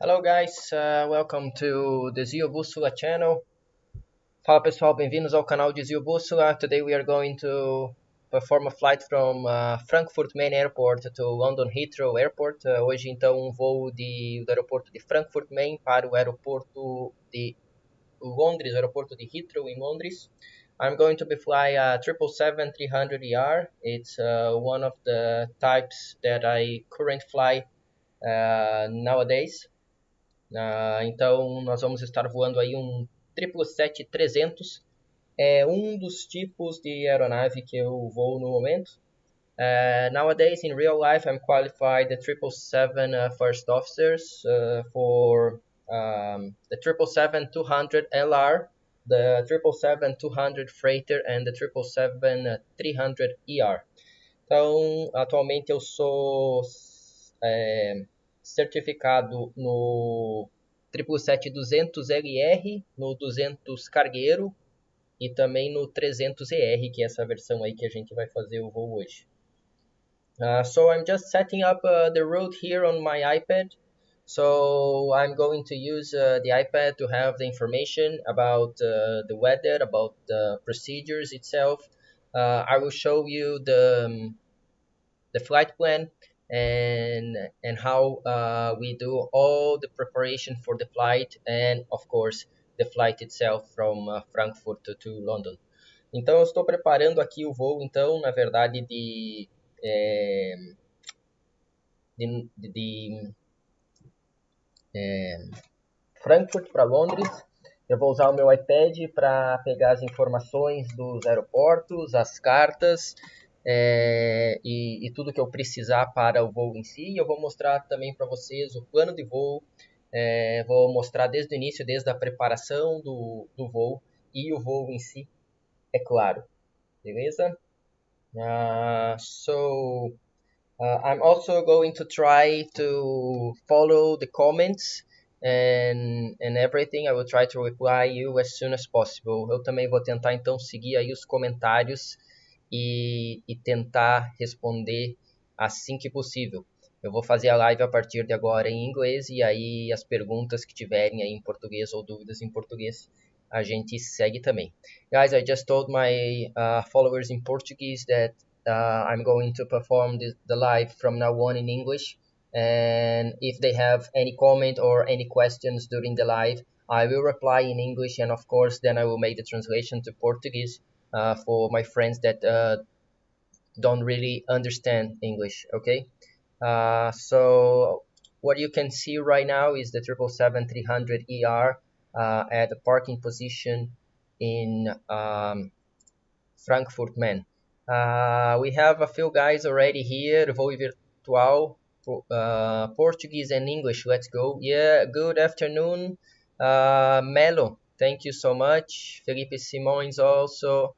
Hello guys, welcome to Desvio Bússola channel. Fala pessoal, bem-vindos ao canal Desvio Bússola. Today we are going to perform a flight from Frankfurt Main Airport to London Heathrow Airport. Hoje então voo do aeroporto de Frankfurt Main para o aeroporto de Londres, o aeroporto de Heathrow em Londres. I'm going to be flying a 777-300ER. It's one of the types that I currently fly nowadays. Então nós vamos estar voando aí um 777-300, é um dos tipos de aeronave que eu vou no momento. Nowadays in real life I'm qualified the 777 first officers for the 777-200 LR, the 777-200 freighter and the 777-300 ER. Então atualmente eu sou certificado no 777-200LR, no 200 cargueiro e também no 300ER, que é essa versão aí que a gente vai fazer o voo hoje. So I'm just setting up the route here on my iPad. So I'm going to use the iPad to have the information about the weather, about the procedures itself. I will show you the flight plan and how we do all the preparation for the flight and of course the flight itself from Frankfurt to London. Então eu estou preparando aqui o voo, então na verdade de Frankfurt para Londres. Eu vou usar o meu iPad para pegar as informações dos aeroportos, as cartas e tudo que eu precisar para o voo em si. Eu vou mostrar também para vocês o plano de voo, vou mostrar desde o início, desde a preparação do voo e o voo em si, é claro. Beleza? I'm also going to try to follow the comments and everything. I will try to reply you as soon as possible. Eu também vou tentar então seguir aí os comentários e tentar responder assim que possível. Eu vou fazer a live a partir de agora em inglês e aí as perguntas que tiverem aí em português ou dúvidas em português a gente segue também. Guys, I just told my followers in Portuguese that I'm going to perform the live from now on in English, and if they have any comment or any questions during the live, I will reply in English, and of course then I will make the translation to Portuguese for my friends that don't really understand English. Okay, so what you can see right now is the 777-300ER at the parking position in Frankfurt Main. We have a few guys already here. Voo virtual, Portuguese and English. Let's go. Yeah, good afternoon, Melo. Thank you so much. Felipe Simões also.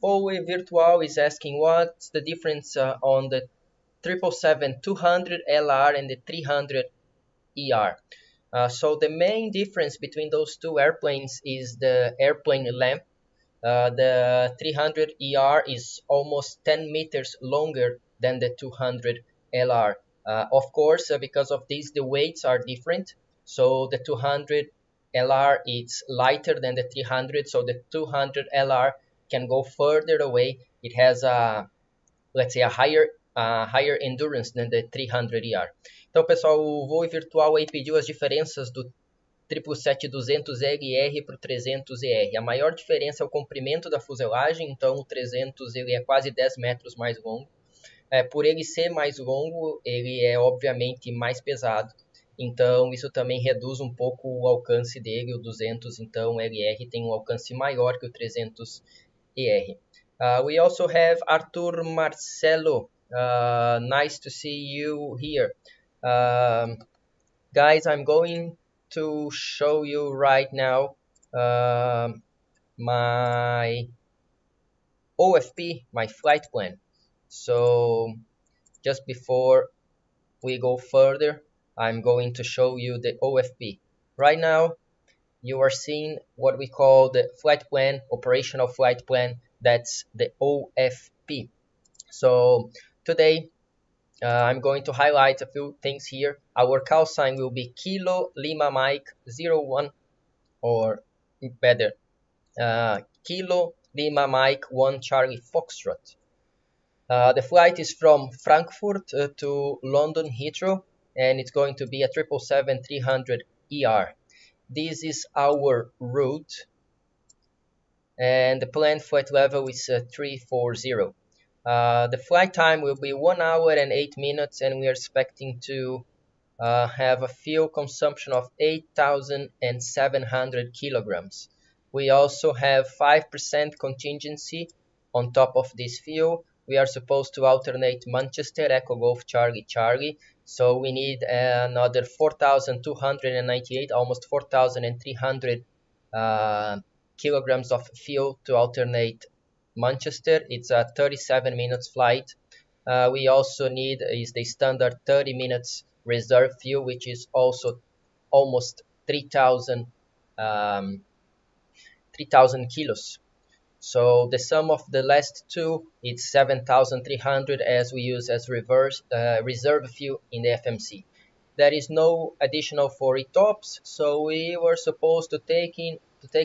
Voo virtual is asking what's the difference on the 777-200 LR and the 300 ER. So the main difference between those two airplanes is the airplane length. The 300 ER is almost 10 meters longer than the 200 LR. Of course, because of this, the weights are different. So the 200 LR is lighter than the 300, so the 200 LR can go further away. It has let's say a higher endurance than the 300 ER. Então, pessoal, o voo virtual aí pediu as diferenças do 777-200LR para o 300ER. A maior diferença é o comprimento da fuselagem, então o 300 ele é quase 10 metros mais longo. Por ele ser mais longo, ele é obviamente mais pesado, então isso também reduz um pouco o alcance dele. O 200, então, LR tem um alcance maior que o 300ER. We also have Arthur Marcelo. Nice to see you here. Guys, I'm going to show you right now my OFP, my flight plan. So just before we go further, I'm going to show you the OFP. Right now, you are seeing what we call the flight plan, operational flight plan. That's the OFP. So today I'm going to highlight a few things here. Our call sign will be Kilo Lima Mike 01, or better, Kilo Lima Mike 1 Charlie Foxtrot. The flight is from Frankfurt to London Heathrow, and it's going to be a 777-300 ER. This is our route, and the planned flight level is 340. The flight time will be 1 hour and 8 minutes, and we are expecting to have a fuel consumption of 8,700 kilograms. We also have 5% contingency on top of this fuel. We are supposed to alternate Manchester, Echo Golf, Charlie, Charlie. So we need another 4,298, almost 4,300 kilograms of fuel to alternate Manchester. It's a 37 minutes flight. We also need is the standard 30 minutes reserve fuel, which is also almost 3,000 kilos. So the sum of the last two is 7,300, as we use as reserve fuel in the FMC. There is no additional for ETOPS, so we were supposed to take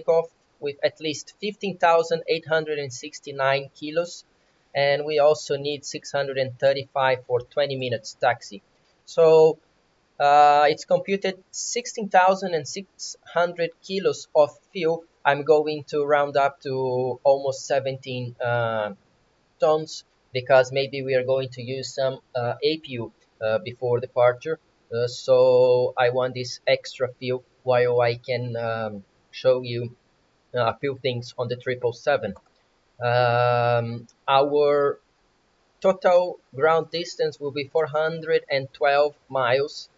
off with at least 15,869 kilos, and we also need 635 for 20 minutes taxi. So it's computed 16,600 kilos of fuel. I'm going to round up to almost 17 tons, because maybe we are going to use some APU before departure. So I want this extra fuel while I can show you a few things on the 777. Our total ground distance will be 412 miles,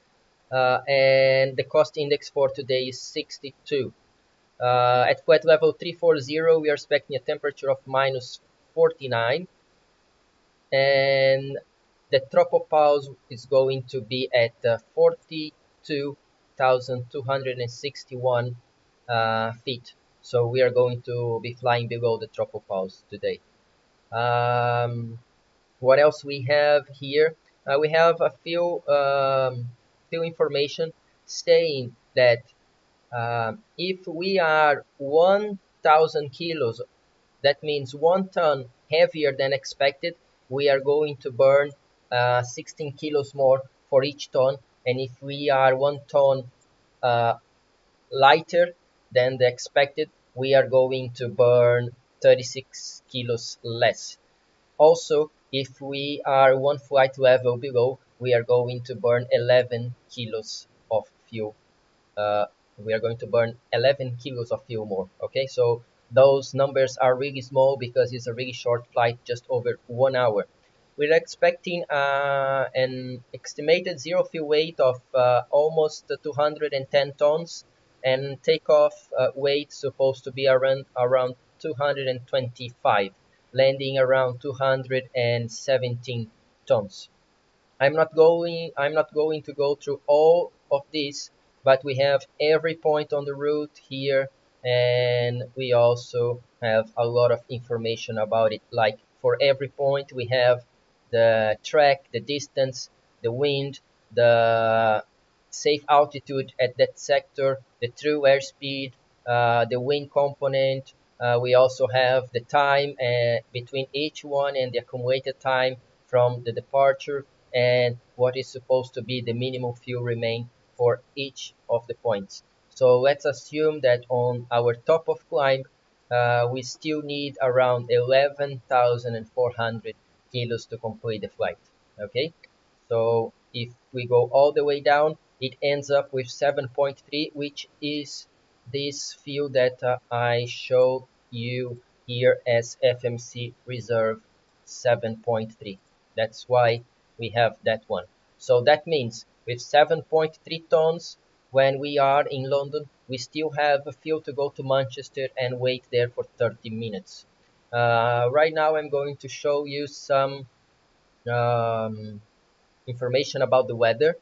and the cost index for today is 62. At flight level 340, we are expecting a temperature of minus 49, and the tropopause is going to be at 42,261 feet. So we are going to be flying below the tropopause today. What else we have here? We have a few information saying that if we are 1,000 kilos, that means 1 ton heavier than expected, we are going to burn 16 kilos more for each ton. And if we are 1 ton lighter than the expected, we are going to burn 36 kilos less. Also, if we are 1 flight level below, we are going to burn 11 kilos of fuel. We are going to burn 11 kilos of fuel more. Okay, so those numbers are really small because it's a really short flight, just over 1 hour. We're expecting an estimated zero fuel weight of almost 210 tons, and takeoff weight supposed to be around 225, landing around 217 tons. I'm not going to go through all of this, but we have every point on the route here, and we also have a lot of information about it. Like for every point we have the track, the distance, the wind, the safe altitude at that sector, the true airspeed, the wind component. We also have the time between each one and the accumulated time from the departure, and what is supposed to be the minimum fuel remain for each of the points. So let's assume that on our top of climb, we still need around 11,400 kilos to complete the flight. Okay, so if we go all the way down, it ends up with 7.3, which is this fuel that I show you here as FMC reserve 7.3. That's why we have that one. So that means with 7.3 tons, when we are in London, we still have a fuel to go to Manchester and wait there for 30 minutes. Right now I'm going to show you some information about the weather.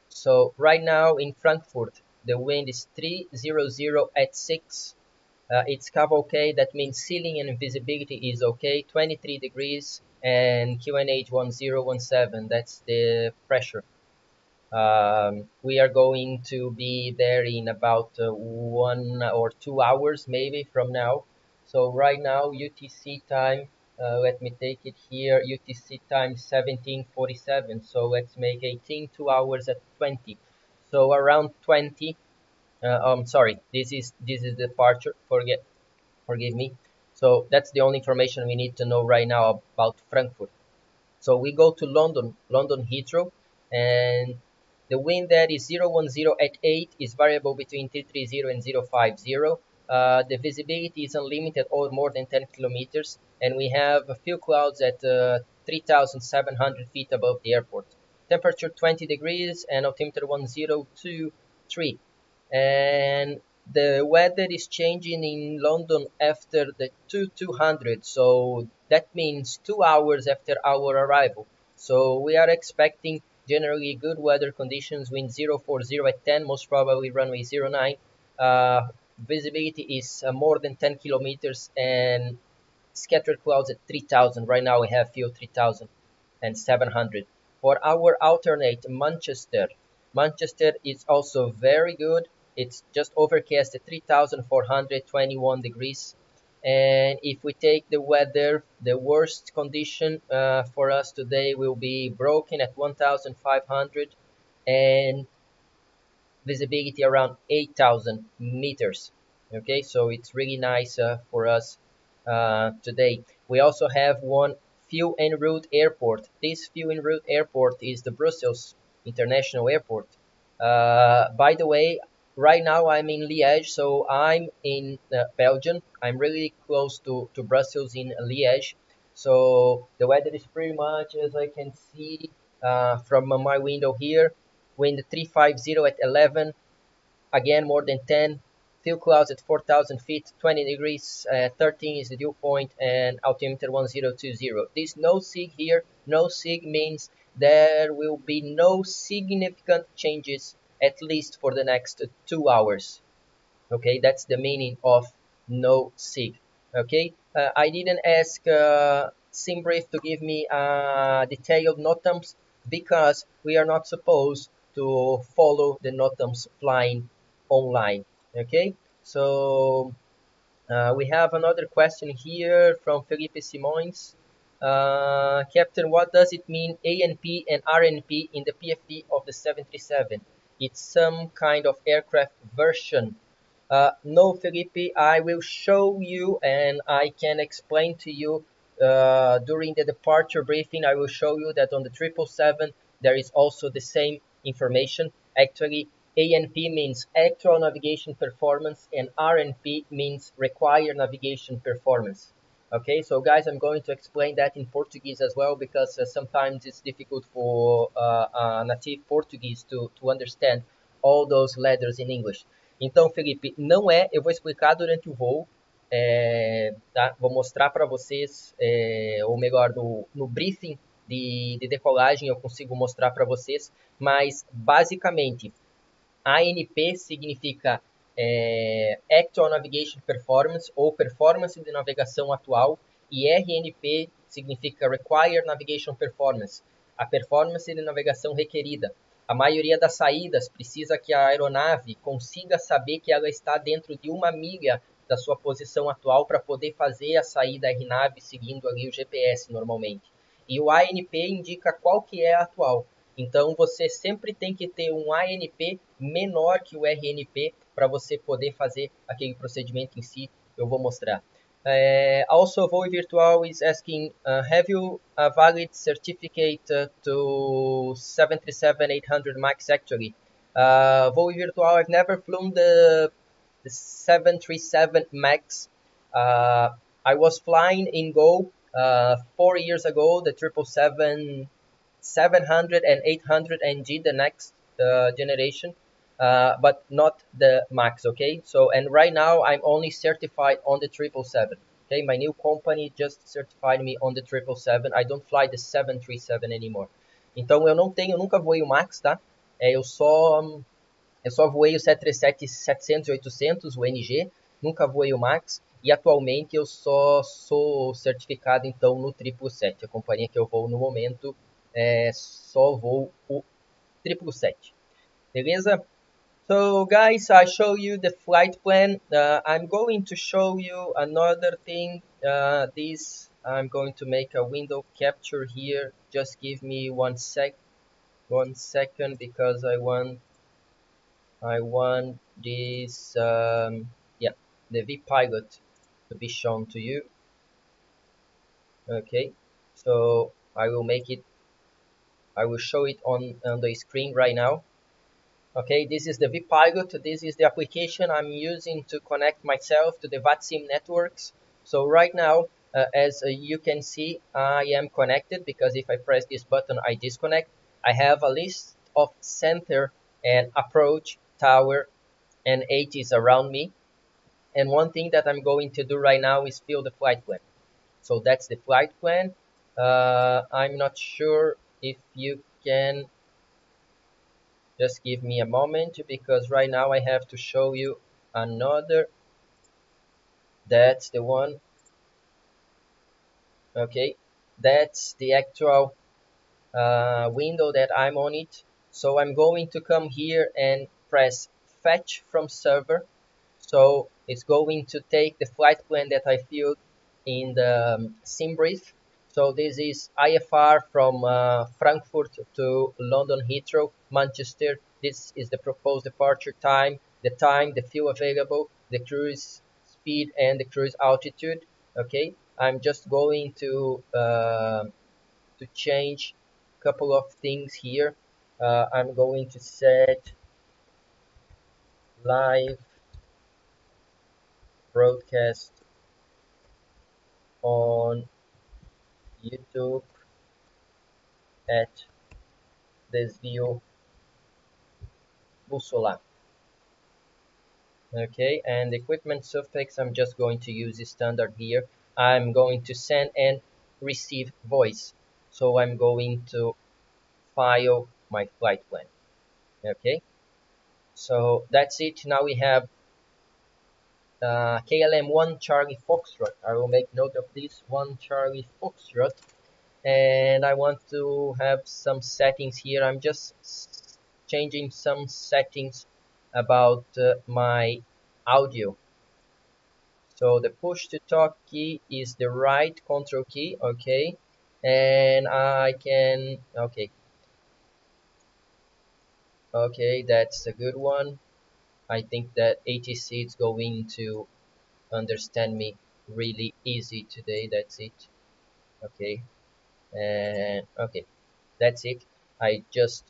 So right now in Frankfurt, the wind is 300 at 6. It's CAV okay, that means ceiling and visibility is okay, 23 degrees, and QNH 1017, that's the pressure. We are going to be there in about 1 or 2 hours maybe from now. So right now UTC time, let me take it here, UTC time 17:47, so let's make 18, 2 hours at 20. So around 20, sorry, this is departure, forgive me. So that's the only information we need to know right now about Frankfurt. So we go to London Heathrow, and the wind there is 010 at 8, is variable between 330 and 050. The visibility is unlimited or more than 10 kilometers, and we have a few clouds at 3,700 feet above the airport. Temperature 20 degrees and altimeter 1023. And the weather is changing in London after the 200, so that means 2 hours after our arrival. So we are expecting generally good weather conditions, wind 040 at 10, most probably runway 09. Visibility is more than 10 kilometers, and scattered clouds at 3,000. Right now we have few 3,700. For our alternate Manchester, Manchester is also very good. It's just overcast at 3,421 degrees. And if we take the weather, the worst condition for us today will be broken at 1,500 and visibility around 8,000 meters. Okay, so it's really nice for us today. We also have one fuel en route airport. This fuel en route airport is the Brussels International Airport. By the way, right now I'm in Liège, so I'm in Belgium. I'm really close to Brussels in Liège. So the weather is pretty much as I can see from my window here. Wind 350 at 11, again more than 10. Few clouds at 4,000 feet, 20 degrees, 13 is the dew point, and altimeter 1020. This no sig here, no sig means there will be no significant changes at least for the next 2 hours. Okay, that's the meaning of no sig. Okay, I didn't ask SimBrief to give me detailed NOTAMs because we are not supposed to follow the NOTAMs flying online. Okay, so we have another question here from Felipe Simões. Captain, what does it mean ANP and RNP in the PFD of the 737? It's some kind of aircraft version. No, Felipe, I will show you and I can explain to you during the departure briefing. I will show you that on the 777 there is also the same information. Actually, ANP means actual navigation performance and RNP means required navigation performance. Okay, so guys, I'm going to explain that in Portuguese as well because sometimes it's difficult for native Portuguese to understand all those letters in English. Então, Felipe, não é, eu vou explicar durante o voo, tá? Vou mostrar para vocês, ou melhor, no briefing de decolagem eu consigo mostrar para vocês, mas basicamente ANP significa Actual Navigation Performance ou performance de navegação atual e RNP significa Required Navigation Performance, a performance de navegação requerida. A maioria das saídas precisa que a aeronave consiga saber que ela está dentro de 1 milha da sua posição atual para poder fazer a saída RNAV seguindo ali o GPS normalmente. E o ANP indica qual que é a atual. Então você sempre tem que ter um ANP menor que o RNP para você poder fazer aquele procedimento em si. Eu vou mostrar. Also, Voo Virtual is asking, have you a valid certificate to 737-800 MAX actually? Voo Virtual, I've never flown the 737 MAX. I was flying in Go 4 years ago, the 777 700 and 800 NG, the next generation, but not the Max, okay? So, and right now I'm only certified on the 777, okay? My new company just certified me on the 777. I don't fly the 737 anymore. Então eu nunca voei o Max, tá? Eu só voei o 737-700 e 800, o NG, nunca voei o Max. e atualmente eu só sou certificado então no 777. A companhia que eu vou no momento só vou o 777. Beleza? So guys, I show you the flight plan. I'm going to show you another thing. I'm going to make a window capture here. Just give me 1 second, because I want this yeah, the vPilot to be shown to you. Okay, so I will show it on the screen right now. Okay, this is the vPilot. This is the application I'm using to connect myself to the Vatsim networks. So right now, as you can see, I am connected, because if I press this button, I disconnect. I have a list of center and approach, tower, and ATs around me. And one thing that I'm going to do right now is fill the flight plan. So that's the flight plan. I'm not sure if you can just give me a moment, because right now I have to show you another. That's the one. Okay, that's the actual window that I'm on it. So I'm going to come here and press fetch from server. So it's going to take the flight plan that I filled in the sim brief. So this is IFR from Frankfurt to London Heathrow, Manchester. This is the proposed departure time, the fuel available, the cruise speed, and the cruise altitude. Okay, I'm just going to change a couple of things here. I'm going to set live broadcast on YouTube at Desvio Bússola. Okay, and equipment suffix, I'm just going to use the standard here. I'm going to send and receive voice. So I'm going to file my flight plan. Okay, so that's it. Now we have KLM 1 Charlie Foxtrot. I will make note of this, 1 Charlie Foxtrot. And I want to have some settings here. I'm just changing some settings about my audio. So the push to talk key is the right control key. Okay, and I can, okay, that's a good one. I think that ATC is going to understand me really easy today. That's it. Okay, and okay, that's it. I just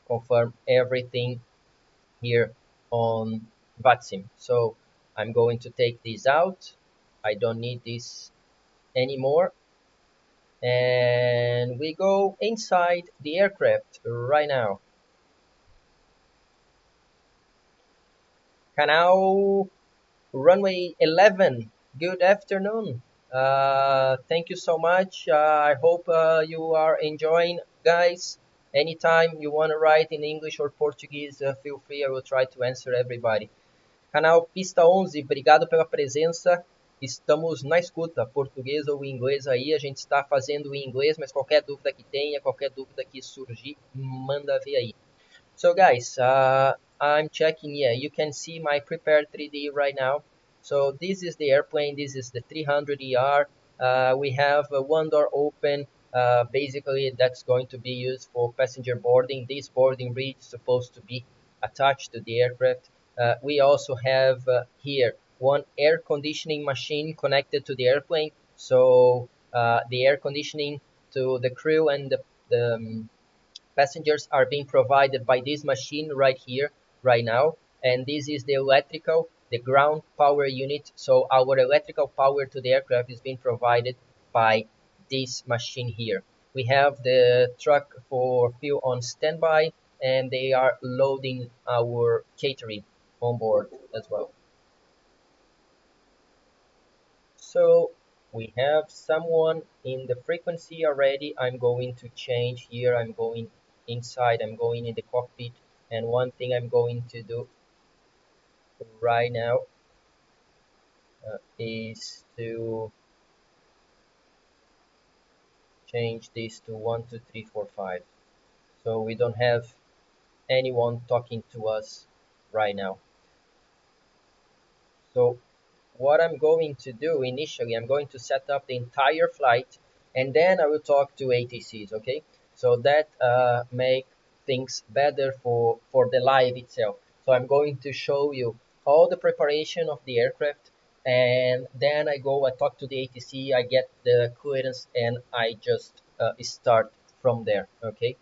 confirm everything here on Vatsim. So I'm going to take this out. I don't need this anymore. And we go inside the aircraft right now. Canal runway 11. Good afternoon. Thank you so much. I hope you are enjoying, guys. Anytime you want to write in English or Portuguese, feel free. I will try to answer everybody. Canal Pista 11, obrigado pela presença. Estamos na escuta, português ou inglês aí. A gente está fazendo em inglês, mas qualquer dúvida que tenha, qualquer dúvida que surgir, manda ver aí. So guys, I'm checking, yeah, you can see my prepared 3D right now. So this is the airplane, this is the 300ER. We have one door open. Basically, that's going to be used for passenger boarding. This boarding bridge is supposed to be attached to the aircraft. We also have here one air conditioning machine connected to the airplane. So the air conditioning to the crew and the passengers are being provided by this machine right here, right now. And this is the ground power unit. So our electrical power to the aircraft is being provided by this machine here. We have the truck for fuel on standby, and they are loading our catering on board as well. So we have someone in the frequency already. I'm going to change here. I'm going inside. I'm going in the cockpit. And one thing I'm going to do right now is to change this to 1, 2, 3, 4, 5. So we don't have anyone talking to us right now. So what I'm going to do initially, I'm going to set up the entire flight and then I will talk to ATCs, okay? So that make things better for the live itself. So I'm going to show you all the preparation of the aircraft and then I talk to the ATC, I get the clearance and I just start from there, okay?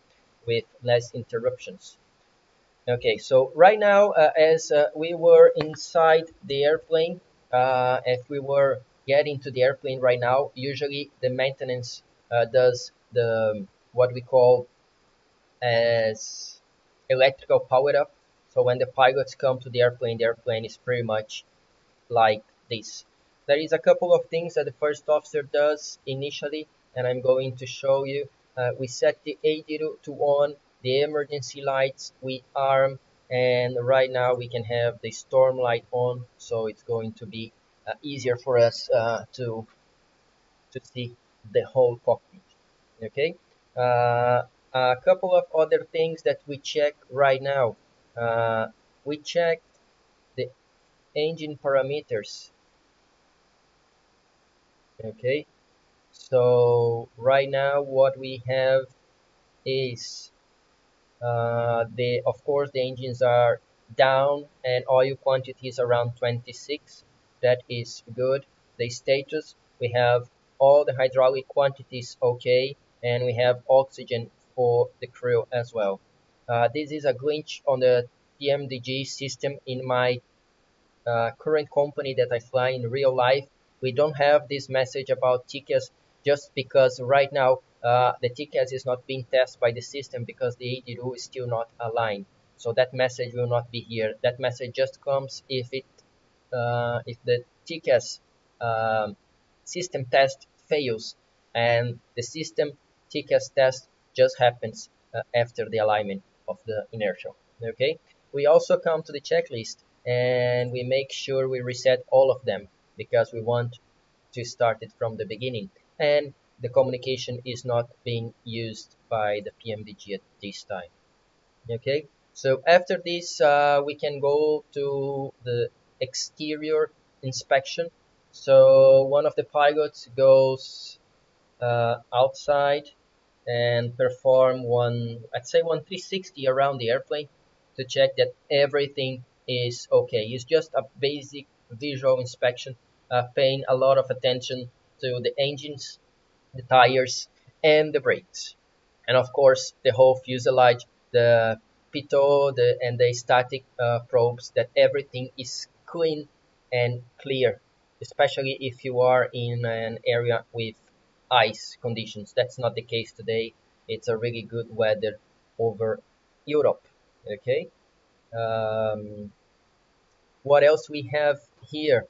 With less interruptions. Okay, so right now, as we were inside the airplane, if we were getting to the airplane right now, usually the maintenance does the what we call as electrical power up. So when the pilots come to the airplane is pretty much like this. There is a couple of things that the first officer does initially, and I'm going to show you. We set the ADIRU to on, the emergency lights we arm, and right now we can have the storm light on, so it's going to be easier for us to see the whole cockpit. Okay. A couple of other things that we check right now. We check the engine parameters. Okay, so right now what we have is the of course the engines are down and oil quantity is around 26. That is good. The status, we have all the hydraulic quantities okay, and we have oxygen for the crew as well. This is a glitch on the PMDG system in my current company that I fly in real life. We don't have this message about tickets just because right now the tickets is not being tested by the system because the ADRU is still not aligned. So that message will not be here. That message just comes if the tickets system test fails and the system tickets test just happens after the alignment of the inertial. Okay, we also come to the checklist and we make sure we reset all of them because we want to start it from the beginning, and the communication is not being used by the PMDG at this time. Okay, so after this we can go to the exterior inspection. So one of the pilots goes outside and perform I'd say one 360 around the airplane to check that everything is okay. It's just a basic visual inspection, paying a lot of attention to the engines, the tires, and the brakes. And of course, the whole fuselage, the pitot, and the static probes, that everything is clean and clear, especially if you are in an area with ice conditions. That's not the case today. It's a really good weather over Europe. Okay. Um, what else we have here?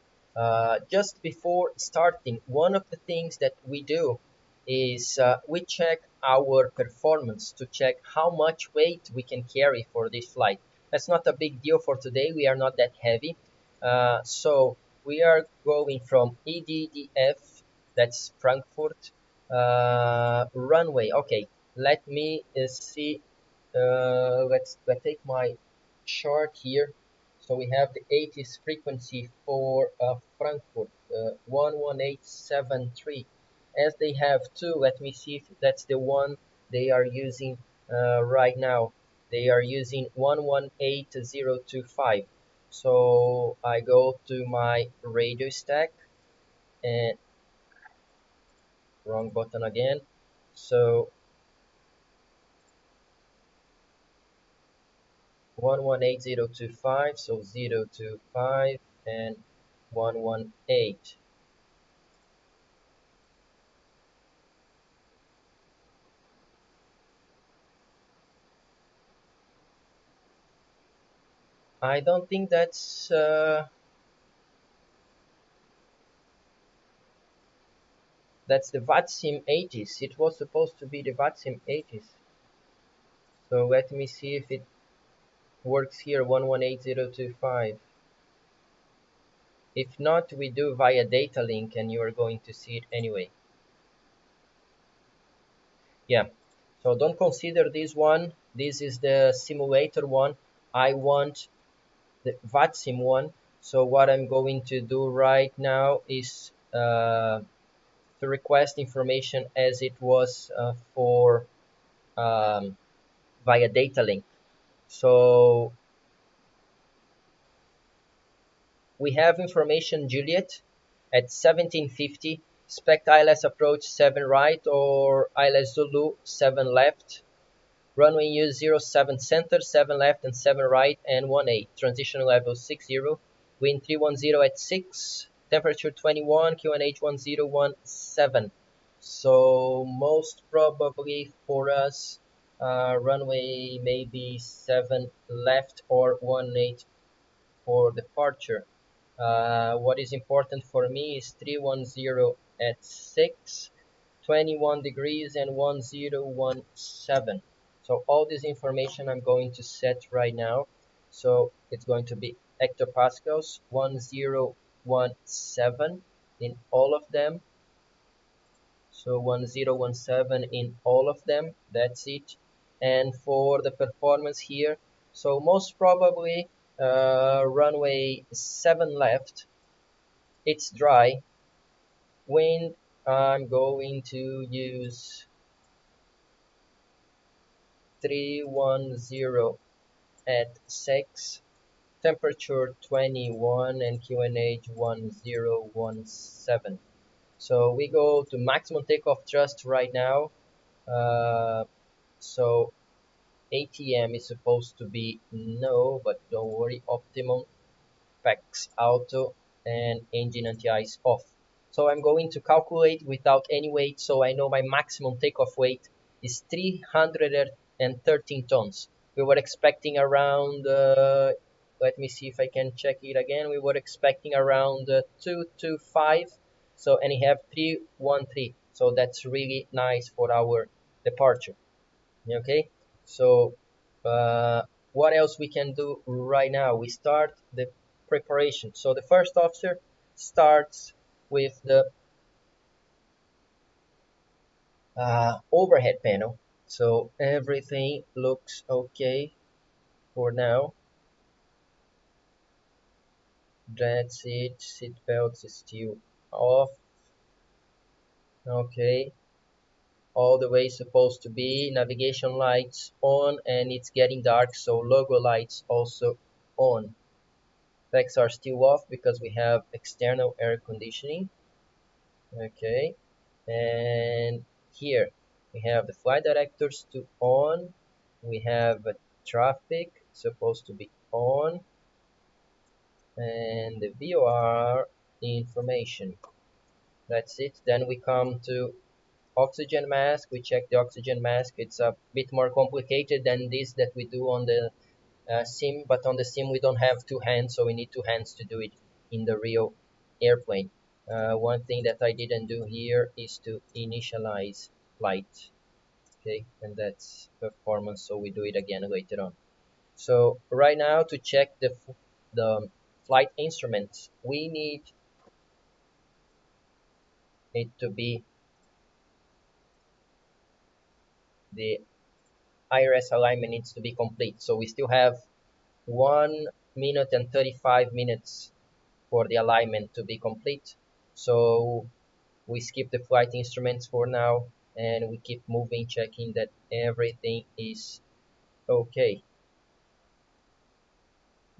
Just before starting, one of the things that we do is we check our performance to check how much weight we can carry for this flight. That's not a big deal for today. We are not that heavy. So we are going from EDDF, that's Frankfurt, runway. Okay, let me see. Let's take my chart here. So we have the 80s frequency for Frankfurt, 11873. As they have two, let me see if that's the one they are using right now. They are using 118025. So I go to my radio stack and wrong button again. So 118025, so 025 and 118. I don't think that's the Vatsim 80s. It was supposed to be the Vatsim 80s. So let me see if it works here. 118025. If not, we do via data link and you are going to see it anyway. Yeah, so don't consider this one. This is the simulator one. I want the Vatsim one. So what I'm going to do right now is to request information as it was for via data link. So we have information Juliet at 1750, expect ILS approach 7 right or ILS Zulu 7 left, runway use 07 center, 7 left and 7 right and 18, transition level 60, wind 310 at 6, temperature 21, QNH 1017. So most probably for us, runway maybe 7 left or 18 for departure. What is important for me is 310 at 6, 21 degrees and 1017. So all this information I'm going to set right now. So it's going to be hectopascals 1017 in all of them. So 1017 in all of them. That's it. And for the performance here, so most probably runway 7 left, it's dry. Wind, I'm going to use 310 at 6, temperature 21 and QNH 1017. So we go to maximum takeoff thrust right now. So ATM is supposed to be no, but don't worry, optimum, PAX auto, and engine anti-ice off. So I'm going to calculate without any weight, so I know my maximum takeoff weight is 313 tons. We were expecting around, let me see if I can check it again, we were expecting around 225, so, and we have 313, so that's really nice for our departure. Okay, so what else we can do right now? We start the preparation. So the first officer starts with the overhead panel. So everything looks okay for now. That's it. Seat belts is still off. Okay, all the way supposed to be. Navigation lights on, and it's getting dark, so logo lights also on. Specs are still off because we have external air conditioning. Okay, and here we have the flight directors to on. We have traffic supposed to be on, and the VOR information. That's it. Then we come to oxygen mask. We check the oxygen mask. It's a bit more complicated than this that we do on the sim, but on the sim we don't have two hands, so we need two hands to do it in the real airplane. One thing that I didn't do here is to initialize flight. Okay, and that's performance, so we do it again later on. So right now, to check the flight instruments, we need it to be the IRS alignment needs to be complete. So we still have 1 minute and 35 minutes for the alignment to be complete. So we skip the flight instruments for now and we keep moving, checking that everything is okay.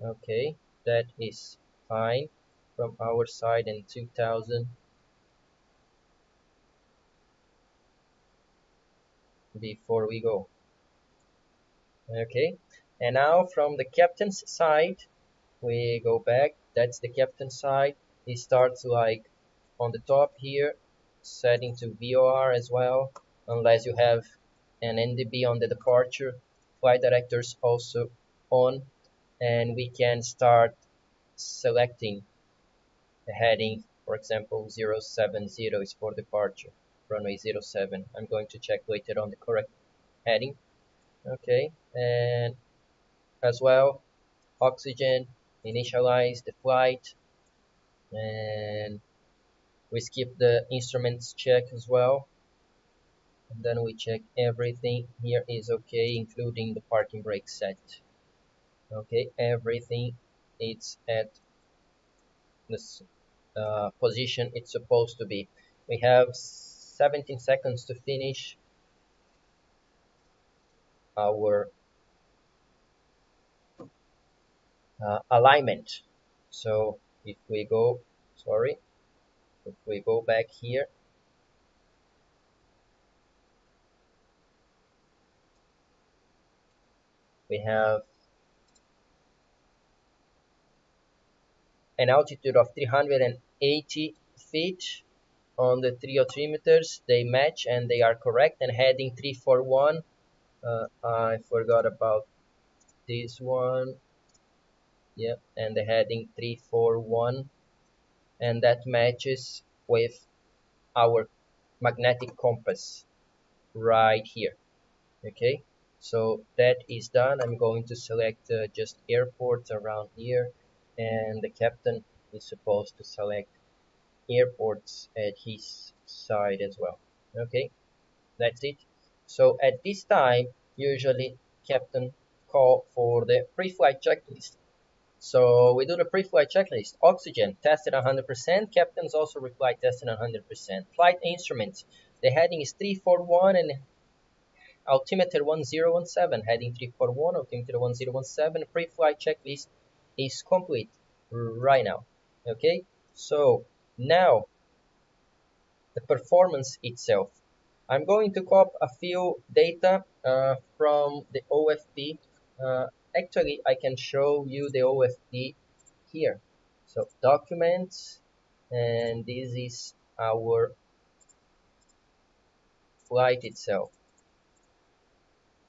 Okay, that is fine from our side, and 2000 before we go. Okay, and now from the captain's side we go back. That's the captain's side. He starts like on the top here, setting to VOR as well, unless you have an NDB on the departure. Flight directors also on, and we can start selecting the heading. For example, 070 is for departure, runway 07. I'm going to check later on the correct heading. Okay, and as well, oxygen, initialize the flight, and we skip the instruments check as well, and then we check everything here is okay, including the parking brake set. Okay, everything is at this position it's supposed to be. We have 17 seconds to finish our alignment. So if we go, if we go back here, we have an altitude of 380 feet on the three altimeters. They match and they are correct, and heading 341. I forgot about this one. Yep, and the heading 341, and that matches with our magnetic compass right here. Okay, so that is done. I'm going to select just airports around here, and the captain is supposed to select airports at his side as well. Okay, that's it. So at this time, usually captain call for the pre-flight checklist. So we do the pre-flight checklist. Oxygen tested 100%. Captains also reply tested 100%. Flight instruments. The heading is 341 and altimeter 1017. Heading 341, altimeter 1017. Pre-flight checklist is complete right now. Okay. So now the performance itself. I'm going to copy a few data from the OFD. Actually, I can show you the OFD here. So documents, and this is our flight itself.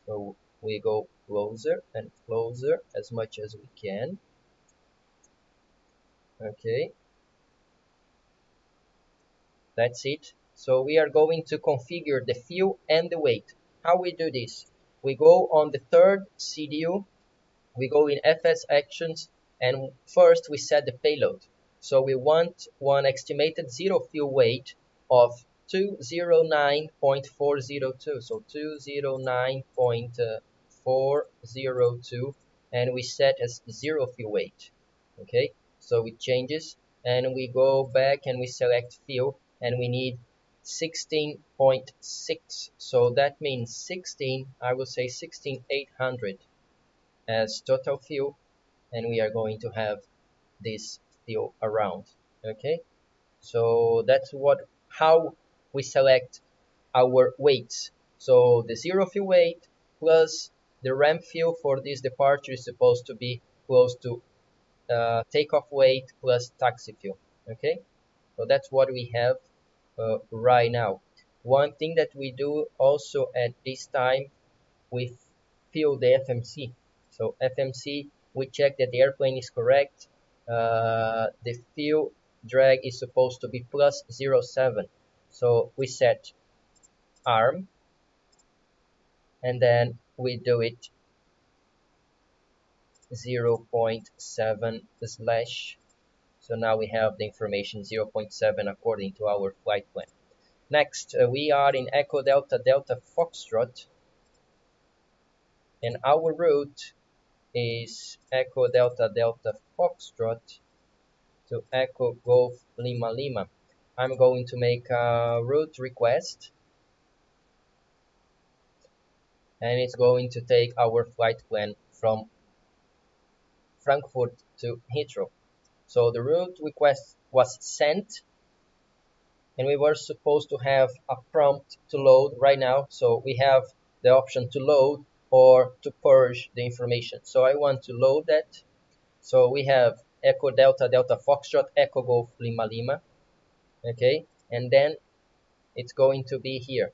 So we go closer and closer as much as we can. Okay, that's it. So we are going to configure the fuel and the weight. How we do this? We go on the third CDU, we go in FS actions, and first we set the payload. So we want one estimated zero fuel weight of 209.402. So 209.402, and we set as zero fuel weight. Okay, so it changes, and we go back and we select fuel, and we need 16.6. So that means 16, I will say 16,800 as total fuel, and we are going to have this fuel around. Okay, so that's how we select our weights. So the zero fuel weight plus the ramp fuel for this departure is supposed to be close to takeoff weight plus taxi fuel. Okay, so that's what we have right now. One thing that we do also at this time, we fill the FMC. So FMC, we check that the airplane is correct. The fuel drag is supposed to be plus 0.7. So we set arm, and then we do it 0.7 slash. So now we have the information 0.7 according to our flight plan. Next, we are in Echo Delta Delta Foxtrot, and our route is Echo Delta Delta Foxtrot to Echo Golf Lima Lima. I'm going to make a route request, and it's going to take our flight plan from Frankfurt to Heathrow. So the route request was sent, and we were supposed to have a prompt to load right now. So we have the option to load or to purge the information. So I want to load that. So we have Echo Delta Delta Foxtrot Echo Golf Lima Lima. Okay, and then it's going to be here.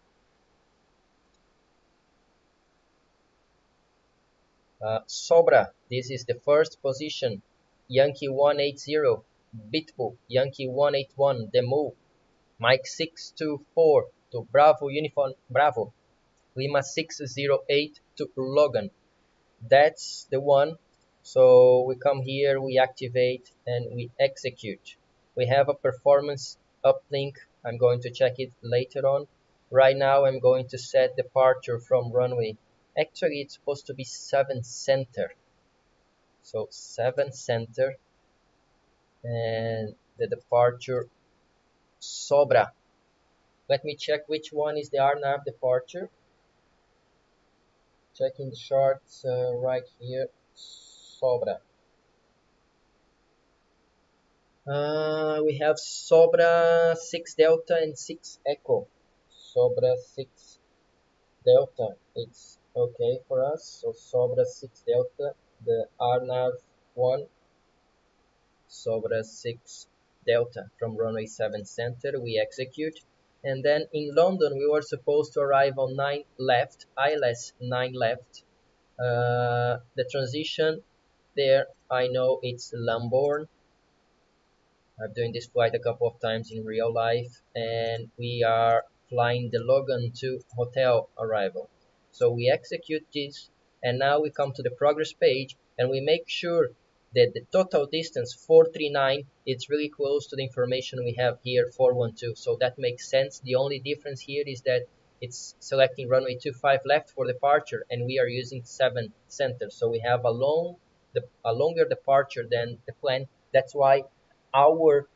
Sobra, this is the first position. Yankee 180, Bitbull, Yankee 181, Demo, Mike 624 to Bravo Uniform Bravo, Lima 608 to Logan. That's the one. So we come here, we activate, and we execute. We have a performance uplink. I'm going to check it later on. Right now I'm going to set departure from runway. Actually it's supposed to be 7 center. So 7 center, and the departure Sobra. Let me check which one is the RNAV departure. Checking the charts right here. Sobra. We have Sobra 6 Delta and 6 Echo. Sobra 6 Delta. It's okay for us. So Sobra 6 Delta, the RNAV 1. Sobra 6 Delta from runway 7 center. We execute. And then in London, we were supposed to arrive on 9 left, ILS 9 left. The transition there, I know it's Lambourne. I'm doing this flight a couple of times in real life, and we are flying the Logan to hotel arrival. So we execute this, and now we come to the progress page, and we make sure that the total distance 439 is really close to the information we have here 412. So that makes sense. The only difference here is that it's selecting runway 25 left for departure, and we are using 7 center. So we have a longer departure than the plan. That's why our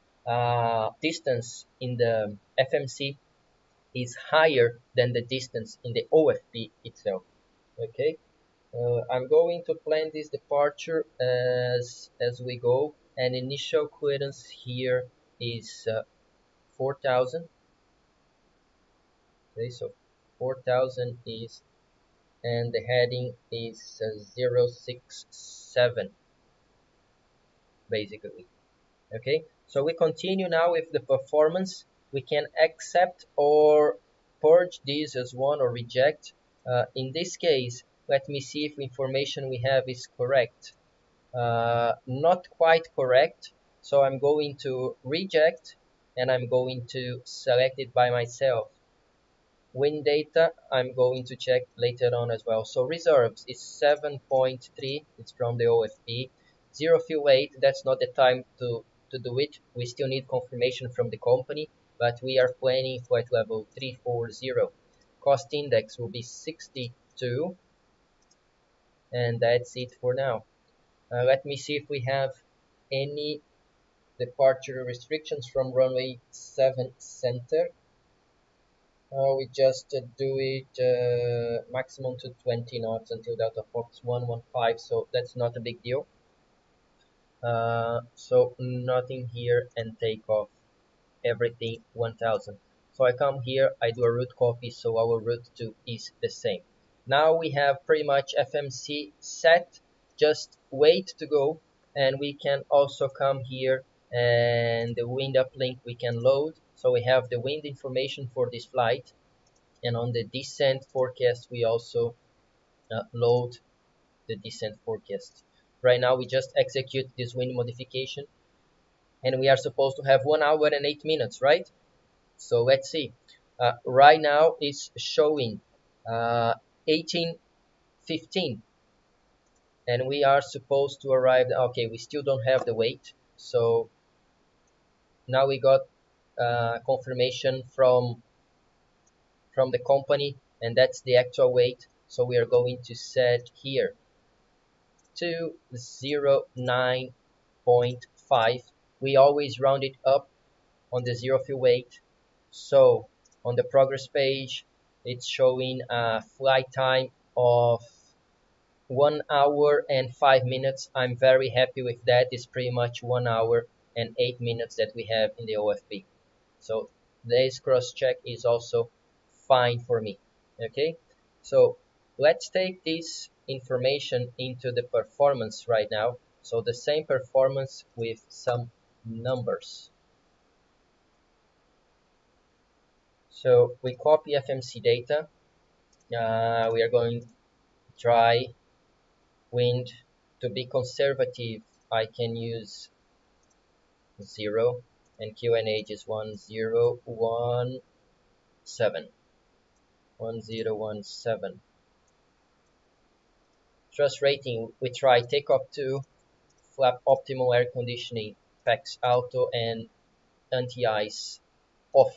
distance in the FMC is higher than the distance in the OFP itself. Okay, I'm going to plan this departure as we go, and initial clearance here is 4,000. Okay, so 4,000 is, and the heading is 067 basically. Okay, so we continue now with the performance. We can accept or purge this as one or reject. In this case, let me see if information we have is correct. Not quite correct, so I'm going to reject, and I'm going to select it by myself. Wind data, I'm going to check later on as well. So reserves is 7.3, it's from the OFP. Zero fuel weight, that's not the time to do it. We still need confirmation from the company, but we are planning flight level 340. Cost index will be 62, and that's it for now. Let me see if we have any departure restrictions from runway 7 center. We just do it maximum to 20 knots until Delta Fox 115, so that's not a big deal. So nothing here, and take off everything 1000. So I come here, I do a route copy, so our route 2 is the same. Now we have pretty much FMC set, just wait to go, and we can also come here and the wind uplink we can load. So we have the wind information for this flight, and on the descent forecast we also load the descent forecast. Right now we just execute this wind modification, and we are supposed to have 1 hour and 8 minutes, right? So let's see. Right now it's showing 18:15, and we are supposed to arrive. Okay, we still don't have the weight, so now we got confirmation from the company, and that's the actual weight. So we are going to set here 209.5. We always round it up on the zero fuel weight. So on the progress page, it's showing a flight time of 1 hour and 5 minutes. I'm very happy with that. It's pretty much 1 hour and 8 minutes that we have in the OFP. So this cross check is also fine for me. Okay, so let's take this information into the performance right now. So the same performance with some numbers. So we copy FMC data. We are going to try wind. To be conservative, I can use 0, and QNH is 1017. 1017. Thrust rating, we try takeoff 2, flap optimal air conditioning, PAX auto, and anti-ice off.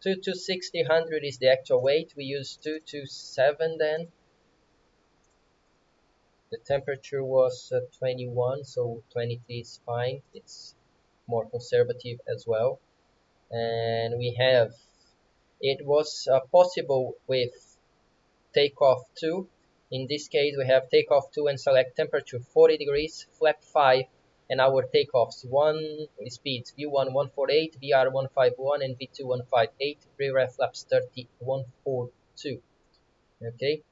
2 to 60 is the actual weight. We use 2 to 7 then. The temperature was 21, so 23 is fine. It's more conservative as well. And we have, it was possible with takeoff 2. In this case, we have takeoff 2 and select temperature 40 degrees, flap 5, and our takeoffs 1 speeds V1 148, VR 151, and V2 158, rear flaps 30 142. Okay,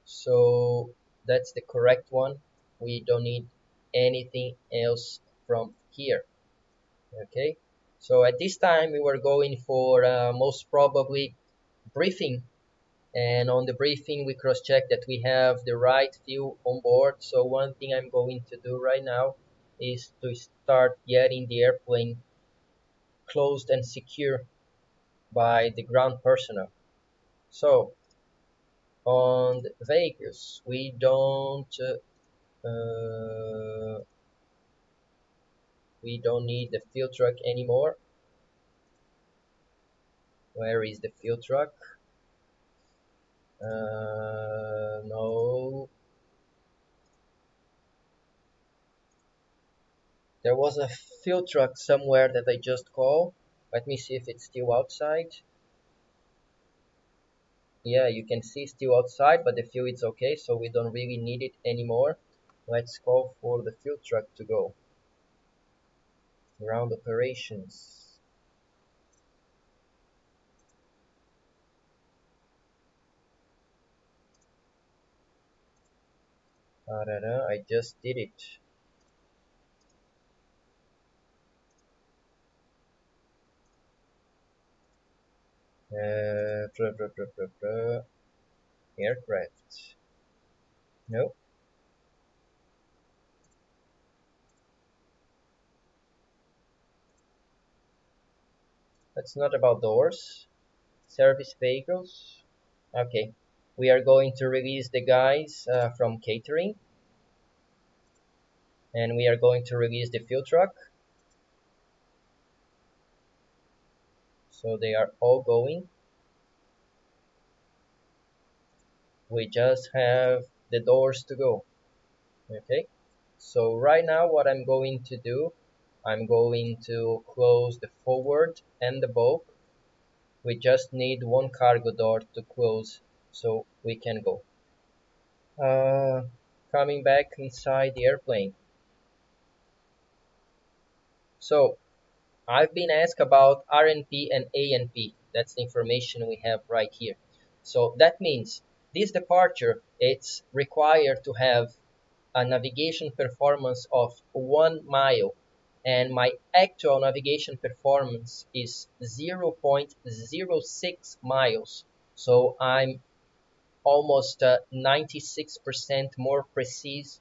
so that's the correct one. We don't need anything else from here. Okay, so at this time we were going for most probably briefing, and on the briefing we cross-check that we have the right fuel on board. So one thing I'm going to do right now is to start getting the airplane closed and secure by the ground personnel. So on the vehicles we don't need the fuel truck anymore. Where is the fuel truck? No. There was a fuel truck somewhere that I just called. Let me see if it's still outside. Yeah, you can see still outside, but the fuel is okay, so we don't really need it anymore. Let's call for the fuel truck to go. Ground operations. I just did it. Aircraft. No. That's not about doors. Service vehicles. Okay. We are going to release the guys from catering. And we are going to release the fuel truck. So they are all going. We just have the doors to go. Okay, so right now what I'm going to do, I'm going to close the forward and the bulk. We just need one cargo door to close so we can go. Coming back inside the airplane. So I've been asked about RNP and ANP. That's the information we have right here. So that means this departure, it's required to have a navigation performance of 1 mile, and my actual navigation performance is 0.06 miles. So I'm almost 96% more precise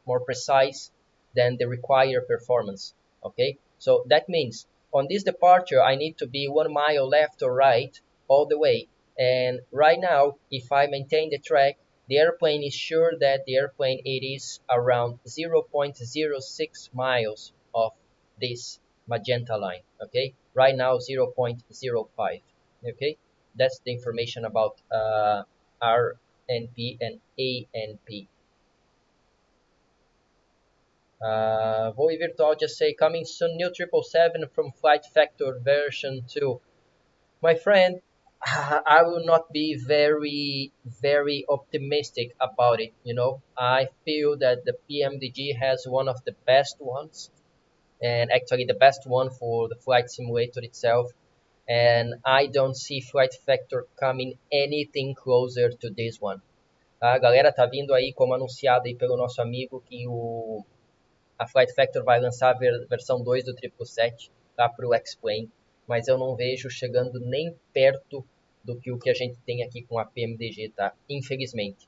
than the required performance. Okay, so that means on this departure I need to be 1 mile left or right all the way. And right now, if I maintain the track, the airplane is sure that the airplane it is around 0.06 miles of this magenta line. Okay, right now 0.05. Okay, that's the information about RNP and ANP. Voe Virtual just say coming soon new 777 from Flight Factor version 2. My friend, I will not be very optimistic about it. You know, I feel that the PMDG has one of the best ones, and actually the best one for the flight simulator itself. And I don't see Flight Factor coming anything closer to this one. A galera tá vindo aí, como anunciado aí pelo nosso amigo, que a Flight Factor vai lançar a versão 2 do 777 tá, para o X-Plane, mas eu não vejo chegando nem perto do que o que a gente tem aqui com a PMDG, tá? Infelizmente.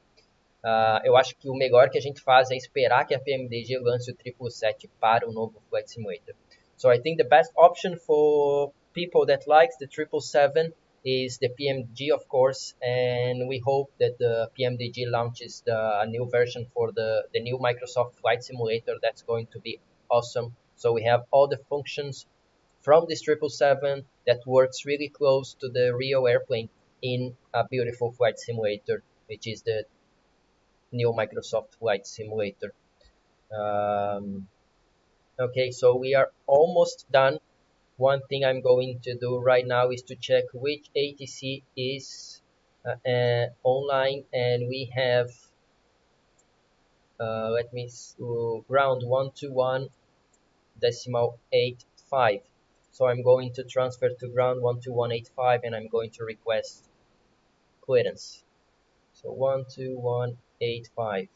Eu acho que o melhor que a gente faz é esperar que a PMDG lance o 777 para o novo Flight Simulator. So I think the best option for people that likes the 777 is the PMDG, of course, and we hope that the PMDG launches a new version for the new Microsoft Flight Simulator. That's going to be awesome. So we have all the functions from this 777 that works really close to the real airplane in a beautiful flight simulator, which is the new Microsoft Flight Simulator. Okay, so we are almost done. One thing I'm going to do right now is to check which ATC is online, and we have let me ground 121.85. So I'm going to transfer to ground 121.85 and I'm going to request clearance. So 121.85.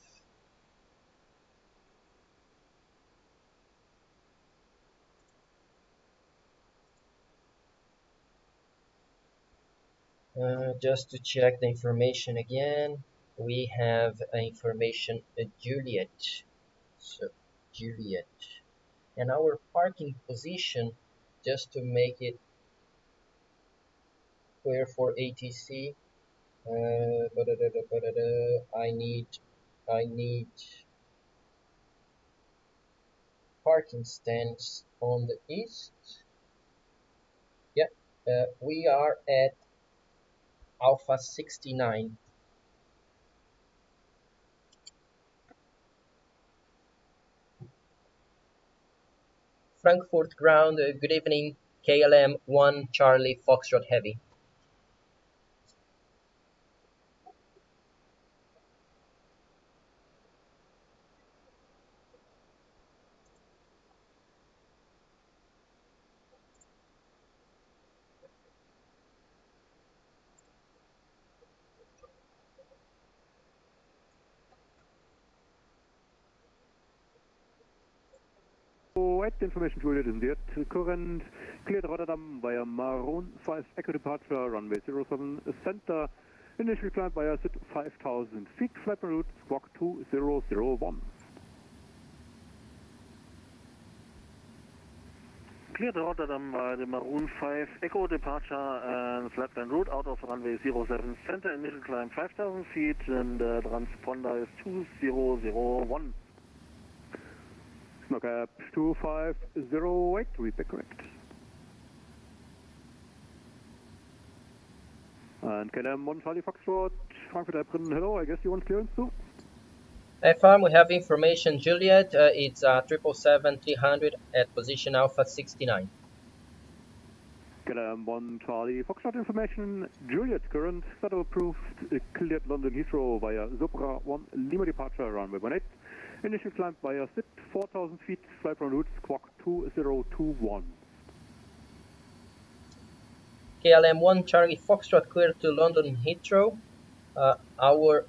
Just to check the information again, we have information Juliet. So Juliet. And our parking position, just to make it clear for ATC, I need parking stands on the east. Yeah, we are at Alpha 69. Frankfurt ground, good evening, KLM 1 Charlie Foxtrot Heavy. Right, information Juliet is there. Current cleared Rotterdam via Maroon 5 Echo departure, runway 07 center. Initial climb via 5,000 feet, flight route squawk 2001. Cleared Rotterdam via the Maroon 5 Echo departure and flight route out of runway 07 center. Initial climb 5,000 feet and transponder is 2001. Snowcap 2508, read the correct. And KLM 1 Charlie Foxtrot, Frankfurt Airport, hello, I guess you want clearance too? FARM, we have information Juliet, it's 777-300 at position Alpha 69. KLM 1 Charlie Foxtrot information, Juliet current, shuttle approved, cleared London Heathrow via Zebra 1 Lima departure, runway 18. Initial climb via SIT, 4,000 feet, flight route squawk 2021. KLM 1 Charlie Foxtrot cleared to London Heathrow. Our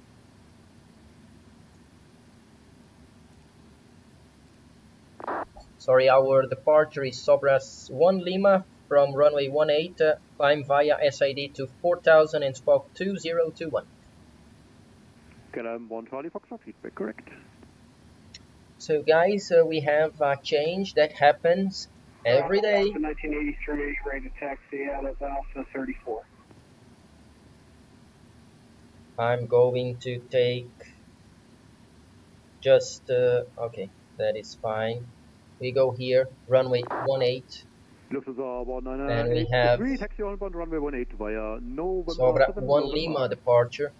departure is Sobras 1 Lima from runway 18, climb via SID to 4,000 and squawk 2021. KLM 1 Charlie Foxtrot, feedback correct. So guys, we have a change that happens every day. 1983, ready to taxi out of Alpha 34. I'm going to take just, okay, that is fine. We go here, runway 18. And we have Sobra 1 Lima departure.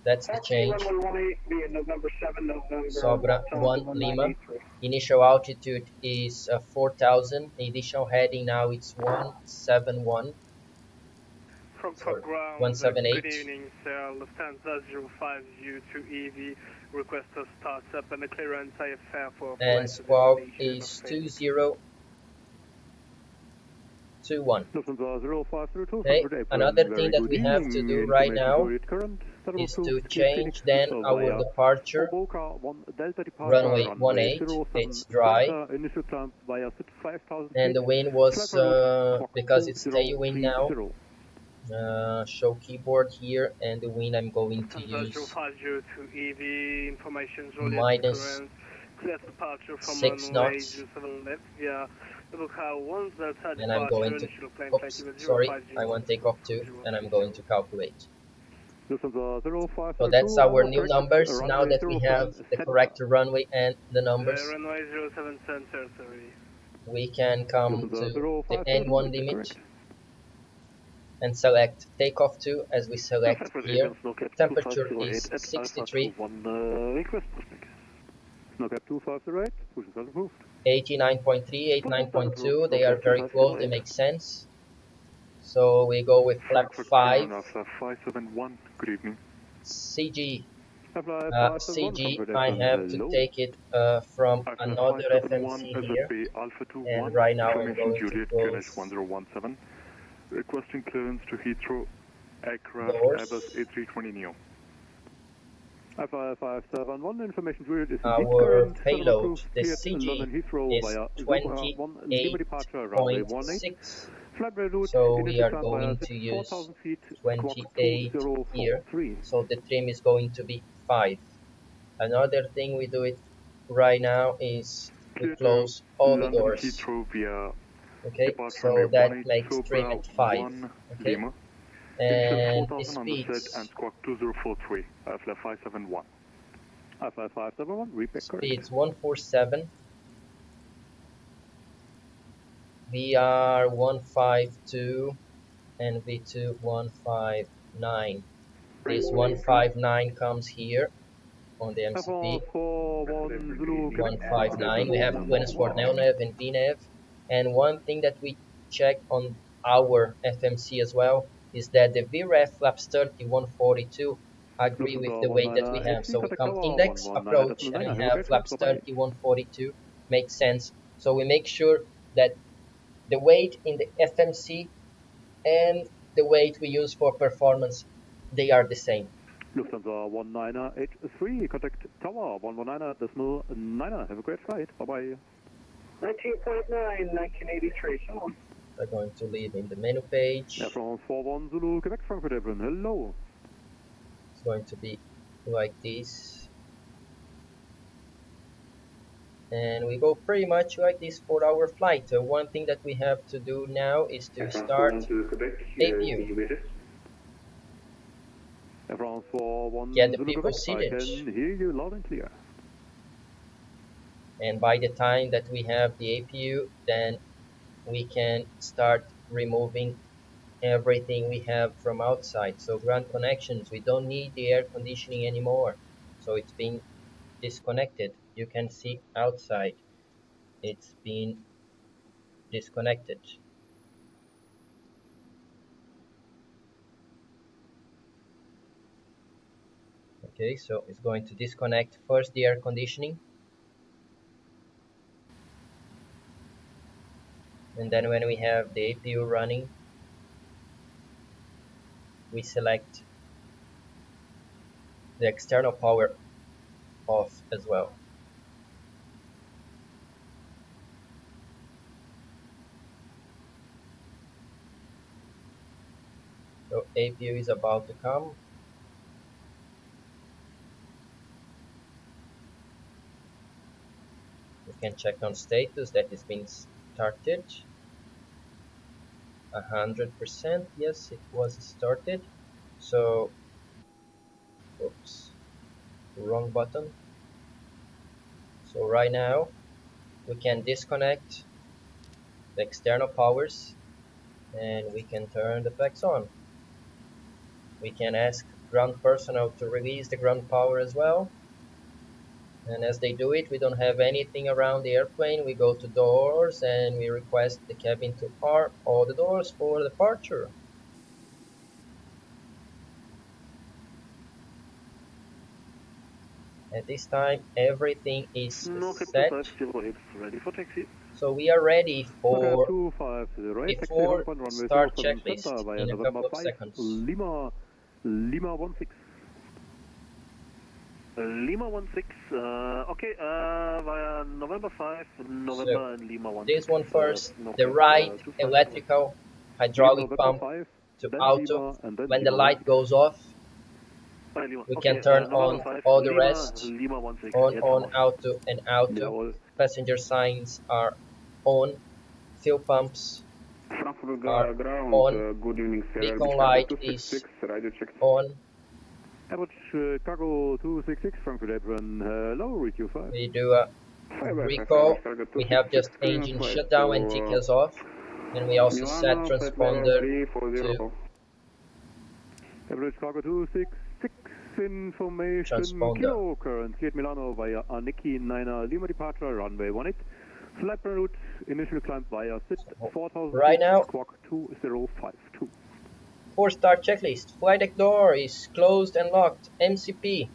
That's the change. Sobra 1 Lima. Initial altitude is 4,000. Initial heading now it's 171. Frankfurt ground, 178. good evening, sir. Lufthansa 050 EV. Request to start up and the clearance IFR for and squawk is 2021. Okay, another thing that we have to do right now is to change then our departure. Runway 18, it's dry, and the wind was, because it's tailwind now, show keyboard here, and the wind I'm going to use minus 6 knots. And I'm going to, oops, sorry, I want takeoff 2, and I'm going to calculate. So that's our new numbers, now that we have the correct runway and the numbers. Runway 07 center, sorry. we can come to the N1 limit correct. and select takeoff to, as we select here. Temperature is 63. 63, Request prospect. Snowcap 258, push is approved. 89.3, 89.2, they are very close, they make sense. So we go with flap 5, 571, good evening. CG. CG, I have to take it from another FMC here, and right now I'm going to close 1017. Requesting clearance to Heathrow aircraft doors. Airbus A320neo. Alpha 571, information Juliet is Our payload, the CG, is 28.6, so we are going to use 28 here, so the trim is going to be 5. Another thing we do it right now is we close all the doors. Okay, so that makes trim at 5. Okay, and the speeds. Speeds 147. VR 152 and V2 159. This 159 comes here on the MCP. 159. We have twins for NELNAV and VNAV. And one thing that we check on our FMC as well is that the VREF flaps 30 142 agree with the weight that we have. So we come index, approach, and we have flaps 30 142. Makes sense. So we make sure that the weight in the FMC and the weight we use for performance, they are the same. Lufthansa 1983, contact Tower 119.9. Have a great flight. Bye-bye. 19.9, 1983. We're going to leave in the menu page. Air France 41 Zulu, Quebec, Frankfurt, Airborne. Hello. It's going to be like this. And we go pretty much like this for our flight. So one thing that we have to do now is to start a view. Get the people seated. Hear you loud and clear. And by the time that we have the APU, then we can start removing everything we have from outside. So ground connections, we don't need the air conditioning anymore. So it's been disconnected. You can see outside it's been disconnected. Okay, so it's going to disconnect first the air conditioning, and then when we have the APU running, we select the external power off as well. So APU is about to come. We can check on status that it's been started. 100%, yes, it was started. So, oops, wrong button. So right now we can disconnect the external powers and we can turn the flex on. We can ask ground personnel to release the ground power as well. And as they do it, we don't have anything around the airplane. We go to doors and we request the cabin to arm all the doors for departure. At this time, everything is set. So we are ready for before start checklist in a couple of seconds. Lima 16. Lima 16, okay, via November 5, November So, and Lima 16. this one first, the right electrical hydraulic pump to auto. When the light goes off, we can turn on all the rest, on, auto and auto. Passenger signs are on, fuel pumps are on, beacon light is on. Average cargo 266 Frankfurt Airborne. Hello, read you 5. We do a recall, we have just engine shutdown and TKs off, and we also set transponder to Average cargo 266, information, transponder. Kilo, current, Fiat Milano via Aniki 9 Lima departure, runway 18, flight en route, initial climb via SIT 4000, Right now, squawk 2052. 4-star checklist. Flight deck door is closed and locked. MCP.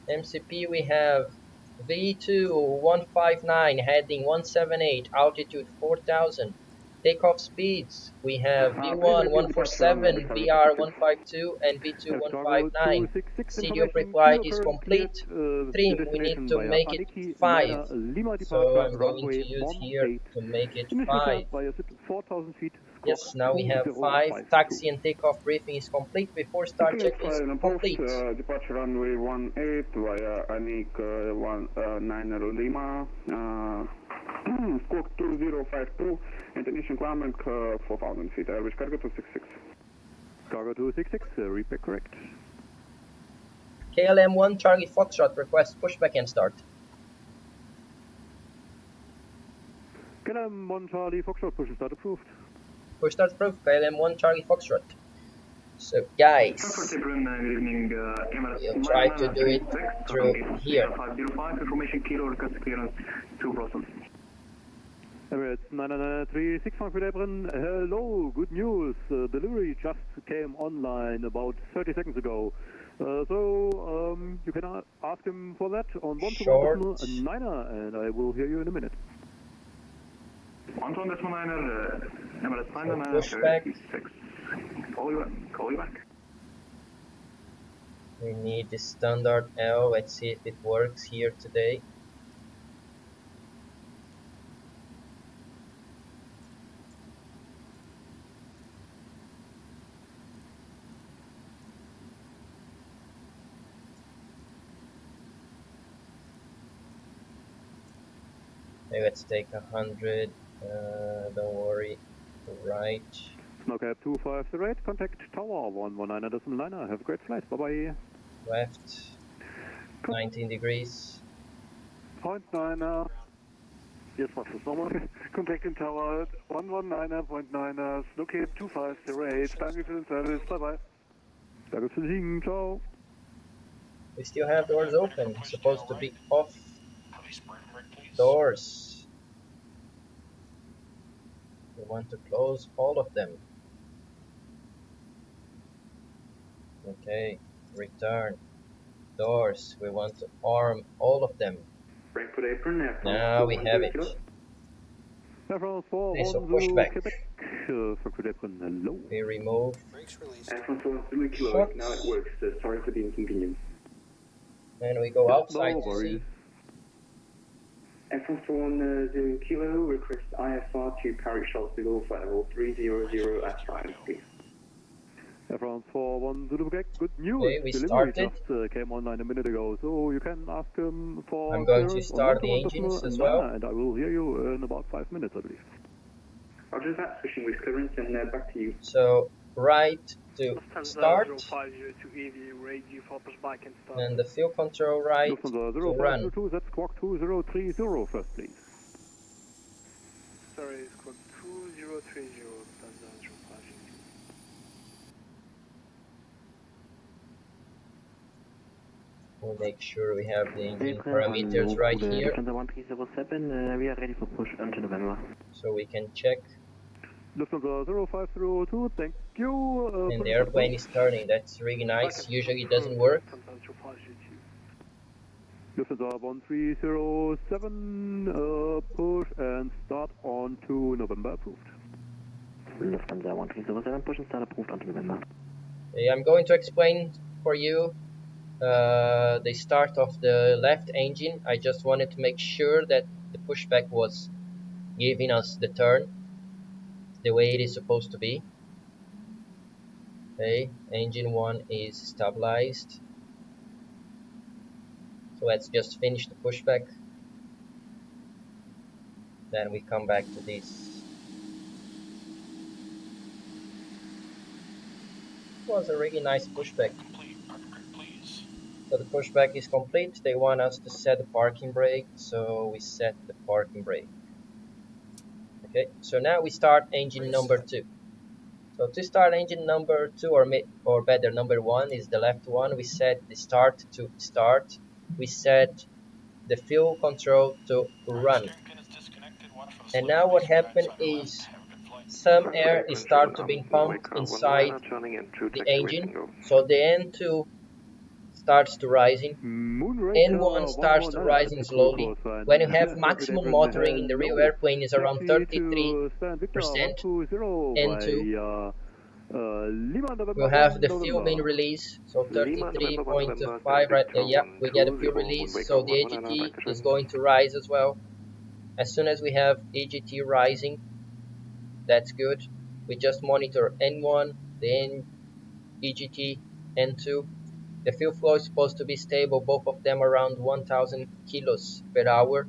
MCP we have V2 159 heading 178, altitude 4000. Takeoff speeds we have V1 147, VR 152, and V2 159. CDO pre-flight is complete. Trim, we need to make it 5. So I'm going to use here to make it 5. Yes, now we have 5. Taxi and takeoff briefing is complete. Before start checklist complete. Departure runway 18 via Anik 19 Lima, squawk 2052, and initial climb 4000 feet. Average cargo 266. Cargo 266, repair correct. KLM 1 Charlie Foxtrot request pushback and start. KLM 1 Charlie Foxtrot, push and start approved. Push start approved. KLM 1 Charlie Foxtrot. So guys, we'll try to do it through here. 505, information kilo, request clearance to Brussels. Emirates 9936 Frankfurt Apron, hello, good news, delivery just came online about 30 seconds ago. So you can ask him for that on 121.9er, and I will hear you in a minute. 121.9er, Emirates 996. Call you back. We need the standard L. Let's see if it works here today. Okay, let's take 100. Don't worry. Right. Snowcap 2508, contact tower 119.9. Have a great flight. Bye bye. Left. 19 degrees. 0.9er. Yes, was ist nochmal? Contacting tower 119.9, Snowcap 2508. Danke für den Service. Bye bye. Danke für den Fliegen. Ciao. We still have doors open. It's supposed to be off. Doors. We want to close all of them. Okay, return. Doors. We want to arm all of them. Now we have it. Okay, so pushback. We remove. Shot. Now it works. Sorry for the inconvenience. And we go outside to see. F1 0 Kilo, request IFR to Paris Charles de Gaulle flight level 300 at time, please. F1 41 Zulu Quebec, good news. Okay, we delivery started. just came online a minute ago, so you can ask him for. I'm going to start the engines as well. And I will hear you in about 5 minutes, I believe. Roger that, switching with clearance and back to you. So, right to start. And the fuel control right to run. That's squawk 2030 first, please. Sorry, squawk 2030. We'll make sure we have the engine parameters right here. 1307, we are ready for push until November. So we can check. Lufthansa 0502, thank you. And the airplane is turning. That's really nice. Usually it doesn't work. Lufthansa 1307, push and start on to November approved. Lufthansa 1307, push and start approved until November. Okay, I'm going to explain for you the start of the left engine. I just wanted to make sure that the pushback was giving us the turn the way it is supposed to be. Okay, engine 1 is stabilized. So let's just finish the pushback. Then we come back to this. It was a really nice pushback. So the pushback is complete. They want us to set the parking brake, so we set the parking brake. Okay, so now we start engine number 2. So to start engine number 2, or better, number 1 is the left one. We set the start to start. We set the fuel control to run. And now what happened is some air is start to be pumped inside the engine. So the N2 starts to rising. N1 starts to rising slowly. When you have maximum motoring in the real airplane is around 33%. N2 we'll have the fuel being released, so 33.5, right? Yeah, we get a fuel release, so the AGT is going to rise as well. As soon as we have AGT rising, that's good. We just monitor N1, then AGT, N2. The fuel flow is supposed to be stable, both of them around 1000 kilos per hour.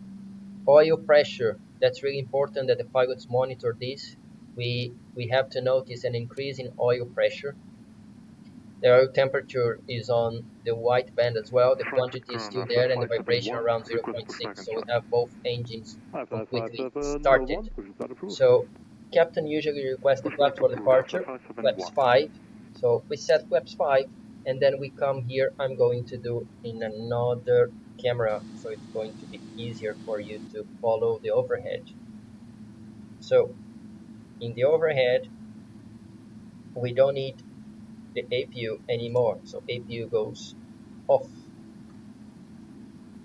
Oil pressure, that's really important that the pilots monitor this. We have to notice an increase in oil pressure. The oil temperature is on the white band as well. The quantity is still there and the vibration around 0.6. So we have both engines completely started. So captain usually requests a flap for departure, flaps 5. So we set flaps 5 and then we come here. I'm going to do in another camera, so it's going to be easier for you to follow the overhead. So in the overhead, we don't need the APU anymore, so APU goes off.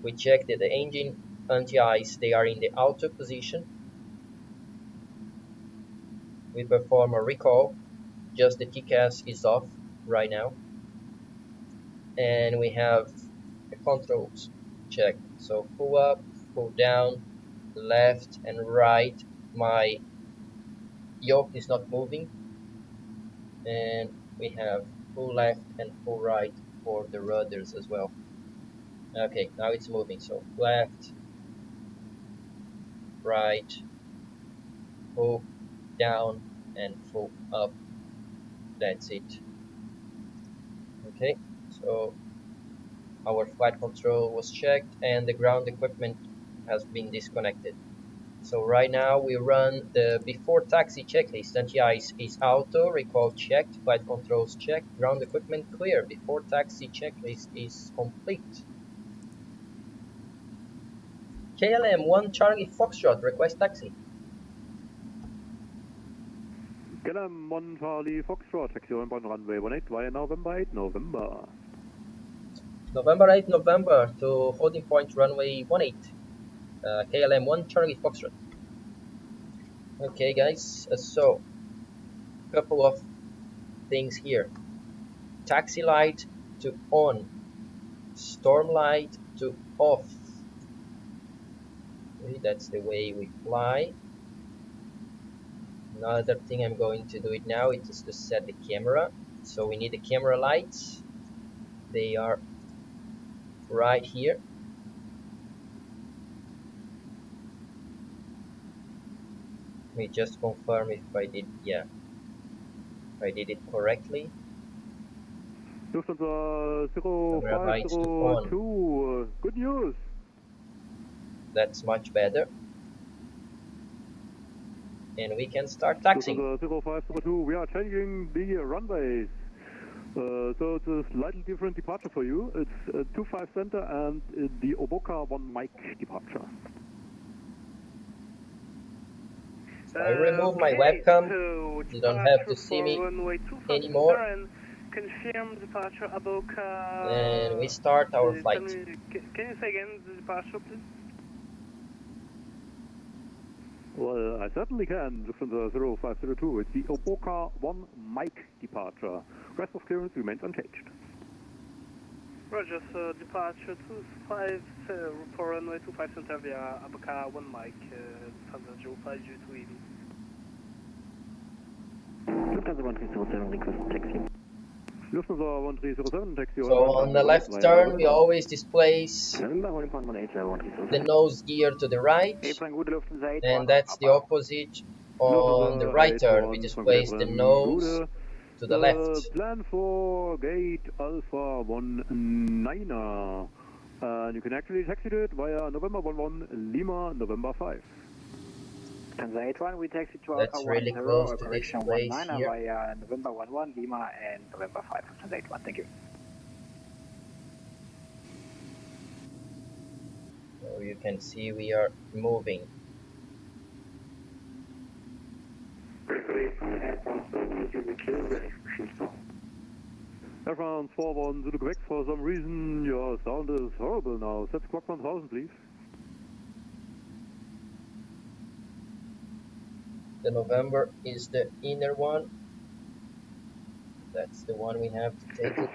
We check that the engine anti-ice, they are in the auto position. We perform a recall, just the TCAS is off right now. And we have the controls check, so full up, full down, left and right. My yoke is not moving, and we have full left and full right for the rudders as well. Okay, now it's moving, so left, right, full down and full up. That's it. Okay, so our flight control was checked and the ground equipment has been disconnected. So right now we run the before taxi checklist. Anti-ice is auto, recall checked, flight controls checked, ground equipment clear. Before taxi checklist is complete. KLM 1 Charlie Foxtrot, request taxi. KLM 1 Charlie Foxtrot, taxi on runway 18 via November 8 November. November 8 November to holding point runway 18. KLM 1 Charlie Foxtrot. Okay guys, so couple of things here. Taxi light to on, storm light to off. Okay, that's the way we fly. Another thing I'm going to do it now is to set the camera. So we need the camera lights. They are right here. Let me just confirm if I did, yeah, if I did it correctly. Camera lights to on. Good news. That's much better. And we can start taxiing. 0502, we are changing the runways. So it's a slightly different departure for you. It's 25 center and the Oboka 1 Mike departure. So I remove my webcam. You don't have to see me anymore. Confirm departure Aboka. And we start our flight. Can you say again the departure, please? Well, I certainly can. Lufthansa 0502. It's the Oboka 1 Mike departure. Rest of clearance remains unchanged. Roger, so departure 25 for runway 25 center via Oboka 1 Mike, Lufthansa 05 due to EV. Lufthansa 1307, request taxi. Lufthansa 1307, taxi. So on the left turn, we always displace the nose gear to the right, and that's the opposite. On the right turn, we displace the nose to the left. Plan for gate Alpha 19er. And you can actually exit it via November 11 Lima, November 5. Tanza 81, we taxi to That's Alpha really 10, close to this correction place 19er here. via November 11 Lima and November 5. Tanza 81, thank you. So you can see we are moving. Air France 41 Zulu Quebec, for some reason your sound is horrible now. Set squawk 1000 please. The November is the inner one. That's the one we have to take it.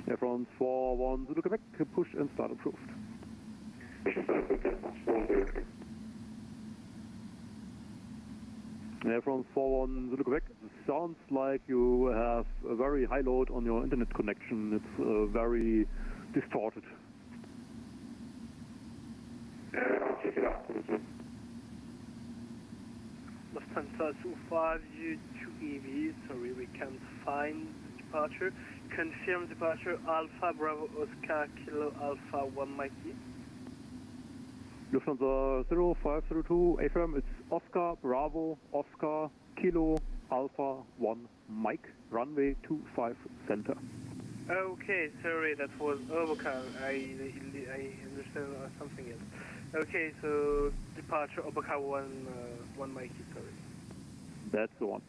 Air France 41 Zulu Quebec, push and start approved. Air France 41 Zulu Quebec, sounds like you have a very high load on your internet connection. It's very distorted. I'll check it out. Lufthansa 25 due to EV, sorry we can't find the departure. Confirm departure Alpha Bravo Oscar Kilo Alpha 1 Mikey. Lufthansa 0502, affirm it's Oscar Bravo Oscar Kilo Alpha 1 Mike, runway 25 center. Okay, sorry, that was Oboka. I understand something else. Okay, so departure Oboka 1 Mikey, sorry. That's the one.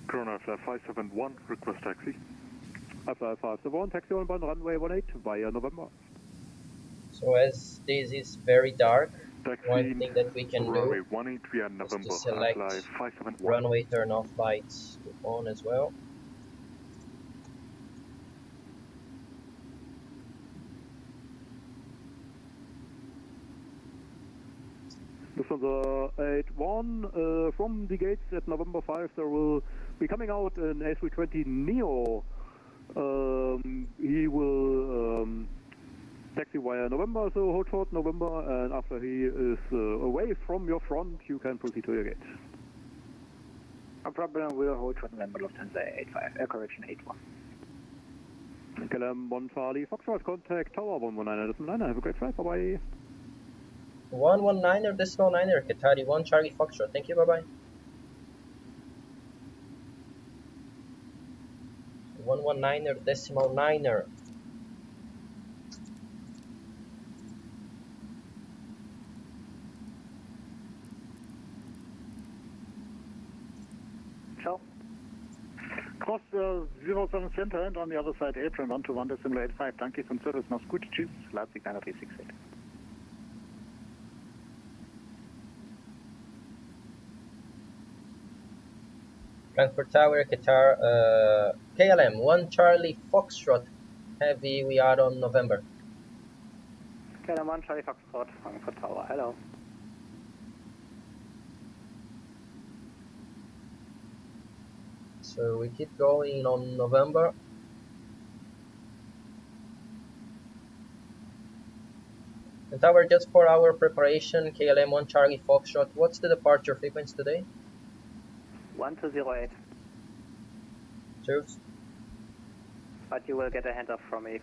Corona Flight 571, request taxi. Flight 571, taxi on bound runway 18 via November. So as this is very dark, Taxi one thing that we can runway do 18 via is November. to select Flight 571. runway turn off lights to on as well. Lufthansa 81, from the gates at November 5 there will be coming out an A320 Neo. He will taxi via November, so hold short November, and after he is away from your front you can proceed to your gate. No problem, we'll hold short November Lufthansa 85, correction 81. KLM 1 Charlie Foxtrot, contact Tower 119.9, have a great flight, bye bye. 119.9er, Qatari 1 Charlie Foxtrot, thank you, bye bye. 119.9er. Ciao. Cross 07 center and on the other side apron 121.85. Danke vom Service, mach's gut. Tschüss. Leipzig 9368. Frankfurt Tower, Qatar, KLM 1 Charlie Foxtrot Heavy, we are on November. KLM 1 Charlie Foxtrot, Frankfurt Tower, hello. So we keep going on November. And Tower, just for our preparation, KLM 1 Charlie Foxtrot, what's the departure frequency today? 1208. Choose. But you will get a handoff from me.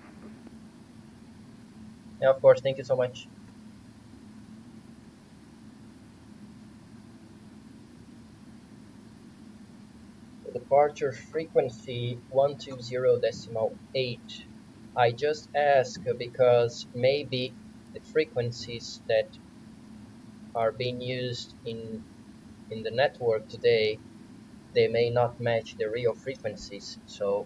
Yeah, of course, thank you so much. The departure frequency 120.8. I just ask because maybe the frequencies that are being used in the network today, they may not match the real frequencies, so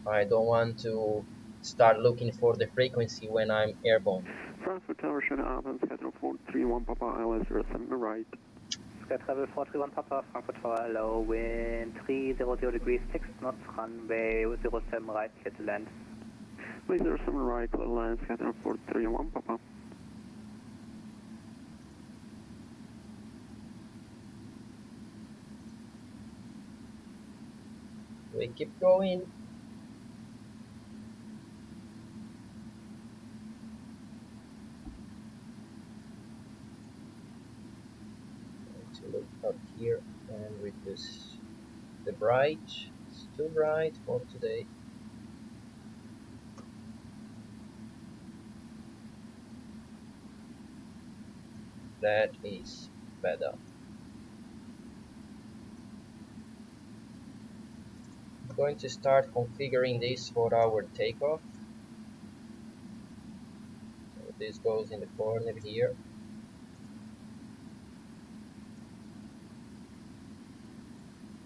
I don't want to start looking for the frequency when I'm airborne. Frankfurt Tower, Shadow Abend, Schedule 431 Papa, ILS 07 right. Sky Travel 431 Papa, Frankfurt Tower, low wind 300 degrees, 6 knots, runway 07 right, clear to land. Please 07 right, clear to land, Schedule 431 Papa. We keep going. up here and reduce the bright. It's too bright for today. That is better. I'm going to start configuring this for our takeoff. So this goes in the corner here.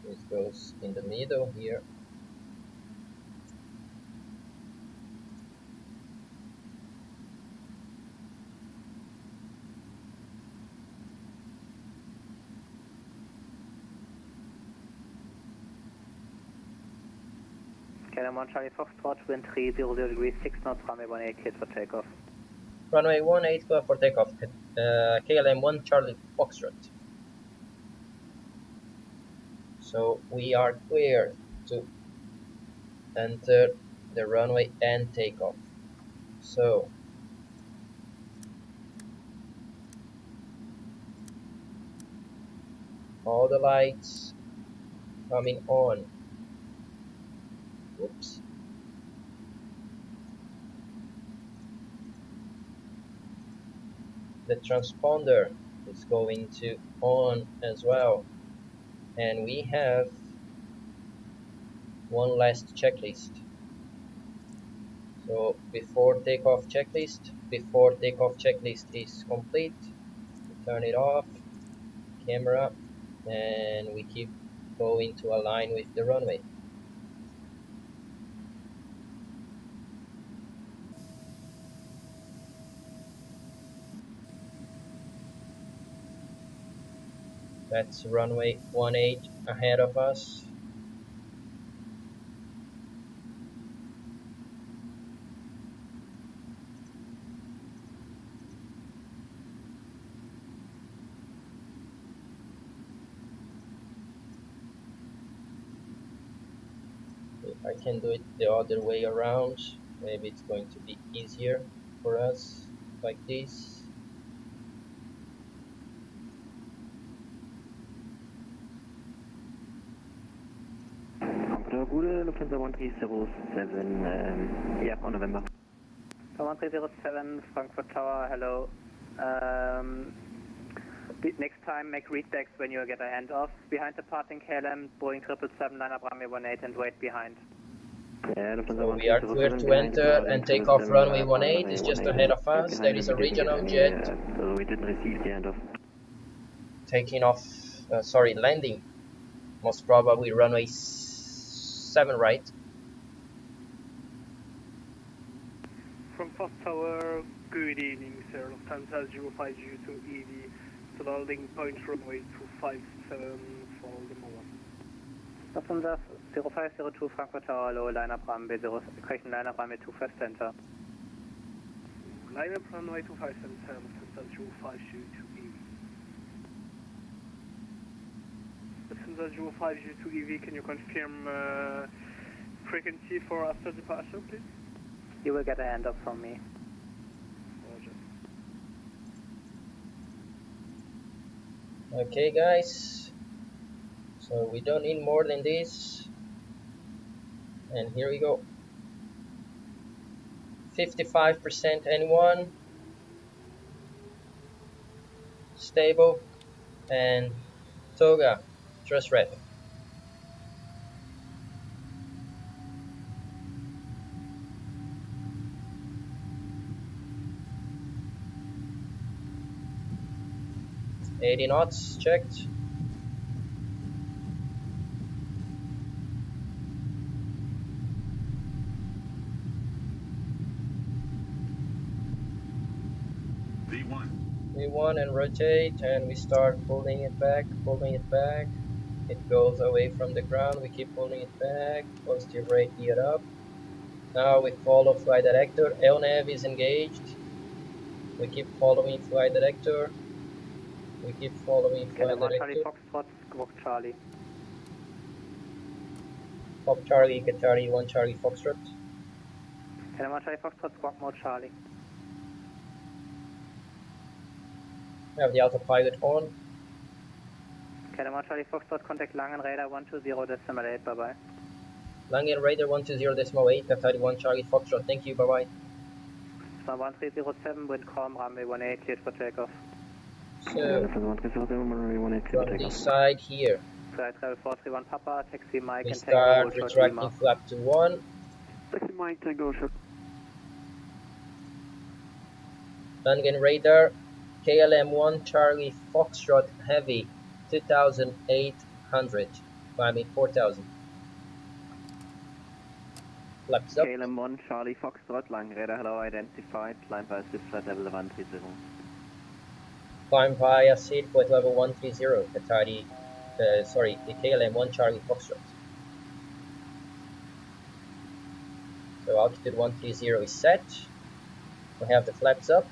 This goes in the middle here. KLM 1 Charlie Foxtrot, wind 300 degrees, 6 knots, runway 18, cleared for takeoff. Runway 18, clear for takeoff. KLM 1 Charlie Foxtrot. So we are clear to enter the runway and take off. So all the lights coming on. Oops. The transponder is going to on as well. And we have one last checklist. So before takeoff checklist is complete, we turn it off, camera, and we keep going to align with the runway. That's runway 18 ahead of us. If I can do it the other way around, maybe it's going to be easier for us, like this. Lufthansa 1307, yeah, on November. 1307, Frankfurt Tower, hello. Next time make readbacks when you get a handoff. Behind departing KLM, Boeing 777, line up runway 18 and wait behind. Yeah, So we are clear to enter and take off runway 18 is just ahead of us. There is a regional jet we didn't receive the handoff. taking off, landing, most probably runway 7 right. Frankfurt Tower, good evening, sir. Lufthansa 0502 EV, to landing point runway 257, follow the moment. Lufthansa 0502 Frankfurt Tower, low line up runway 0, correction line up runway 25 center. Line up runway 25 center, Lufthansa 0502 EV. Lufthansa 0502 EV, can you confirm frequency for after departure, please? You will get a handoff from me. Roger. Okay guys, so we don't need more than this, and here we go. 55% N1, stable, and Toga, thrust rep. $80 knots checked. V1 and rotate, and we start pulling it back, It goes away from the ground, we keep pulling it back, positive rate gear up. Now we follow flight director, LNAV is engaged. We keep following flight director. Charlie Foxtrot, Squawk Charlie. Pop Charlie, Qatari 1 Charlie Foxtrot. KLM Charlie Foxtrot, Squawk Mode Charlie. We have the autopilot on. KLM Charlie Foxtrot, contact Langen Radar 120.8, bye bye. Langen Radar 120.8, Qatari 1 Charlie Foxtrot, thank you, bye bye. 1307, wind calm, runway 18, cleared for takeoff. So, from this side here, Flight level 431 Papa, taxi Mike we and Tango, start retracting flap to 1. Taxi Mike, Tango, short. Langen Radar, KLM 1 Charlie Foxtrot Heavy, 2800, climbing 4000. Flaps up. KLM 1 Charlie Foxtrot, Langen Radar, hello, identified, climb by SID flight level 130. Climb via SID flight level 130, Qatari, the KLM 1 Charlie Foxtrot. So altitude 130 is set. We have the flaps up,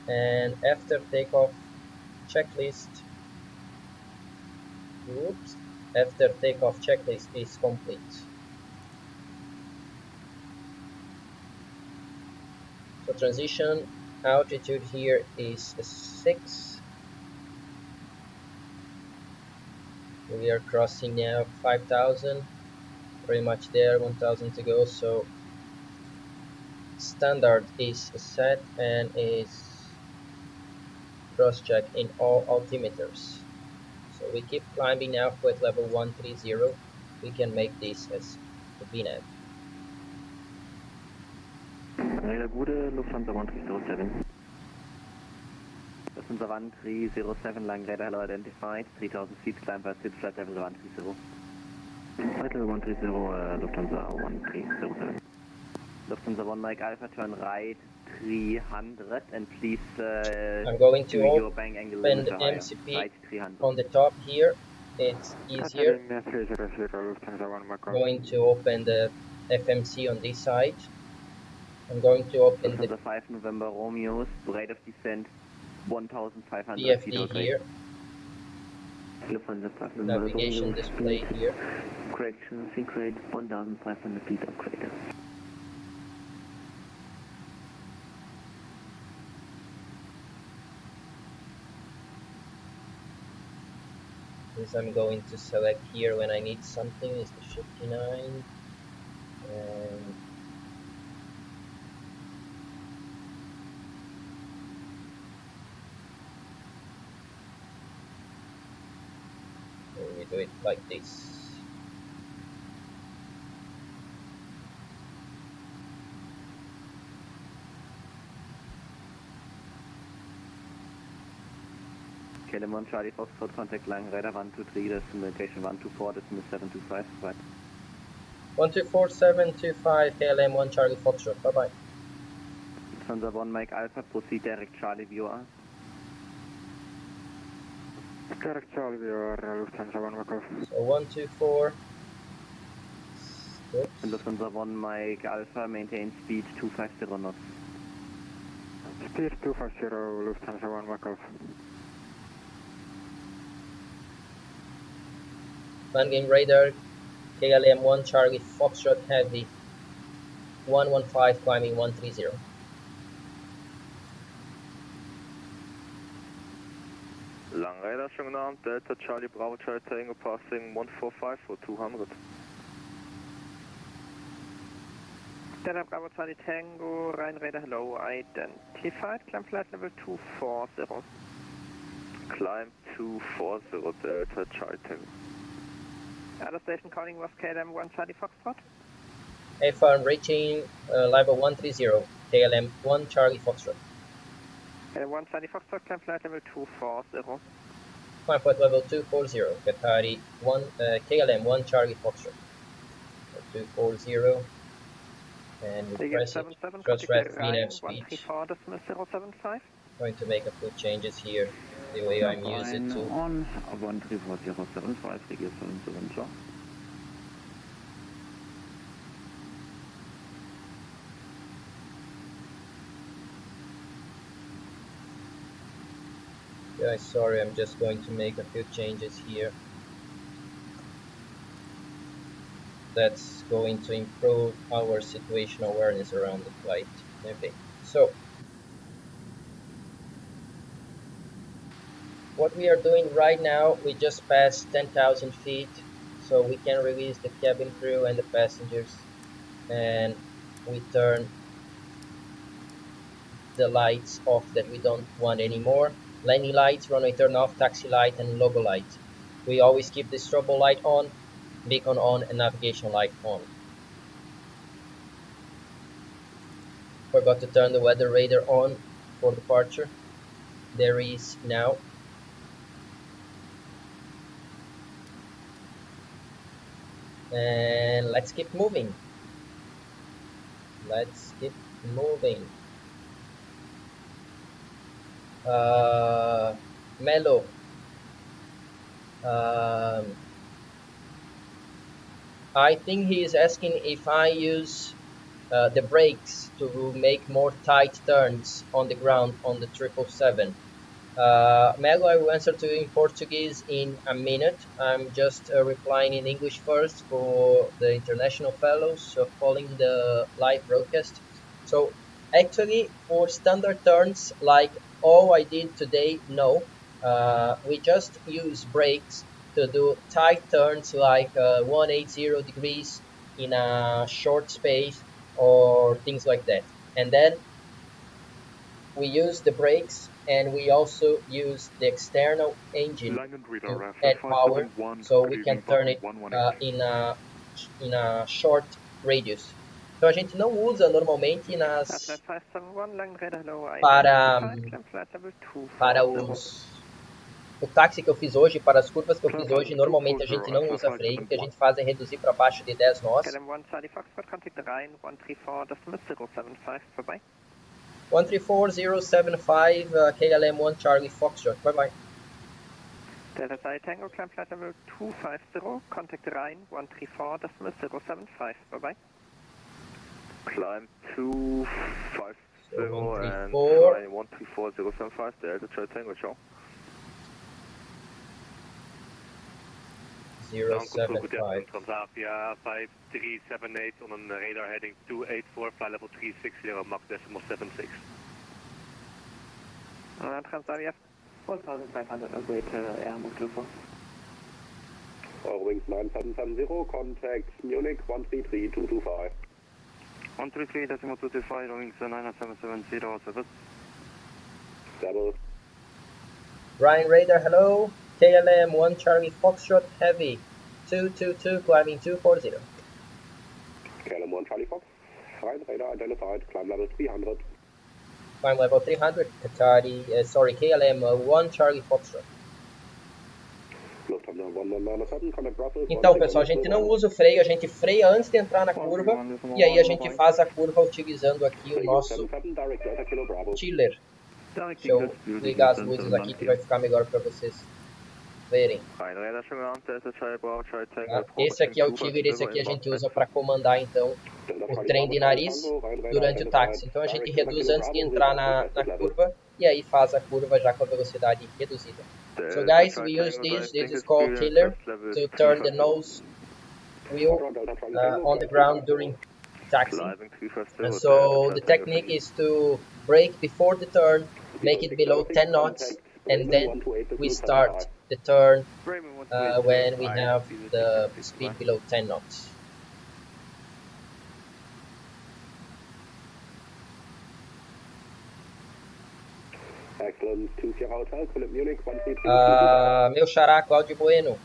and after takeoff checklist, after takeoff checklist is complete. So transition altitude here is 6. We are crossing now 5,000, pretty much there, 1,000 to go. So standard is set and is cross-checked in all altimeters. So we keep climbing now with level 130. We can make this as the VNAV. Radar Gude, Lufthansa 1307. Lufthansa 1307, Langen Radar, hello, identified, 3000 feet, climb by SID flight level 130. Flight level 130, Lufthansa 1307. Lufthansa 1 Mike Alpha, turn right 300 and please I'm going to your bang angle open the higher. MCP Right 300. on the top here. It's easier. Going to open the FMC on this side. I'm going to open the Lufthansa 5 November Romeo's, rate of descent 1500 feet BFD outside. here. Lufthansa 5 November Navigation display here. Correction, sync rate 1500 feet upgrade. This I'm going to select here when I need something is the 59 and we do it like this. KLM 1 Charlie Foxtrot, contact Langen Radar 123, decimal location 124, decimal 725, right. 124.725 KLM 1 Charlie Foxtrot, bye bye. Lufthansa 1 Mike Alpha, proceed direct Charlie viewer. Direct Charlie viewer, Lufthansa 1 Mike Alpha. So 124. And Lufthansa 1 Mike Alpha, maintain speed 250 knots. Speed 250, Lufthansa 1 Mike Alpha. Landing radar, KLM 1 Charlie Foxtrot Heavy, 115 climbing 130. Langen Radar, schönen guten Abend, Delta Charlie Bravo Charlie Tango passing 145 for 200. Delta Bravo Charlie Tango, Rhein Radar, hello, identified, climb flight level 240. Climb 240, Delta Charlie Tango. Other station calling was KLM 1 Charlie Foxtrot. AFAR reaching level 130, KLM 1 Charlie Foxtrot. KLM 1 Charlie Foxtrot, climb flight level 240. Climb flight level 240, Qatari 1, KLM 1 Charlie Foxtrot. So 240, and we press it, just red VNAV speed. 134.075. Going to make a few changes here, the way I'm used to. On 134.075, Regier 774. Guys, sorry, I'm just going to make a few changes here. That's going to improve our situational awareness around the flight. Okay, so what we are doing right now, we just passed 10,000 feet, so we can release the cabin crew and the passengers, and we turn the lights off that we don't want anymore. Landing lights, runway turn off, taxi light, and logo light. We always keep the strobo light on, beacon on, and navigation light on. Forgot to turn the weather radar on for departure. There is now. And let's keep moving. Let's keep moving. Melo. I think he is asking if I use the brakes to make more tight turns on the ground on the 777. Melo, I will answer to you in Portuguese in a minute. I'm just replying in English first for the international fellows following the live broadcast. So actually for standard turns like all I did today, no. We just use brakes to do tight turns like 180 degrees in a short space or things like that. And then we use the brakes, and we also use the external engine to add power, so we can turn it in a short radius. Então a gente não usa normalmente nas para o táxi que eu fiz hoje, para as curvas que eu fiz hoje, normalmente a gente não usa freio, o que a gente faz é reduzir para baixo de 10 nós. 134075, KLM 1 Charlie Foxtrot, bye bye. Delta Side Tango, climb flight level 250, contact Rhein 134.075, bye bye. Climb 250 and Rhein 134.075, Delta Side Tango, ciao. 075. Transavia 5378 on a radar heading 284, flight level 360, Mach decimal 76. Transavia 4500, await air move 24. Wings 9770, contact Munich 133225. 133.225, Wings 9770, service. Service. Ryan Radar, hello. KLM 1 Charlie Foxtrot Heavy 222, climbing 240. KLM 1 Charlie Fox, Ryan Radar identified, climb level 300. Climb level 300, KLM 1 Charlie Foxtrot. Então, pessoal, a gente não usa o freio, a gente freia antes de entrar na curva e aí a gente faz a curva utilizando aqui o nosso chiller. Deixa eu ligar as luzes aqui que vai ficar melhor para vocês verem. Esse aqui é o chiller, esse aqui a gente usa para comandar então o trem de nariz durante o táxi. Então a gente reduz antes de entrar na curva e aí faz a curva já com a velocidade reduzida. So guys, we use this is called chiller, to turn the nose wheel on the ground during taxing. And so the technique is to brake before the turn, make it below 10 knots, and then we start the turn when we have the speed below 10 knots. Excellent, 2 Hotel, Philip Munich, 133. Meu xará, Claudio Bueno.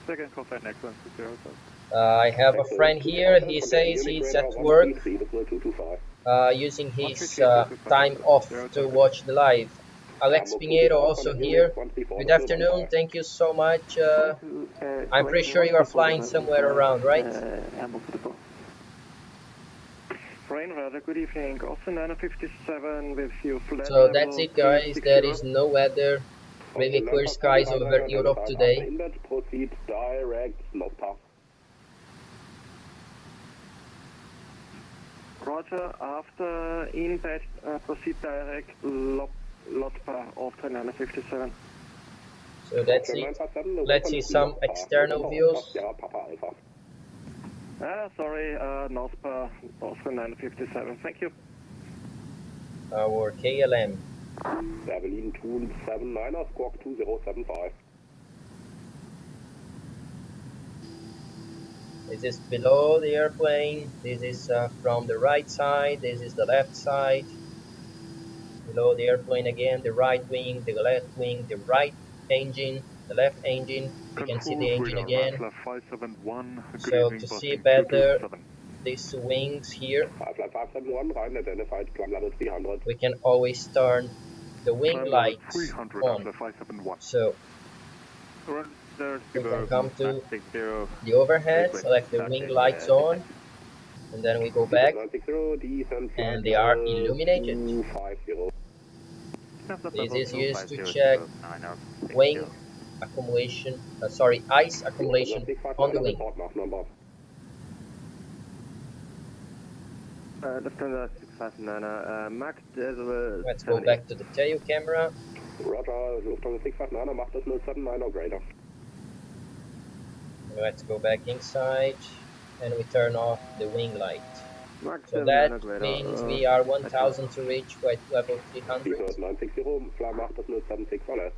Second contact, excellent, 2 Hotel. I have a friend here, he says he's at work using his time off to watch the live. Alex Pinheiro also here. Good afternoon, thank you so much. I'm pretty sure you are flying somewhere around, right? Good evening, Austin 957 with you. So that's it guys, there is no weather, really clear skies over Europe today. Roger, after inbed, proceed direct Lotpa of 957. So that's it. Let's see some external views. Sorry, Northpa, Oscar 957, thank you. Our KLM Berlin 279er, squawk 2075. This is below the airplane. This is from the right side. This is the left side. Below the airplane again, the right wing, the left wing, the right engine, the left engine. We can see the engine again. 571, So to see better these wings here, we can always turn the wing lights on. So we can come to the overhead, select the wing lights on, and then we go back and they are illuminated. This is used to check wing accumulation, ice accumulation on the wing. Lufthansa 659, Max Desvio. Let's go back to the tail camera. Roger, Lufthansa 659, macht das 079 or greater. Let's go back inside and we turn off the wing light. So that means we are 1000 to reach flight level 300. 960, fly macht das 076 verlässt.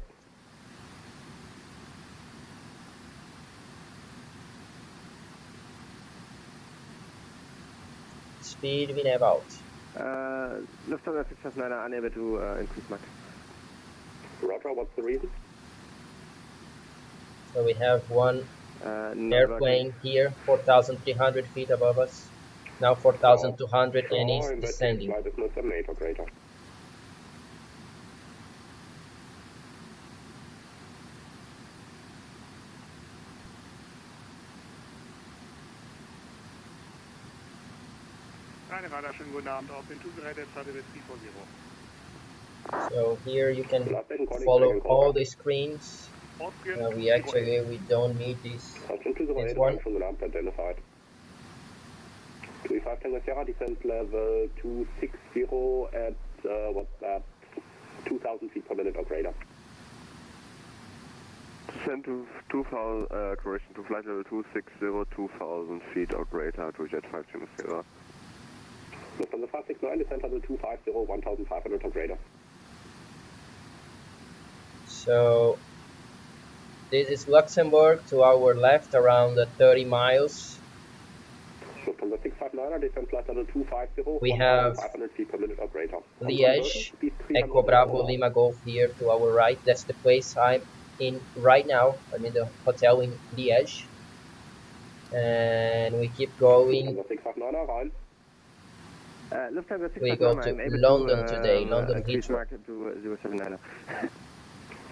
Speed we nav out. Lufthansa 659, unable to increase Max. Roger, what's the reason? So we have one airplane here, 4,300 feet above us. Now 4,200 and is descending. Flight is 078 or greater. So here you can follow all the screens. We don't need this one. 25 Tango Sierra, descent level 260 at, what's that, 2,000 feet per minute or greater. Descent to 2,000, correction to flight level 260, 2,000 feet or greater to Jet 5 Tango Sierra. Lufthansa 569, descent level 250, 1,500 or greater. So this is Luxembourg to our left, around 30 miles. We have Liège, Echo Bravo Lima Golf here to our right. That's the place I'm in right now. I'm in the hotel in Liège. And we keep going. We go to London today, London Heathrow.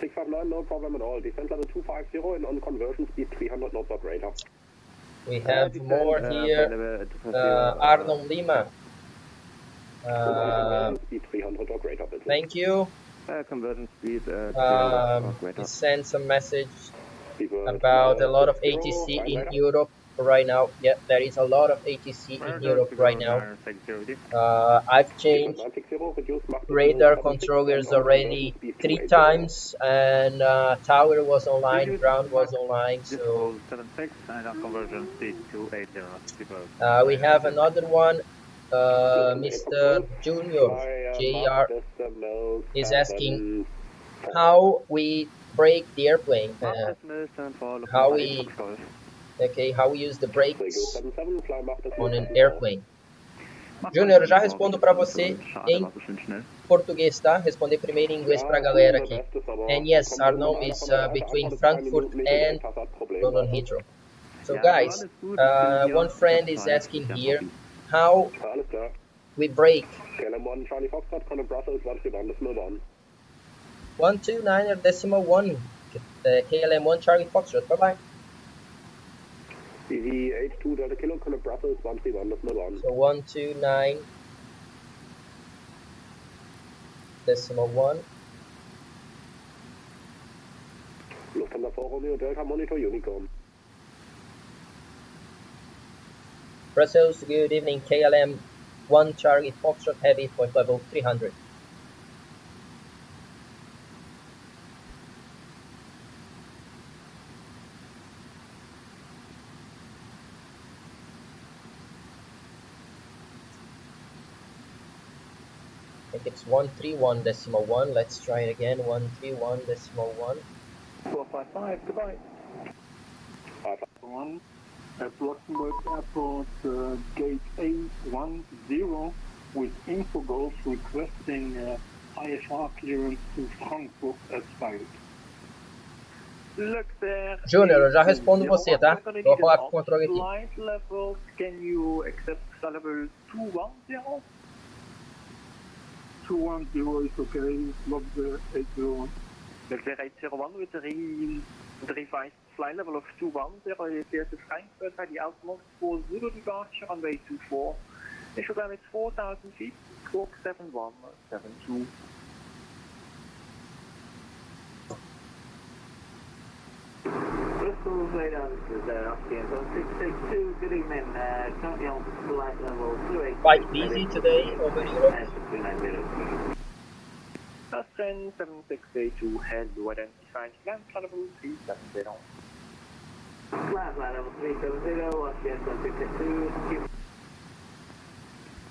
659, no problem at all. Descent level 250 and on conversion speed 300 knots or greater. We have more here, Arnon Lima. Thank you. Conversion speed. He sent some message about a lot of ATC in Europe right now. Yeah, there is a lot of ATC in Europe right now. I've changed radar controllers already 3 times, and tower was online, ground was online. So we have another one. Mr. Junior JR is asking how we brake the airplane, how we use the brakes on an airplane. Junior, já respondo para você em português, tá? Responder primeiro em inglês para a galera aqui. And yes, our nome is between Frankfurt and London Heathrow. So guys, one friend is asking here how we brake. KLM1 Charlie Foxtrot, Conor Brussels, 131.1. 129.1, KLM1 Charlie Foxtrot, bye bye. CZ H2 Delta Kilo, Conor Brussels, 131.1. So 129.1. Lufthansa 4 Romeo Delta Monitor Unicorn. Brussels, good evening, KLM 1 Charlie Foxtrot Heavy, point level 300. think it's 131.1. Let's try it again. 131.1. 455, goodbye. 1, at Luxembourg Airport, gate A10 with info goals requesting IFR clearance to Frankfurt expired. Júnior, eu já respondo você, tá? Vou falar com o controle aqui. Flight level, can you accept level 210? 210 is okay, log the 801. Log the 801 with the revised flight level of 210, AFR to Frankfurt by the outmost 40 departure on way 24. Initial climb is 4,000 feet, squawk 7172. Bristol radar, this is Oscar 662, good evening, currently on flight level 28. Quite busy today over Europe. Austrian 7682, head to identify land flight level 370. Flight level 370, Oscar 662.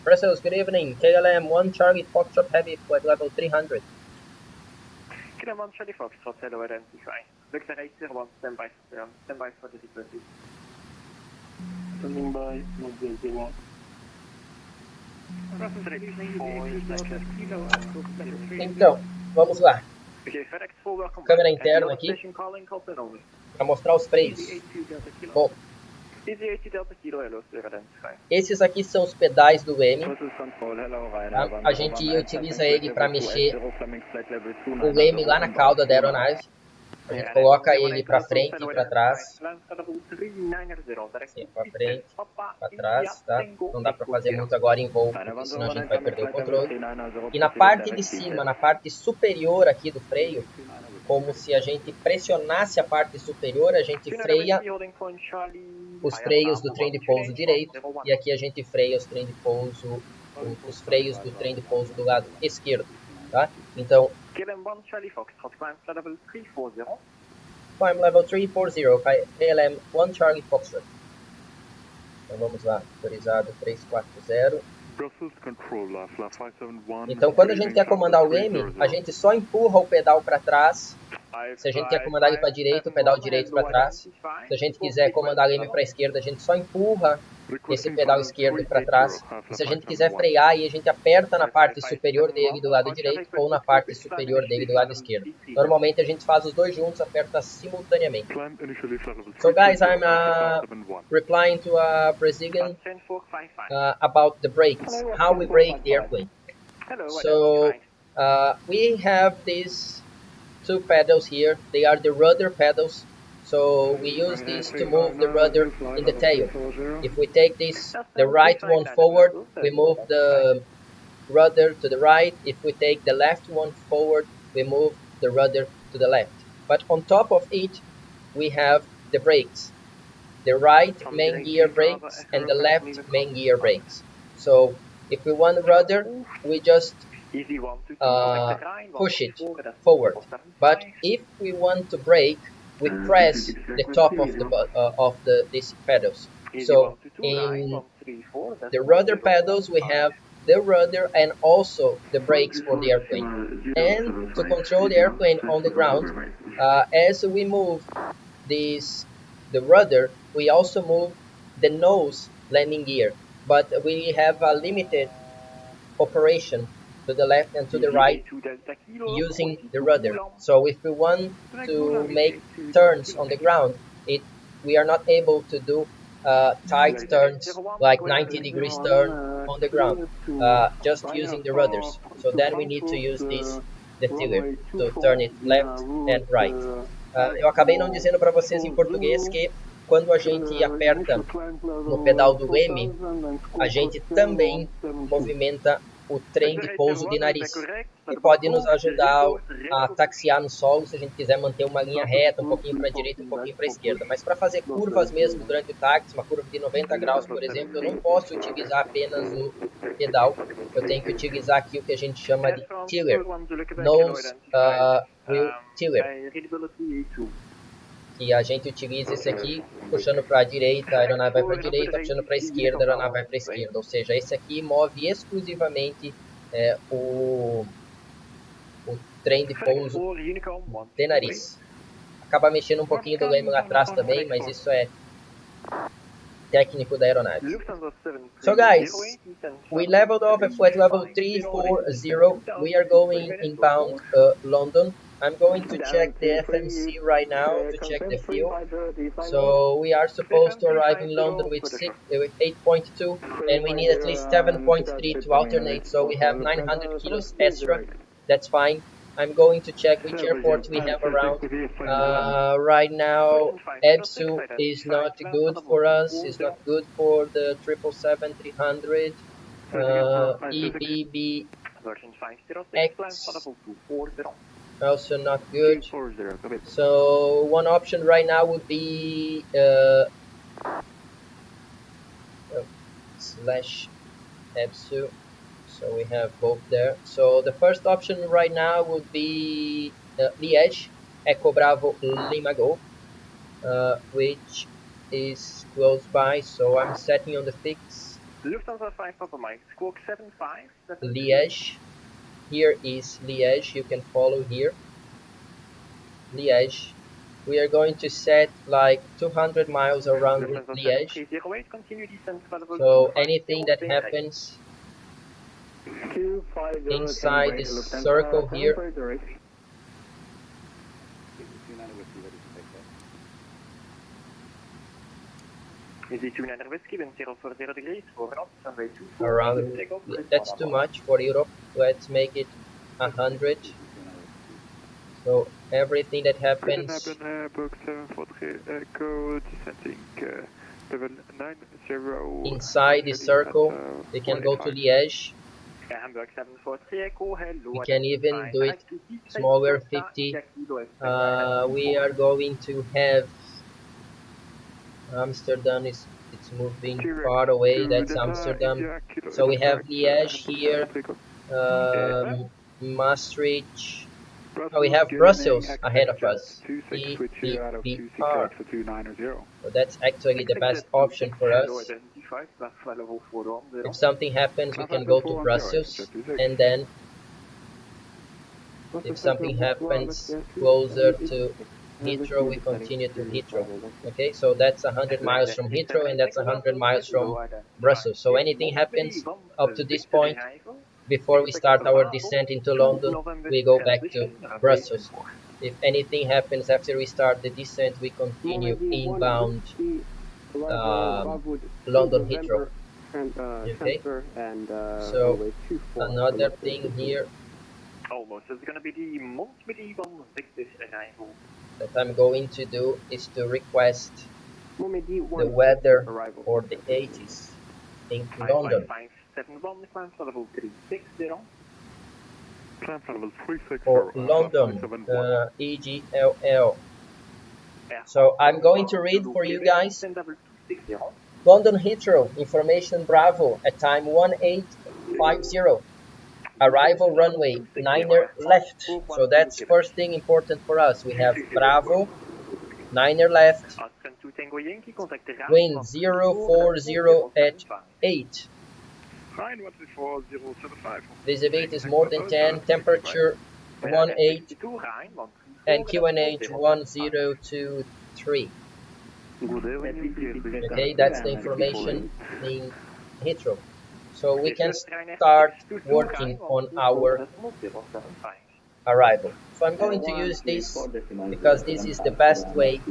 Brussels, good evening. KLM 1 Charlie Foxtrot Heavy flight level 300. KLM 1 Charlie Foxtrot, hello, identify. Look at 801, stand by for the departure. Standing by, log the 801. Então, vamos lá. Câmera interna aqui para mostrar os freios. Bom, esses aqui são os pedais do M. A gente utiliza ele para mexer o M lá na cauda da aeronave. A gente coloca ele para frente e para trás. Assim, para frente, para trás, tá? Não dá para fazer muito agora em voo, porque senão a gente vai perder o controle. E na parte de cima, na parte superior aqui do freio, como se a gente pressionasse a parte superior, a gente freia os freios do trem de pouso direito. E aqui a gente freia os trem de pouso, os freios do trem de pouso do lado esquerdo, tá? Então, KLM 1 Charlie Foxtrot, climb level 340. Climb level 340, KLM 1 Charlie Foxtrot. Então vamos lá, autorizado 340. Então quando a gente quer comandar o M, a gente só empurra o pedal para trás. Se a gente quer comandar ele para a direita, o pedal direito para trás. Se a gente quiser comandar o M para a esquerda, a gente só empurra esse pedal esquerdo para trás. E se a gente quiser frear, aí a gente aperta na parte superior dele do lado direito ou na parte superior dele do lado esquerdo. Normalmente a gente faz os dois juntos, aperta simultaneamente. So guys, I'm replying to a Brazilian about the brakes, how we brake the airplane. So we have these two pedals here. They are the rudder pedals. So we use this to move the rudder in the tail. If we take this, the right one forward, we move the rudder to the right. If we take the left one forward, we move the rudder to the left. But on top of it, we have the brakes. The right main gear brakes and the left main gear brakes. So if we want rudder, we just push it forward. But if we want to brake, we press the top of these pedals. So in the rudder pedals, we have the rudder and also the brakes for the airplane. And to control the airplane on the ground, as we move the rudder, we also move the nose landing gear. But we have a limited operation to the left and to the right using the rudder. So if we want to make turns on the ground, we are not able to do tight turns like 90 degrees turn on the ground, just using the rudders. So then we need to use the tiller to turn it left and right. Eu acabei não dizendo para vocês em português que quando a gente aperta no pedal do M, a gente também movimenta o trem de pouso de nariz, que pode nos ajudar a taxiar no solo se a gente quiser manter uma linha reta, um pouquinho para a direita, um pouquinho para a esquerda. Mas para fazer curvas mesmo durante o táxi, uma curva de 90 graus, por exemplo, eu não posso utilizar apenas o pedal, eu tenho que utilizar aqui o que a gente chama de tiller, nose wheel tiller. E a gente utiliza esse aqui, puxando para a direita, a aeronave vai para a direita, puxando para a esquerda, a aeronave vai para a esquerda. Ou seja, esse aqui move exclusivamente é o trem de pouso de nariz. Acaba mexendo um pouquinho do leme lá atrás também, mas isso é técnico da aeronave. So guys, we leveled off at flight level 340. We are going inbound London. I'm going to check the FMC right now to check the fuel. So we are supposed to arrive in London with 8.2 and we need at least 7.3 to alternate, so we have 900 kilos extra. That's fine. I'm going to check which airport we have around. Right now, Ebsu is not good for us. It's not good for the 777-300. EBBX, also not good. So one option right now would be slash Ebsu. So we have both there. So the first option right now would be Liège, Echo Bravo Lima Go, which is close by. So I'm setting on the fix. Lufthansa 5 Papa Mike, squawk 75. Liège. Here is Liège. You can follow here. Liège. We are going to set like 200 miles around Liège. So anything that happens inside this circle here, around, that's too much for Europe. Let's make it 100. So everything that happens inside this circle, we can go to Liège. We can even do it smaller, 50. We are going to have Amsterdam, it's moving far away, that's Amsterdam. So we have Liège here, Maastricht. We have Brussels ahead of us, EDR. So that's actually the best option for us. If something happens, we can go to Brussels, and then if something happens closer to Heathrow, we continue to Heathrow. Okay, so that's 100 miles from Heathrow and that's 100 miles from Brussels. So anything happens up to this point, before we start our descent into London, we go back to Brussels. If anything happens after we start the descent, we continue inbound London Heathrow. Okay, so another thing here that I'm going to do is to request the weather for the 80s in London. For London, EGLL. So I'm going to read for you guys. London Heathrow, information Bravo at time 1850. Arrival runway 9er left. So that's first thing important for us. We have Bravo, 9er left. Wind 040 at 8. Visibility is more than 10. Temperature 18. And QNH 1023. Okay, that's the information in Heathrow. So we can start working on our arrival. So I'm going to use this because this is the best way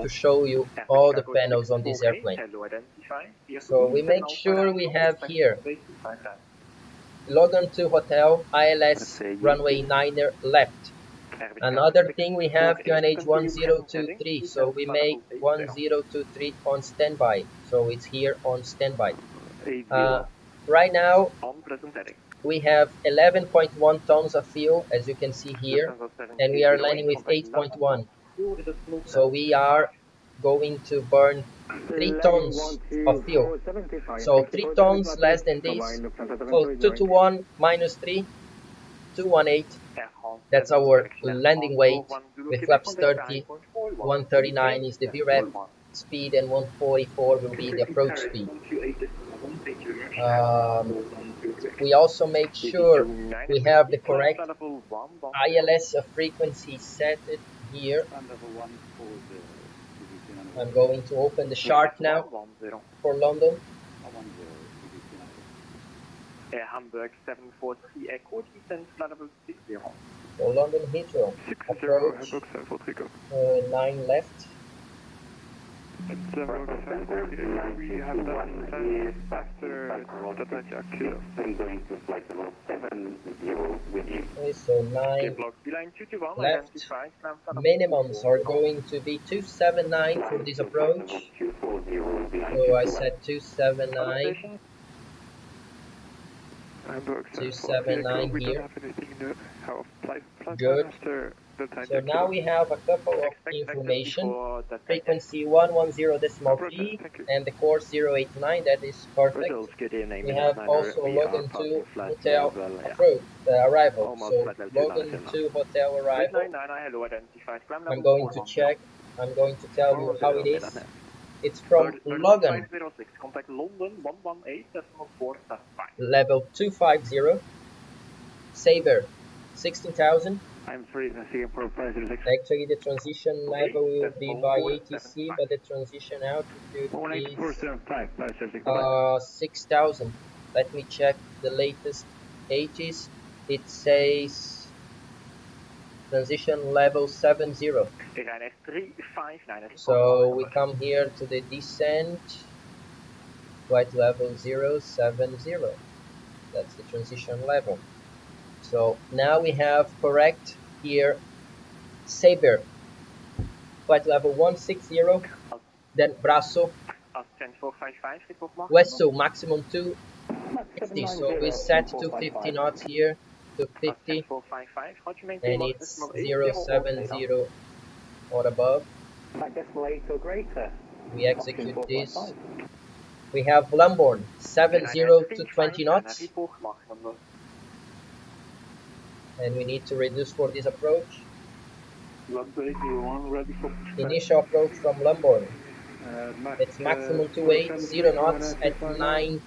to show you all the panels on this airplane. So we make sure we have here Logan 2 Hotel, ILS runway 9er left. Another thing we have QNH 1023, so we make 1023 on standby. So it's here on standby. Right now we have 11.1 tons of fuel, as you can see here, and we are landing with 8.1. So we are going to burn 3 tons of fuel. So 3 tons less than this. So 221 minus 3, 218. That's our landing weight with flaps 30. 139 is the VREP speed and 144 will be the approach speed. We also make sure we have the correct ILS frequency set it here. I'm going to open the chart now for London. Hamburg 743 Echo, descent level 60. So London Heathrow, approach, 9 left. We have that after Okay, so 9 left. Minimums are going to be 279 for this approach. So I said 279. 279 here. Good. So now we have a couple of information. Frequency 110.3 and the course 089. That is perfect. We have also Logan 2 hotel approach, arrival. So Logan 2 hotel arrival. I'm going to check. I'm going to tell you how it is. It's from Logan. Level 250. Sabre 16,000. I'm free. Actually, the transition level will be by ATC, but the transition altitude is 6,000. Let me check the latest ATs. It says transition level 70. So we come here to the descent. Flight level 070. That's the transition level. So now we have correct here Sabre, flight level 160, then Brasso, Wesso, maximum 250, so we set 250 knots here, 250, and it's 070 or above. We execute this. We have Lamborn, 70 to 20 knots. And we need to reduce for this approach. Initial approach from Lamborn. It's maximum 280, 0 knots at 9.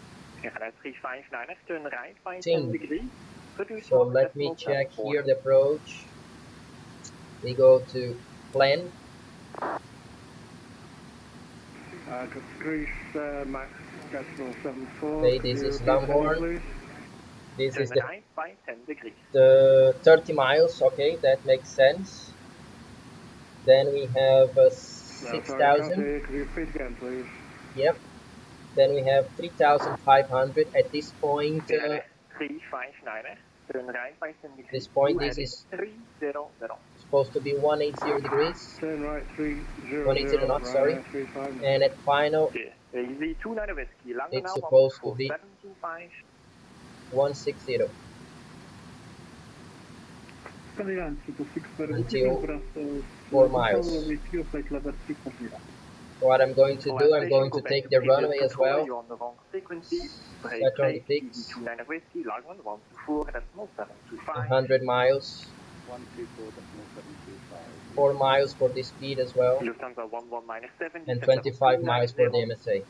So let me check here the approach. We go to plan. Okay, this is Lamborn. This is the 30 miles, okay, that makes sense. Then we have 6,000. Yep. Then we have 3,500 at this point. This point, this is supposed to be 180 degrees. 180 knots, sorry. And at final, it's supposed to be 160 until 4 miles. What I'm going to do, I'm going to take the runway as well. Set on the peaks. 100 miles. 4 miles for the speed as well. And 25 miles for the MSA.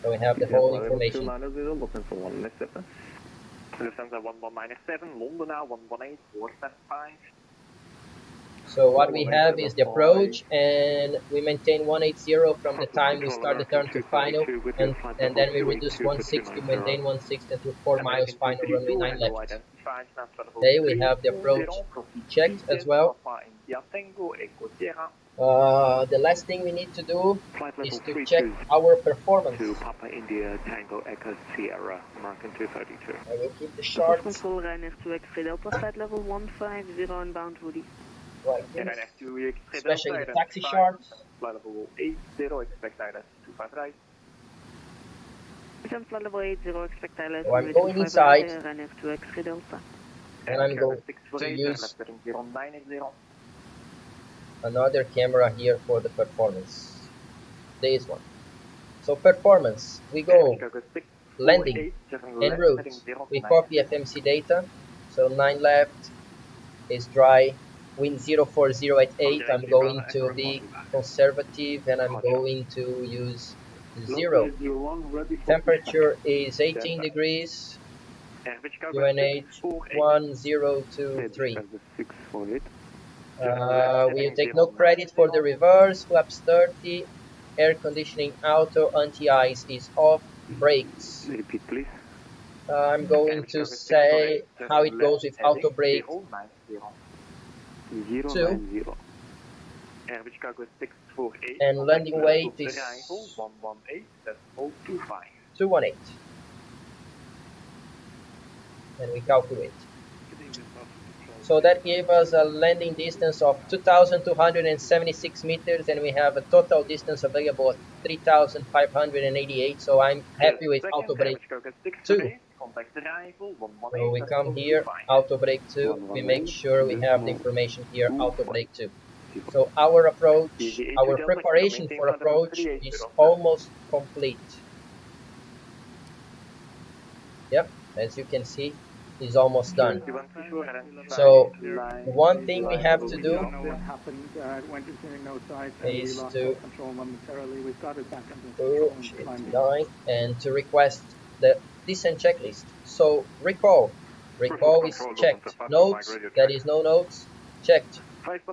So we have the whole information. So what we have is the approach, and we maintain 180 from the time we start the turn to final, and then we reduce 160, maintain 160 to 4 miles final, runway 9 left. Okay, we have the approach checked as well. The last thing we need to do is to check our performance. Papa India Tango Echo Sierra, Markin 232. I will keep the chart. Control Ryanair to X-ray Delta, flight level 150 inbound Woody. Like this. Especially the taxi charts. Flight level 80, expect ILS 253. Flight level 80, expect ILS. So I'm going inside. Ryanair to X-ray Delta. And I'm going to use another camera here for the performance. This one. So performance, we go landing en route. We copy FMC data. So 9 left is dry. Wind 040 at 8. I'm going to be conservative and I'm going to use 0. Temperature is 18 degrees. QNH 1023. We'll take no credit for the reverse, flaps 30, air conditioning auto, anti-ice is off, brakes. Repeat, please. I'm going to say how it goes with auto brake 2, and landing weight is 218. And we calculate. So that gave us a landing distance of 2,276 meters, and we have a total distance available of 3,588. So I'm happy with auto brake 2. So we come here, auto brake 2. We make sure we have the information here, auto brake 2. So our approach, our preparation for approach is almost complete. Yep, as you can see, is almost done. So one thing we have to do is to and to request the descent checklist. So recall is checked. Notes, there is no notes, checked.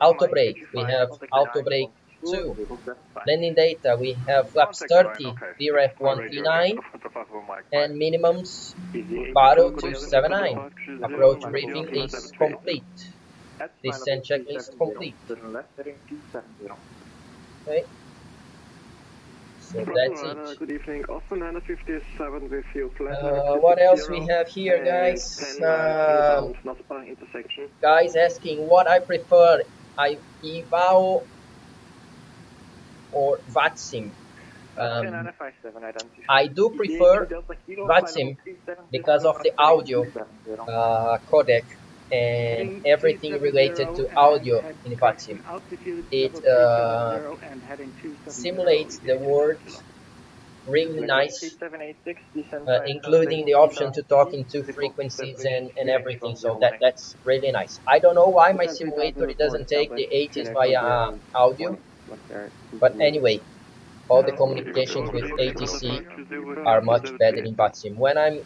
Auto brake, we have auto brake 2. Landing data, we have flaps 30, VREF 139, and minimums Ocupado 279. Approach briefing is complete. Descent checklist complete. Okay. So that's it. Good evening, Austin 957 with you. What else we have here, guys? Guys asking what I prefer, Ivao or Vatsim. I do prefer Vatsim because of the audio codec and everything related to audio in Vatsim. It simulates the words really nice, including the option to talk in 2 frequencies and everything, so that's really nice. I don't know why my simulator it doesn't take the 80s via audio, but anyway, all the communications with ATC are much better in Vatsim. When I'm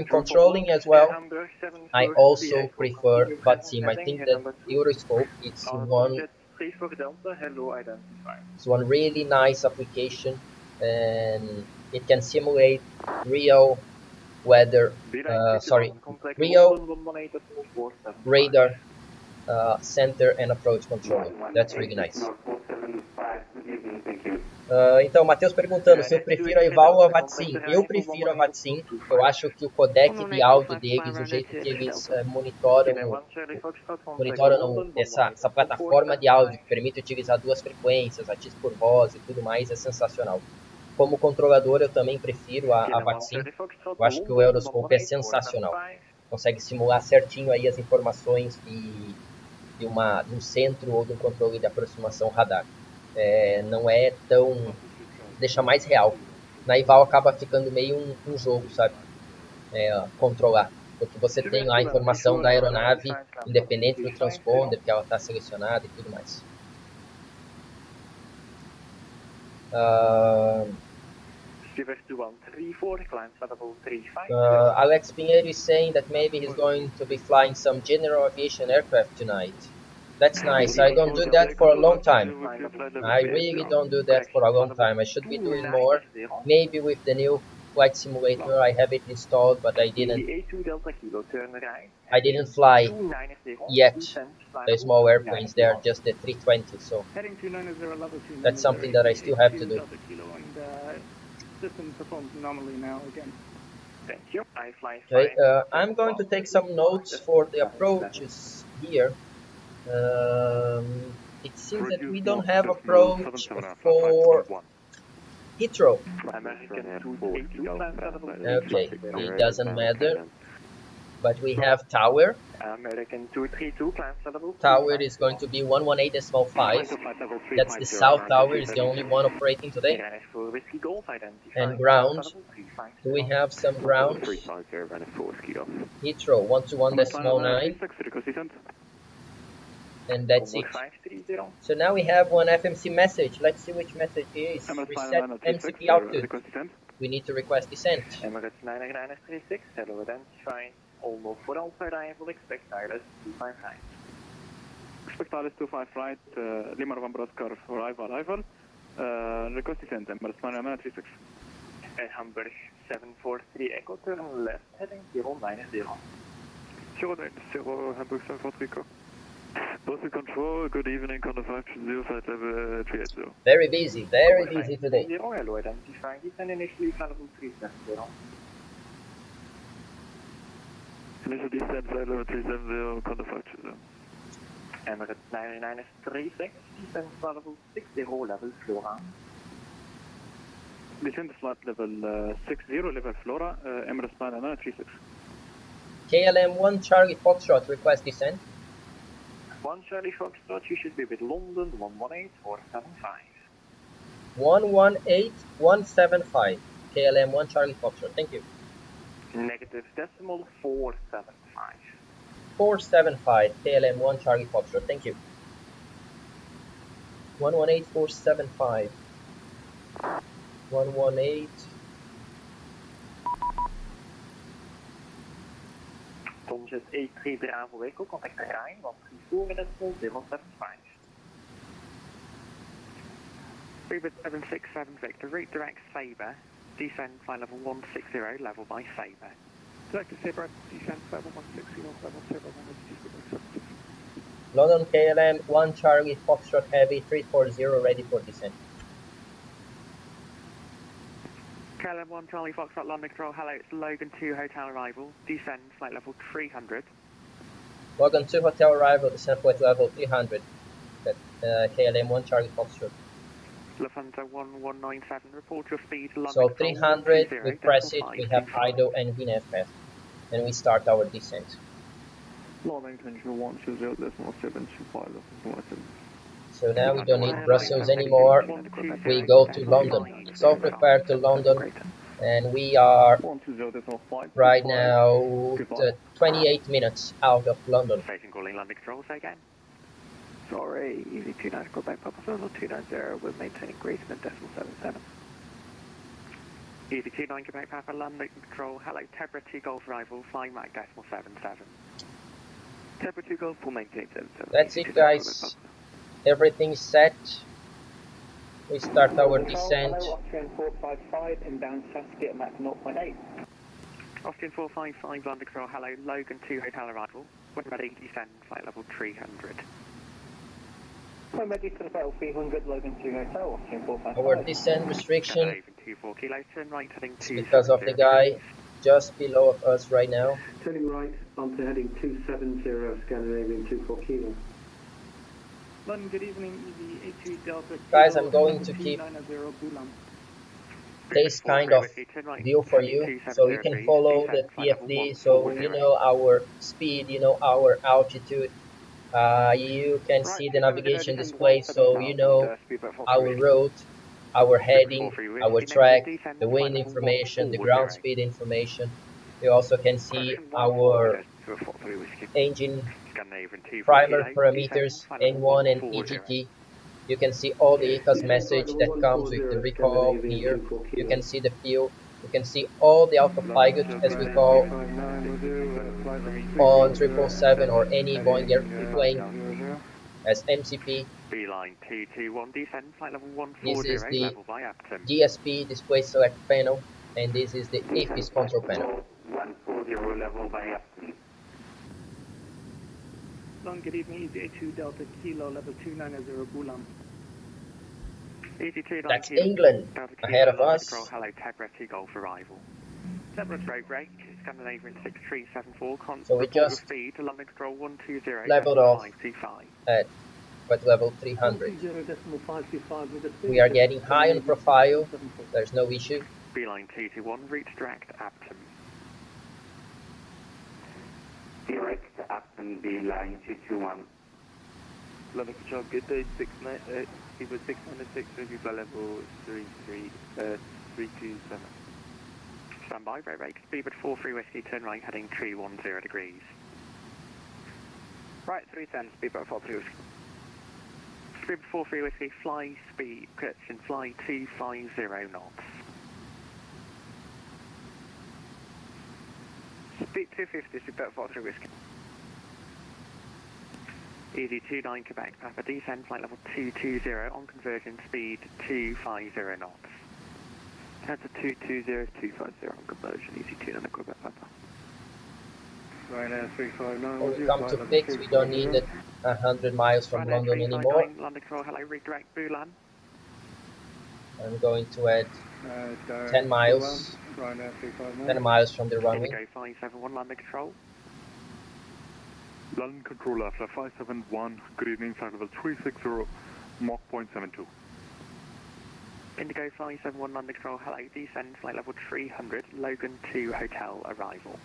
controlling as well, I also prefer Vatsim. I think that Euroscope it's one really nice application, and it can simulate real weather, real radar center and approach controlling. That's really nice. Então, Matheus perguntando se eu prefiro a Eval ou a Vatsim. Eu prefiro a Vatsim. Eu acho que o codec de áudio deles, o jeito que eles monitoram essa plataforma de áudio que permite utilizar 2 frequências, ATIS por voz e tudo mais, é sensacional. Como controlador, eu também prefiro a Vatsim. Eu acho que o Euroscope é sensacional. Consegue simular certinho aí as informações de um centro ou de um controle de aproximação radar. Não é tão... deixa mais real. Na Ival acaba ficando meio um jogo, sabe? Controlar. Porque você tem lá a informação da aeronave, independente do transponder, que ela está selecionada e tudo mais. Alex Pinheiro is saying that maybe he's going to be flying some general aviation aircraft tonight. That's nice. I don't do that for a long time. I really don't do that for a long time. I should be doing more. Maybe with the new flight simulator, I have it installed, but I didn't fly yet. The small airplanes, they are just the 320, so that's something that I still have to do. Okay, I'm going to take some notes for the approaches here. It seems that we don't have approach for Heathrow. Okay, it doesn't matter. But we have Tower. Tower is going to be 118.5. That's the South Tower, is the only one operating today. And ground. Do we have some ground? Heathrow 121.9. And that's it. So now we have one FMC message. Let's see which message it is. Reset MCP output. we need to request descent. Emirates 93936, hello, identifying almost for Alpha arrival, expect ILS 255. Expect ILS 25 flight, Lima November Oscar, arrival, request descent, Emirates 93936. Hamburg 743 Echo, turn left, heading 090. 090, Hamburg 743 Echo. Boston Control, good evening, Control 520, flight level 380. Very busy today. Hello, identifying descent initially flight level 370. Initial descent, flight level 370, Control 520. Emirates 93936, descent flight level 60, level Flora. Descent flight level 60, level Flora, Emirates 93936. KLM 1 Charlie Foxtrot, request descent. 1 Charlie Foxtrot, you should be with London 118475. 118175. KLM 1 Charlie Foxtrot, thank you. Negative decimal 475. 475, KLM 1 Charlie Foxtrot, thank you. 118475. 118. Tomjet 83 Bravo Echo, contact Rijn, 134 decimal 075. Uber 767 Victor, route direct Sabre, descend flight level 160, level by Sabre. Direct to Sabre, descend flight level 160, level Sabre, 160. London KLM 1 Charlie Foxtrot Heavy 340, ready for descent. KLM 1 Charlie Foxtrot London Control, hello, it's Logan 2 hotel arrival, descend flight level 300. Logan 2 hotel arrival, descent flight level 300. KLM 1 Charlie Foxtrot. Lufthansa 1197, report your speed, London So Control, 300, 120, we press it, we have 525. idle and VNAV path. And we start our descent. London Control 120.725. So now we don't need Brussels anymore. We go to London. It's all prepared to London. And we are right now 28 minutes out of London. Station calling London Control, say again. Sorry, easy 29, go back Papa Zulu 290, we're maintaining greater than decimal 77. Easy 29, Quebec Papa London Control, hello, Tebra 2 Golf arrival, flying Mike decimal 77. Tebra 2 Golf, full maintain 77. That's it, guys. Everything's set. We start our descent. Austrian 455, inbound Saskia, Mach 0.8. Austrian 455, London Control, hello, Logan 2 hotel arrival, when ready, descend flight level 300. When ready to the flight 300, Logan 2 hotel, Austrian 455. Our descent restriction turn right, heading is because of the guy just below of us right now. Turning right onto heading 270, Scandinavian 24 Kilo. London, good evening, EV82 Delta. Guys, I'm going to keep this kind of view for you, so you can follow the PFD, so you know our speed, you know our altitude. You can see the navigation display, so you know our route, our heading, our track, the wind information, the ground speed information. You also can see our engine primer parameters, N1 and EGT. You can see all the ECAS message that comes with the recall here. You can see the fuel. You can see all the autopilot, as we call, on 777 or any Boeing airplane as MCP. This is the DSP display select panel, and this is the AFIS control panel. 140 level by Vatsim. Long, good evening, EV82 Delta Kilo, level 290 Bulam. That's England ahead of us. Hello, Tebra 2 Golf arrival. Tebra road break, Scandinavian 6374, so we just speed to London Control 120, leveled off at what level 300. We are getting high on profile, there's no issue. Beeline 221, route direct Abtom. Direct Abtom, Beeline 221. London Control, good day, 696, review flight level 327. Standby, road break, speed 43 whiskey, turn right, heading 310 degrees. Right, 310, speed 43 whiskey. Speed 43 whiskey, fly speed, correction, fly 250 knots. Speed 250, super Foxtrot Whiskey. Easy 29 Quebec, Papa, descend flight level 220 on conversion speed 250 knots. Delta 220, 250 on conversion, easy 29 Quebec, Papa. Ryanair 359. When we come to fix, we don't need it 100 miles from London anymore. London Control, hello, redirect Bulan. I'm going to add 10 miles, 10 miles from the runway. Indigo 571, London Control. London Control, after 571, good evening, flight level 360, Mach 0.72. Indigo 571, London Control, hello, descend flight level 300, Logan 2 Hotel arrival.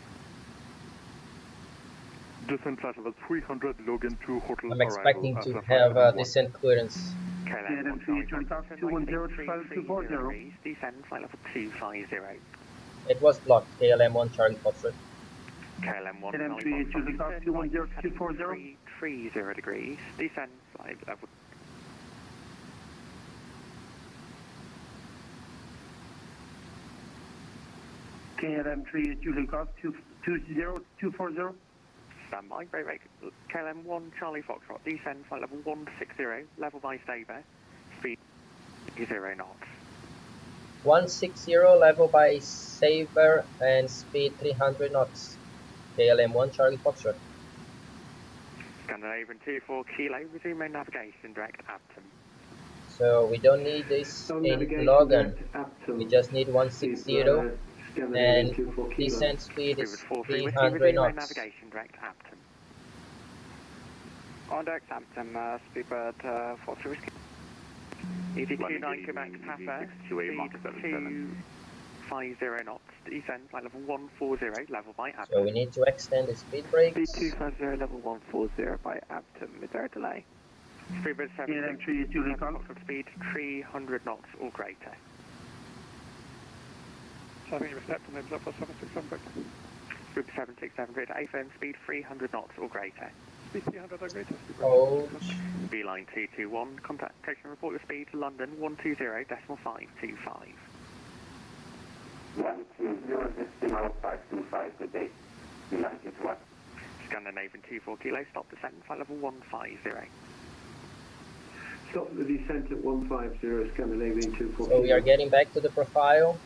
Descent flight level 300, Logan 2 Hotel arrival. I'm expecting to have descent clearance. KLM 240, descend flight level 250. It was blocked, KLM 1 Charlie Foxtrot. KLM 1 30 degrees, descend flight level. KLM 3 Julie Golf 240. Standby, break. KLM 1 Charlie Foxtrot, descend flight level 160, level by Sabre, speed 0 knots. 160 level by Sabre and speed 300 knots. KLM 1 Charlie Foxtrot. Scandinavian 24 Kilo, resume main navigation direct Abtom. So we don't need this in Logan, we just need 160 and descent speed is 300 knots. Navigation direct Abtom. On direct Abtom, speedbird 43 Whiskey. Easy 29 Quebec Papa, speed 250 knots, descend flight level 140, level by Abtom. So we need to extend the speed brakes. Speed 250, level 140 by Abtom. Is there a delay? Speedbird 7 speed 300 knots or greater. Having respect on names up for 767 Group 767 greater, A-firm speed 300 knots or greater. Speed 300 or greater. Beeline 221, contact station, report your speed to London 120.525. 120.525, good day. United 1. Scandinavian 24 Kilo, stop descent, flight level 150. Stop the descent at 150, Scandinavian 24 So we are getting back to the profile.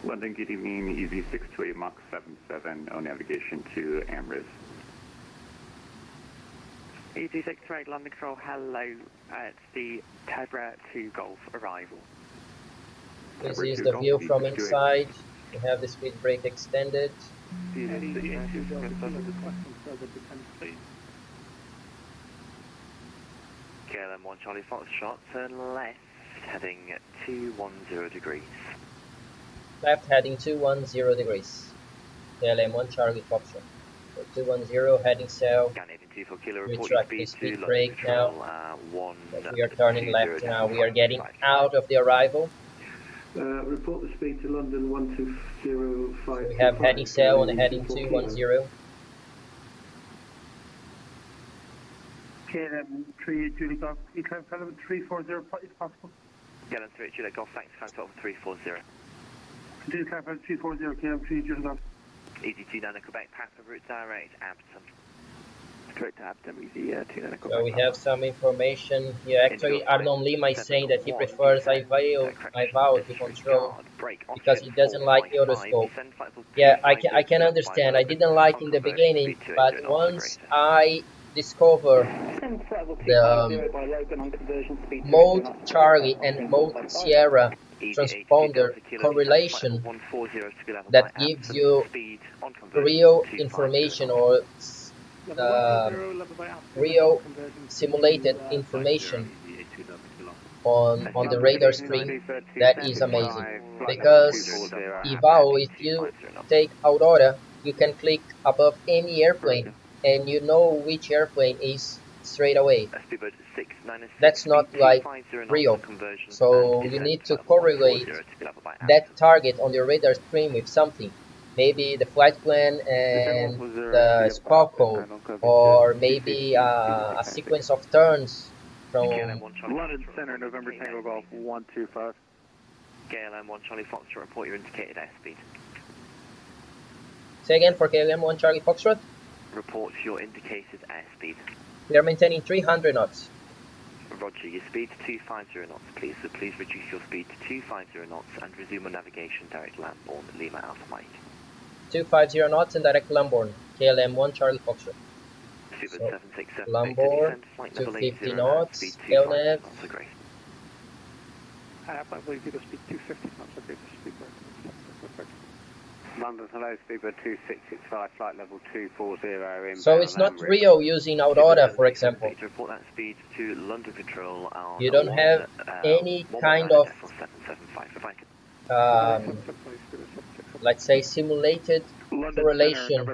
London, good evening, easy 628 Mach 77, on navigation to Amris. Easy 628 London Control, hello, it's the Tebra 2 Golf arrival. This is the view from inside. We have the speed brake extended. KLM 1 Charlie Foxtrot, turn left, heading 210 degrees. Left heading 210 degrees. KLM 1 Charlie Foxtrot. So 210 heading south. Retract the speed brake now. As we are turning left now, we are getting out of the arrival. Report the speed to London 120.5. We have heading south and heading 210. KLM 3 Julie Golf, climb 340 if possible. KLM 3 Julie Golf, thanks, climb 340. Continue climb 340, KLM 3 Julie Golf. Easy 29 Quebec, Papa, route direct, Abtom. Direct to Abtom, easy 29 Quebec. So we have some information here. Actually, Arnon Lima is saying that he prefers ao-vivo to control because he doesn't like the autoscope. Yeah, I can understand. I didn't like in the beginning, but once I discover the mode Charlie and mode Sierra transponder correlation that gives you real information or real simulated information on the radar screen, that is amazing. Because if you take Aurora, you can click above any airplane and you know which airplane is straight away. That's not like real. So you need to correlate that target on your radar screen with something. Maybe the flight plan and the squawk code, or maybe a sequence of turns from London Center, November Tango Golf 125. KLM 1 Charlie Foxtrot, report your indicated airspeed. Say again for KLM 1 Charlie Foxtrot. Report your indicated airspeed. We are maintaining 300 knots. Roger, your speed to 250 knots, please. So please reduce your speed to 250 knots and resume on navigation direct landborne Lima Alpha Mike. 250 knots and direct Lamborn, KLM 1 Charlie Foxtrot. Super So, 767 Lamborn, 250 knots, tailnav. Agree. I believe you to speed 250 knots, okay, speed perfect. London, hello, speedbird 2665, flight level 240. So it's not Rio using Aurora, for example. To report that speed to London Control. You don't have any kind of, let's say, simulated correlation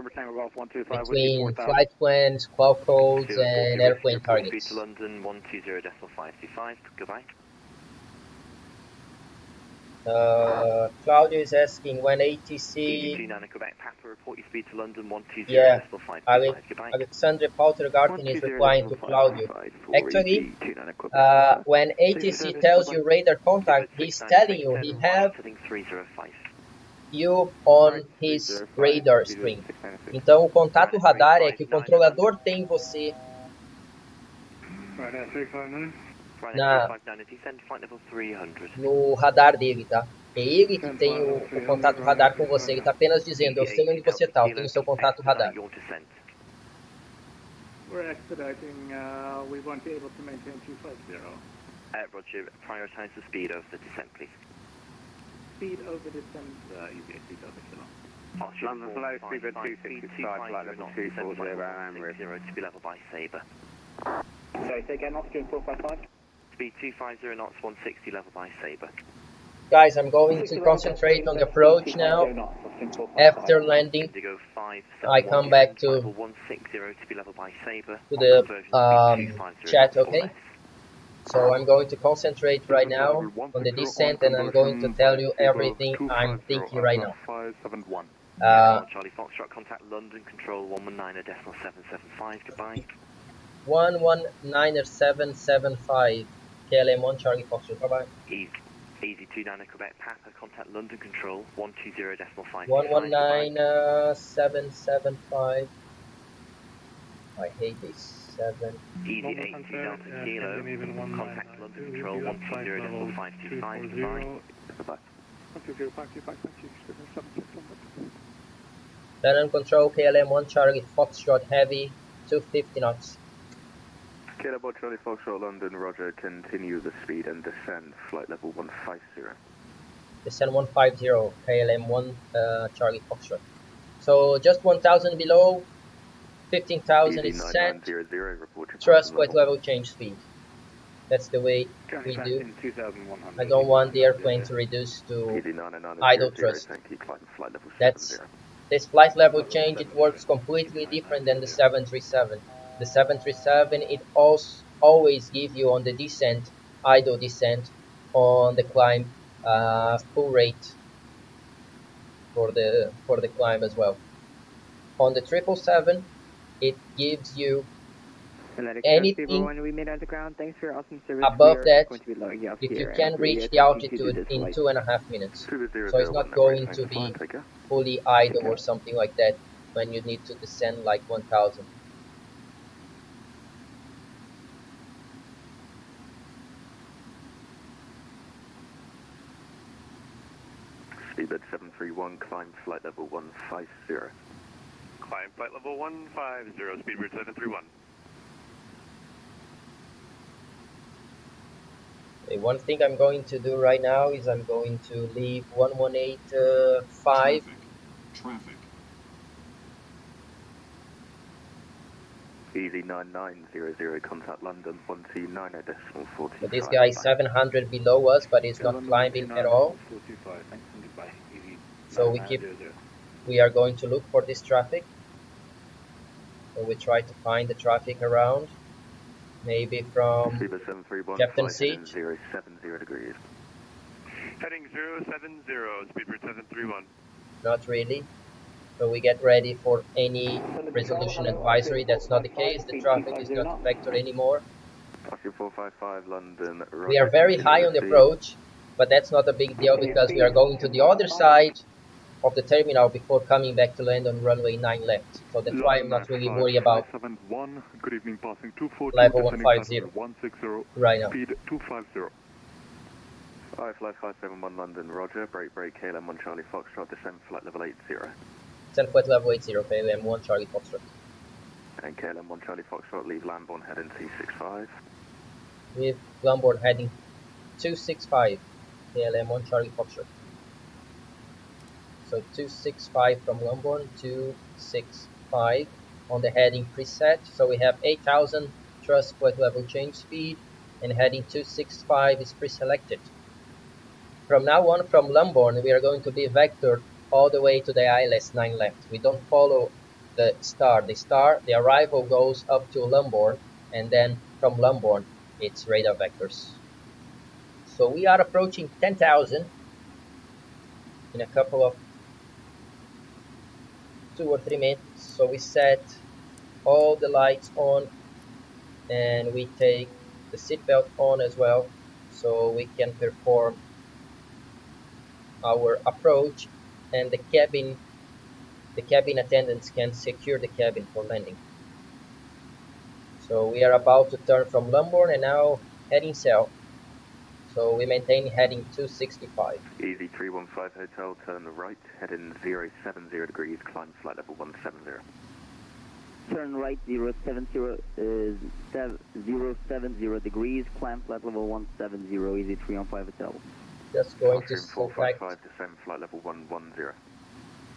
between flight plans, cloud codes, and airplane targets. London 120.525. Goodbye. Claudio is asking when ATC. Yeah, Alexandre Pautergarten is replying to Claudio. Actually, when ATC tells you radar contact, he's telling you he have you on his radar screen. Então o contato radar é que o controlador tem você no radar dele, tá? É ele que tem o contato radar com você. Ele está apenas dizendo, eu sei onde você está, eu tenho o seu contato radar. We're expediting, we won't be able to maintain 250. Roger, prioritize the speed of the descent, please. Speed over descent, easy, speed over kilo. London, hello, speedbird 265, flight level 240, Emirates. To be level by Sabre. Sorry, say again, altitude 455. Speed 250 knots, 160 level by Sabre. Guys, I'm going to concentrate on the approach now. After landing, I come back to the chat, okay? So I'm going to concentrate right now on the descent, and I'm going to tell you everything I'm thinking right now. Charlie Foxtrot, contact London Control 119.775, goodbye. 119.775, KLM 1 Charlie Foxtrot, bye bye. Easy 29 Quebec Papa, contact London Control 120.5. 119.775. I hate this 7. Easy 82 Delta Kilo, contact London Control 120.525. Goodbye. London Control KLM 1 Charlie Foxtrot Heavy, 250 knots. Kilo Charlie Foxtrot London, Roger, continue the speed and descend, flight level 150. Descend 150, KLM 1 Charlie Foxtrot. So just 1,000 below, 15,000 is set, thrust quite level change speed. That's the way we do. I don't want the airplane to reduce to idle thrust. That's this flight level change, it works completely different than the 737. The 737, it always gives you on the descent, idle descent, on the climb, full rate for the climb as well. On the 777, it gives you anything above that if you can reach the altitude in 2.5 minutes. So it's not going to be fully idle or something like that when you need to descend like 1,000. Speedbird 731, climb flight level 150. Climb flight level 150, Speedbird 731. Okay, one thing I'm going to do right now is I'm going to leave 1185. Traffic. Easy 9900, contact London 129.40. So this guy is 700 below us, but he's not climbing at all. So we are going to look for this traffic. So we try to find the traffic around, maybe from Captain Siege. 070 degrees. Heading 070, Speedbird 731. Not really. So we get ready for any resolution advisory. That's not the case. The traffic is not a factor anymore. 455 London. We are very high on the approach, but that's not a big deal because we are going to the other side of the terminal before coming back to land on runway 9 left. So that's why I'm not really worried about 571, good evening, passing 242, level descending 150 160, right now. speed 250. Fly 571 London, roger, break, KLM 1 Charlie Foxtrot, descend flight level 80. Descend flight level 80, KLM 1 Charlie Foxtrot. And KLM 1 Charlie Foxtrot, leave Lambourne heading 265. With Lambourne heading 265, KLM 1 Charlie Foxtrot. So 265 from Lambourne, 265 on the heading preset. So we have 8,000 thrust flight level change speed, and heading 265 is pre-selected. From now on, from Lambourne, we are going to be vectored all the way to the ILS 9 left. We don't follow the star. The arrival goes up to Lambourne, and then from Lambourne, it's radar vectors. So we are approaching 10,000 in a couple of 2 or 3 minutes. So we set all the lights on, and we take the seatbelt on as well, so we can perform our approach, and the cabin attendants can secure the cabin for landing. So we are about to turn from Lambourne and now heading south. So we maintain heading 265. Easy 315 hotel, turn right, heading 070 degrees, climb flight level 170. Turn right 070 degrees, climb flight level 170, easy 315 hotel. Just going to select 455, descend flight level 110.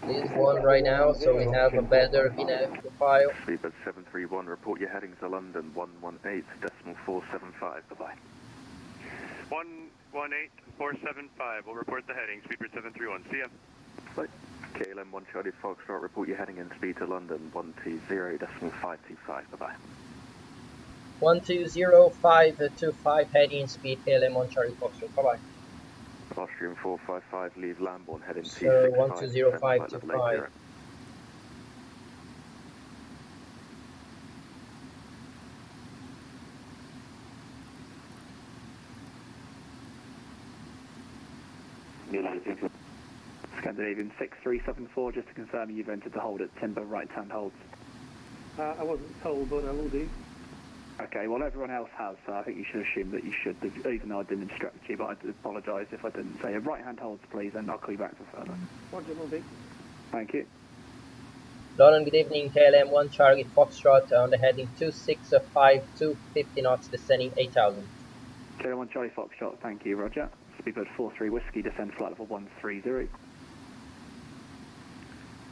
this one right now, so we have a better VNAV profile. Speedbird 731, report your headings to London 118.475, bye-bye. 118.475, we'll report the heading, Speedbird 731, see ya. Bye. KLM 1 Charlie Foxtrot, report your heading and speed to London 120.525, bye-bye. 120.525 heading speed, KLM 1 Charlie Foxtrot, bye-bye. Austrian 455, leave Lambourne heading 265, 120.525. Scandinavian 6374, just to confirm you've entered the hold at Timber, right-hand holds. I wasn't told, but I will do. Okay, well everyone else has, so I think you should assume that you should, even though I didn't instruct you, but I apologise if I didn't say right-hand holds please, and I'll call you back for further. Roger, will do. Thank you. London, good evening, KLM 1 Charlie Foxtrot on the heading 265, 250 knots, descending 8,000. KLM 1 Charlie Foxtrot, thank you, roger. Speedbird 43 Whiskey, descend flight level 130.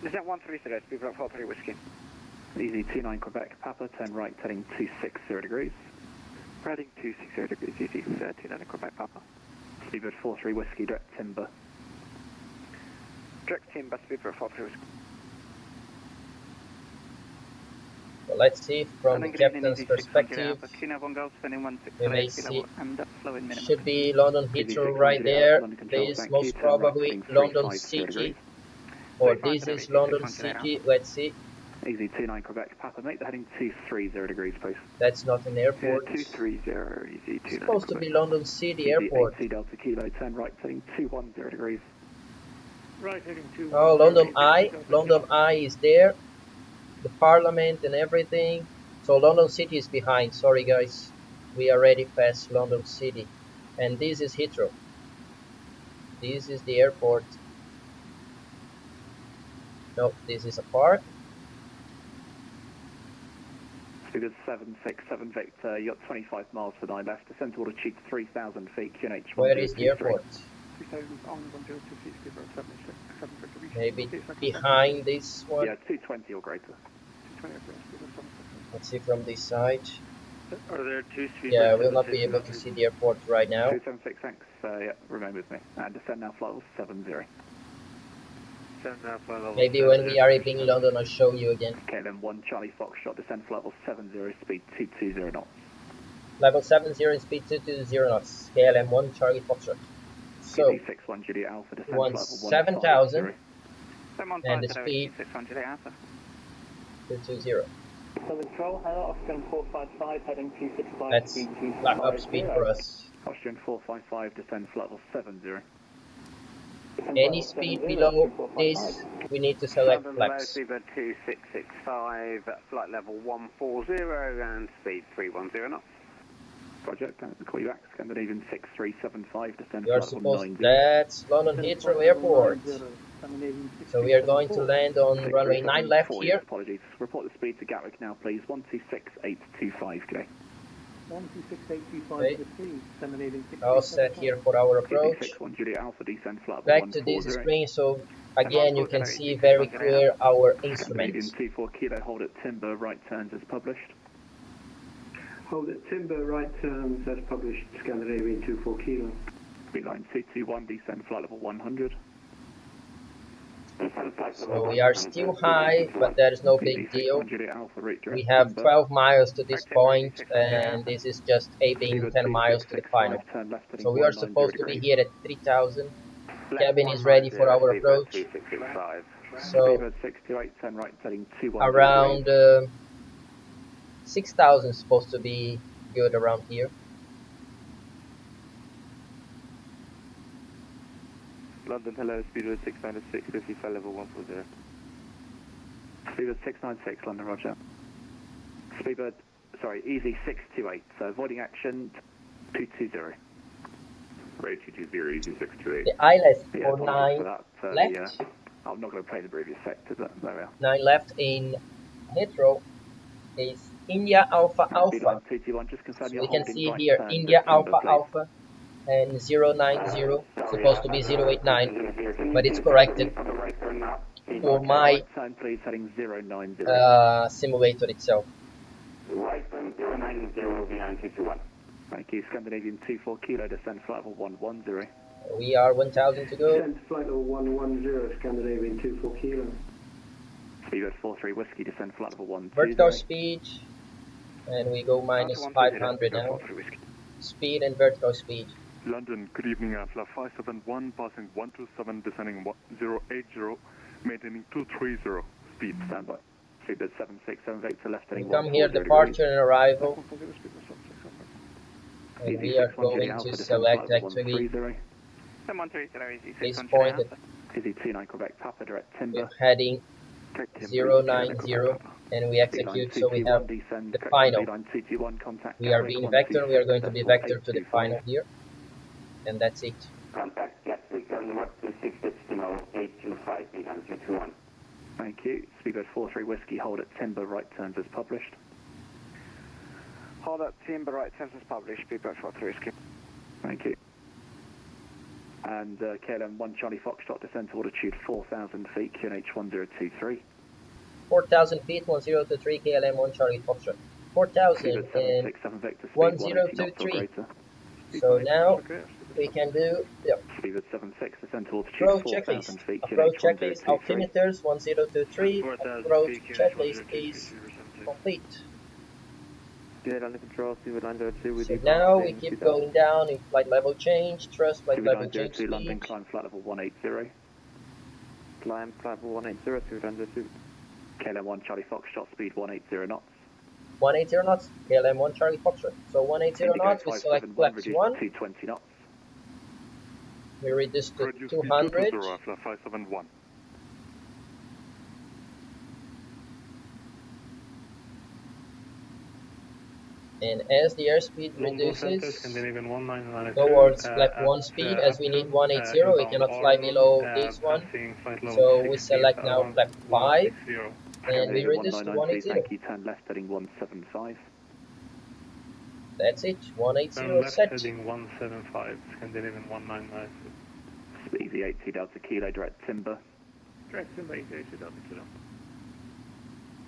Descent 130, Speedbird 43 Whiskey. Easy 29 Quebec, Papa, turn right, heading 260 degrees. Heading 260 degrees, easy 39 Quebec, Papa. Speedbird 43 Whiskey, direct Timber. Direct Timber, Speedbird 43 Whiskey. Well, let's see from the captain's perspective. We may see, should be London Heathrow right there. This is most probably London City, or this is London City. Let's see. Easy 29 Quebec, Papa, make the heading 230 degrees, please. That's not an airport. 230, easy 29. It's supposed to be London City Airport. Easy Delta Kilo, turn right, heading 210 degrees. Right, heading 210. Oh, London Eye. London Eye is there. The Parliament and everything. So London City is behind. Sorry, guys. We already passed London City. And this is Heathrow. This is the airport. No, this is a park. Speed 767 Victor, you got 25 miles to 9 left, descend toward a cheap 3,000 feet, QNH. Where is the airport? 3,000 on 102 feet, 7 Victor. Maybe behind this one? Yeah, 220 or greater. 220 or greater. Let's see from this side. Are there two speed? Yeah, we'll not be able to see the airport right now. 276, thanks. Yeah, remain with me. And descend now, flight level 70. Maybe when we are in London, I'll show you again. Okay, then 1 Charlie Foxtrot, descend flight level 70, speed 220 knots. Level 70, speed 220 knots. KLM 1 Charlie Foxtrot. So, 61 Juliet Alpha, descend we want flight level 7,000 and the speed 220. So control, Austrian 455, heading 265. That's backup speed for us. Austrian 455, descend flight level 70. Any speed below this, we need to select flex. Speedbird 2665, flight level 140 and speed 310 knots. Roger, call you back, Scandinavian 6375, descend You are flight supposed, 90. that's London Heathrow Airport. So we are going to land on runway 9 left here. Apologies. Report the speed to Gatwick now, please. 126825 today. 126825 all set here for our approach. Back to this screen, so again you can see very clear our instruments. 24 kilo, hold at timber, right turns as published. Hold at timber, right turns as published, Scandinavian 24 kilo. Beeline 221, descend flight level 100. So we are still high, but that is no big deal. We have 12 miles to this point, and this is just aiming 10 miles to the final. So we are supposed to be here at 3,000. Cabin is ready for our approach. So around 6,000 is supposed to be good around here. London, hello, speedbird 696, 50, flight level 140. Speedbird 696, London, roger. Speedbird, sorry, easy 628, so avoiding action 220. Right, 220, easy 628. The ILS for Yeah, 9 that, left. I'm not going to play the previous sector, but there we are. 9 left in Heathrow is India Alpha Alpha. So we can see here India Alpha Alpha and 090, supposed to be 089, but it's corrected for my simulator itself. Right turn 090 behind 221. Thank you, Scandinavian 24 kilo, descend flight level 110. We are 1,000 to go. Descend flight level 110, Scandinavian 24 kilo. Speedbird 43 whiskey, descend flight level 120. Vertical speed, and we go minus 500 now. Speed and vertical speed. London, good evening, flight 571, passing 127, descending 080, maintaining 230, speed. Standby. Speedbird 767, to left heading. Come here, departure and arrival. And we are going to select actually this point. Easy 29 Quebec, Papa, direct timber. Heading 090, and we execute, so we have the final. We are being vector, we are going to be vector to the final here. And that's it. Contact Gatwick, turn north to 6 decimal 825 behind 321. Thank you. Speedbird 43 whiskey, hold at timber, right turns as published. Hold at timber, right turns as published, Speedbird 43 whiskey. Thank you. And KLM 1 Charlie Foxtrot, descent to altitude 4,000 feet, QNH 1023. 4,000 feet, 1023, KLM 1 Charlie Foxtrot. 4,000 and 1023. So now we can do Speedbird 76, descend to altitude approach 4,000 checklist. feet, Approach QNH checklist, 1023. altimeters 1023. Approach checklist is complete. So now we keep going down in flight level change, thrust flight level change speed. London, climb flight level 180. Climb flight level 180, 202. KLM 1 Charlie Foxtrot, speed 180 knots. 180 knots, KLM 1 Charlie Foxtrot. So 180 knots, we select flex 1. 220 knots. We reduce to 200. 571. And as the airspeed reduces towards flight 1 speed, as we need 180, we cannot fly below this one. So we select now flight 5, and we reduce to 180. Turn left heading 175. That's it, 180 set. Heading 175, Scandinavian 199. Easy 80 Delta Kilo, direct timber. Direct timber, 80 Delta Kilo.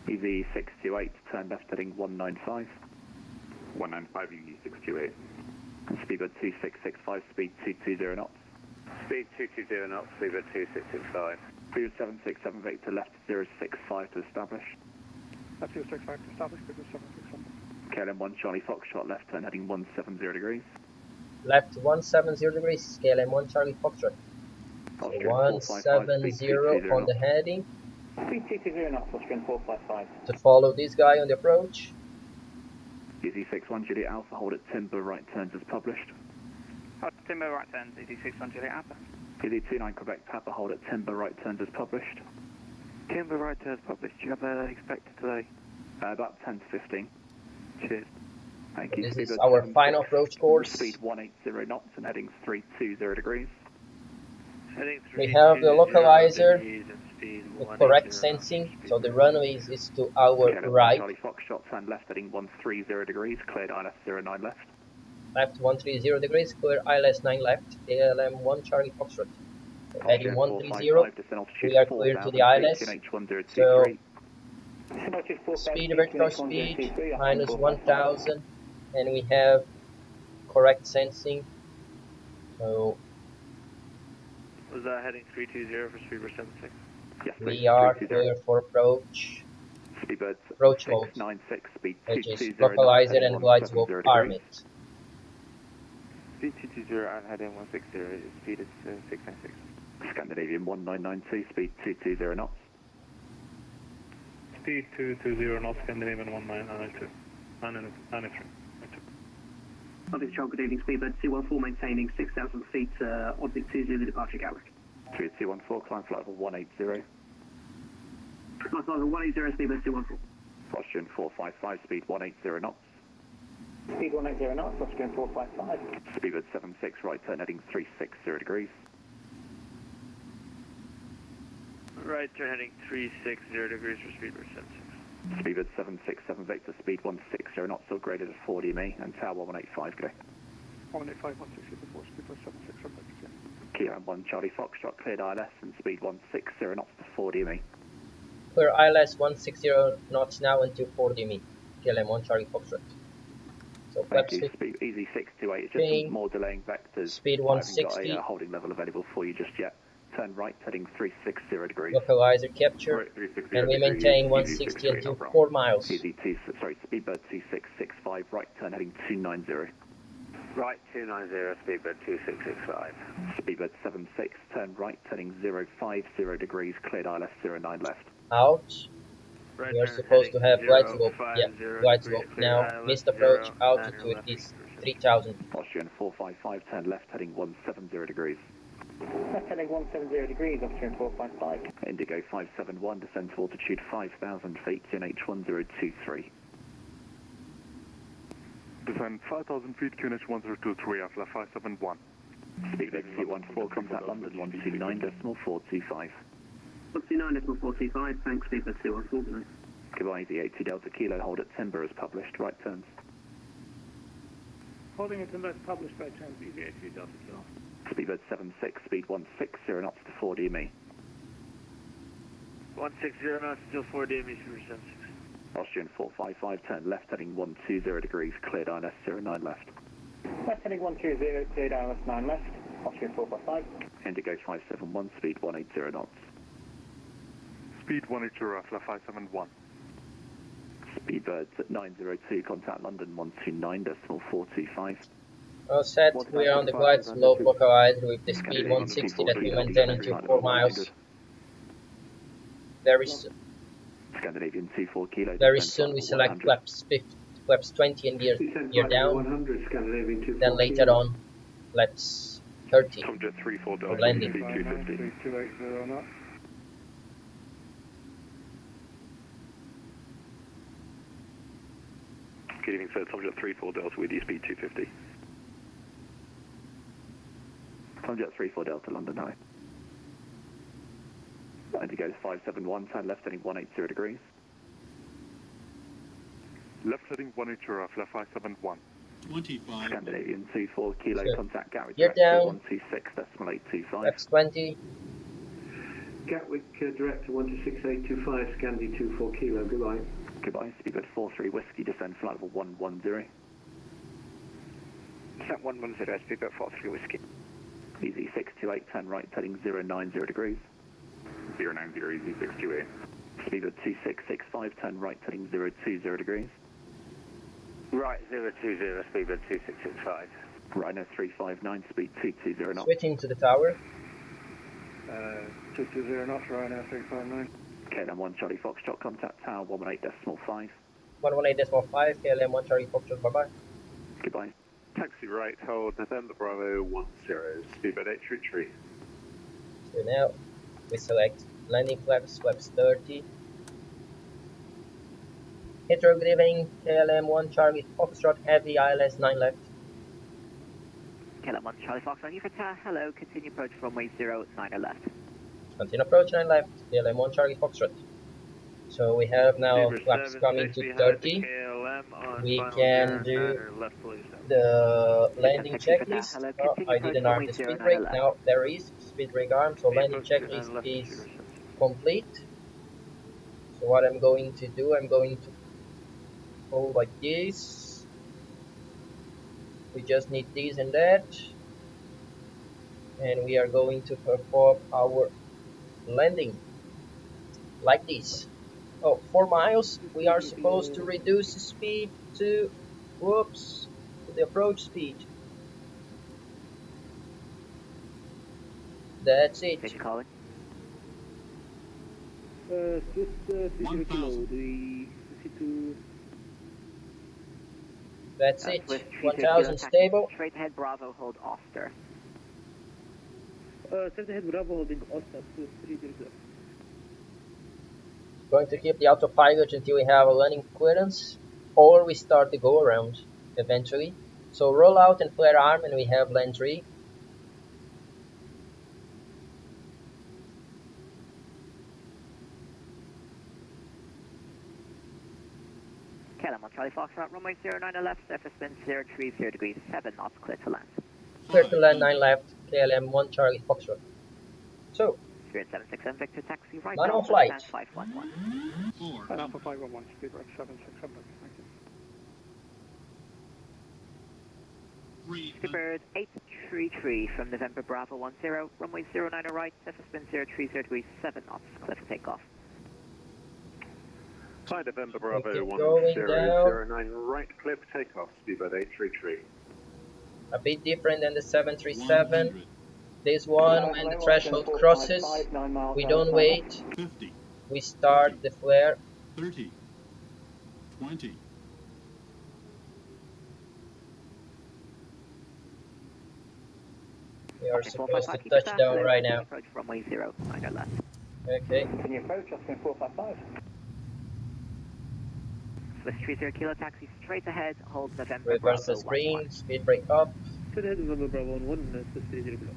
Easy 628, turn left heading 195. 195, easy 628. And speedbird 2665, speed 220 knots. Speed 220 knots, speedbird 2665. Speedbird 767, Victor left 065 to establish. Left 065 to establish, speedbird 767. KLM 1 Charlie Foxtrot, left turn heading 170 degrees. Left 170 degrees, KLM 1 Charlie Foxtrot. So 170 on the heading. Speed 220 knots, Austrian 455. To follow this guy on the approach. Easy 61 Juliet Alpha, hold at timber, right turns as published. Timber, right turns, easy 61 Juliet Alpha. PD29 Quebec Papa, hold at timber, right turns as published. Timber right turns published. Do you have expected today? About 10 to 15. Cheers. Thank you. This is our final approach course. Speed 180 knots and heading 320 degrees. We have the localizer with correct sensing, so the runway is to our right. Charlie Foxtrot, turn left heading 130 degrees, cleared ILS 09 left. Left 130 degrees, clear ILS 9 left, KLM 1 Charlie Foxtrot. So heading 130, we are clear to the ILS. So speed, vertical speed, minus 1000, and we have correct sensing. So was that heading 320 for speed for 76? Yes, we are clear for approach. Approach mode, which is localizer and glide slope armit. Speed 220 and heading 160, speed is 696. Scandinavian 1992, speed 220 knots. Speed 220 knots, Scandinavian 1992. 93. Obviously, Charles, good evening, Speedbird 214, maintaining 6,000 feet, orbit 20, departure Gatwick. 214, climb flight level 180. Flight level 180, Speedbird 214. Austrian 455, speed 180 knots. Speed 180 knots, Austrian 455. Speedbird 76, right turn heading 360 degrees. Right turn heading 360 degrees for speedbird 76. Speedbird 767 Victor, speed 160 knots, still graded at 40 me, and tower 185, go. 185, 160 before, speedbird 767 Victor. Kilo 1 Charlie Foxtrot, cleared ILS and speed 160 knots to 40 me. Clear ILS 160 knots now until 40 me. KLM 1 Charlie Foxtrot. So thank you. Speed easy 628, it's just some more delaying vectors. Speed 160. I haven't got a holding level available for you just yet. Turn right, heading 360 degrees. Localizer capture, and we maintain 160 until 4 miles. Speedbird 2665, right turn heading 290. Right 290, speedbird 2665. Speedbird 76, turn right, turning 050 degrees, cleared ILS 09 left. Out. We are supposed to have glide slope. Yeah, glide slope. Now, missed approach, altitude is 3000. Austrian 455, turn left, heading 170 degrees. Left heading 170 degrees, Austrian 455. Indigo 571, descend to altitude 5,000 feet, QNH 1023. Descend 5,000 feet, QNH 1023, Afla 571. Speedbird C14, contact London 129.425. 129.425, thanks, Speedbird C14. Goodbye, the 80 Delta Kilo, hold at timber as published, right turns. Holding at timber as published, right turns, easy 80 Delta Kilo. Speedbird 76, speed 160 knots to 4 DME. 160 knots till 4 DME, speedbird 76. Austrian 455, turn left, heading 120 degrees, cleared ILS 09 left. Left heading 120, cleared ILS 9 left, Austrian 455. Indigo 571, speed 180 knots. Speed 180, Afla 571. Speedbird 902, contact London 129.425. All set, we are on the glide slope localized with the speed 160 that we maintain until 4 miles. Very soon. Scandinavian 24 kilo. Very soon we select flaps 20 and gear down. Then later on, flaps 30 for landing. Good evening, sir. Tomjet 34 Delta with you, speed 250. Tomjet 34 Delta, London High. Indigo 571, turn left heading 180 degrees. Left heading 180, Afla 571. 25. Scandinavian 24 kilo, so contact Gatwick gear down. 126.825. Flaps 20. Gatwick director 126.825, Scandi 24 kilo, goodbye. Goodbye, speedbird 43 whiskey, descend flight level 110. Descent 110, speedbird 43 whiskey. Easy 628, turn right, heading 090 degrees. 090, easy 628. Speedbird 2665, turn right, heading 020 degrees. Right 020, speedbird 2665. Rhino 359, speed 220 knots. Switching to the tower. 220 knots, Rhino 359. KLM 1 Charlie Foxtrot, contact tower 118.5. 118.5, KLM 1 Charlie Foxtrot, bye bye. Goodbye. Taxi right, hold November Bravo 10, speedbird 833. So now we select landing flaps, flaps 30. Heterographing KLM 1 Charlie Foxtrot Heavy ILS 9 left. KLM 1 Charlie Foxtrot, you for hello, continue approach runway 09 left. Continue approach 9 left, KLM 1 Charlie Foxtrot. So we have now flaps coming to 30. We can do the landing checklist. Oh, I didn't arm the speed brake. Now there is speed brake arm, so landing checklist is complete. So what I'm going to do, I'm going to hold like this. We just need this and that. And we are going to perform our landing like this. Oh, 4 miles, we are supposed to reduce the speed to, whoops, to the approach speed. That's it. Thank you, Colin. Swiss 30 kilo, do we proceed to... That's it, 1000 stable. Straight ahead Bravo, hold Oster. Straight ahead Bravo, holding Oster, Swiss 30 kilo. Going to keep the autopilot until we have a landing clearance, or we start the go around eventually. So roll out and flare arm, and we have land 3. KLM 1 Charlie Foxtrot, runway 09 left, surface wind 030 degrees, 7 knots, clear to land. Clear to land 9 left, KLM 1 Charlie Foxtrot. So, Spirit 767 Victor taxi right manual Alpha, flight. stand 511. And Alpha 511, speed right 767, thank you. Skipper 833 from November Bravo 10, runway 09 right, surface wind 030 degrees, 7 knots, clear for takeoff. Hi, November Bravo 1009 right, clear for takeoff, speedbird 833. A bit different than the 737. This one, when the threshold crosses, we don't wait. 50. We start the flare. 30. 20. We are supposed to touch down right now. Approach runway 09 left. Okay. Can you approach us in 455? Swiss 30 kilo taxi straight ahead, hold November Reverse the Bravo screen, 11. speed brake up. Straight ahead November Bravo 11, Swiss 30 kilo.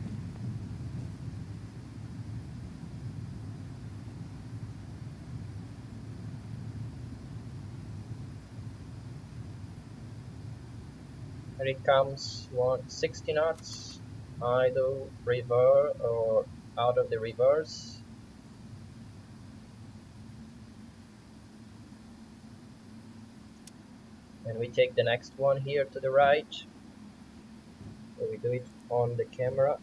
Here it comes, 160 knots, idle, reverse, or out of the reverse. And we take the next one here to the right. So we do it on the camera.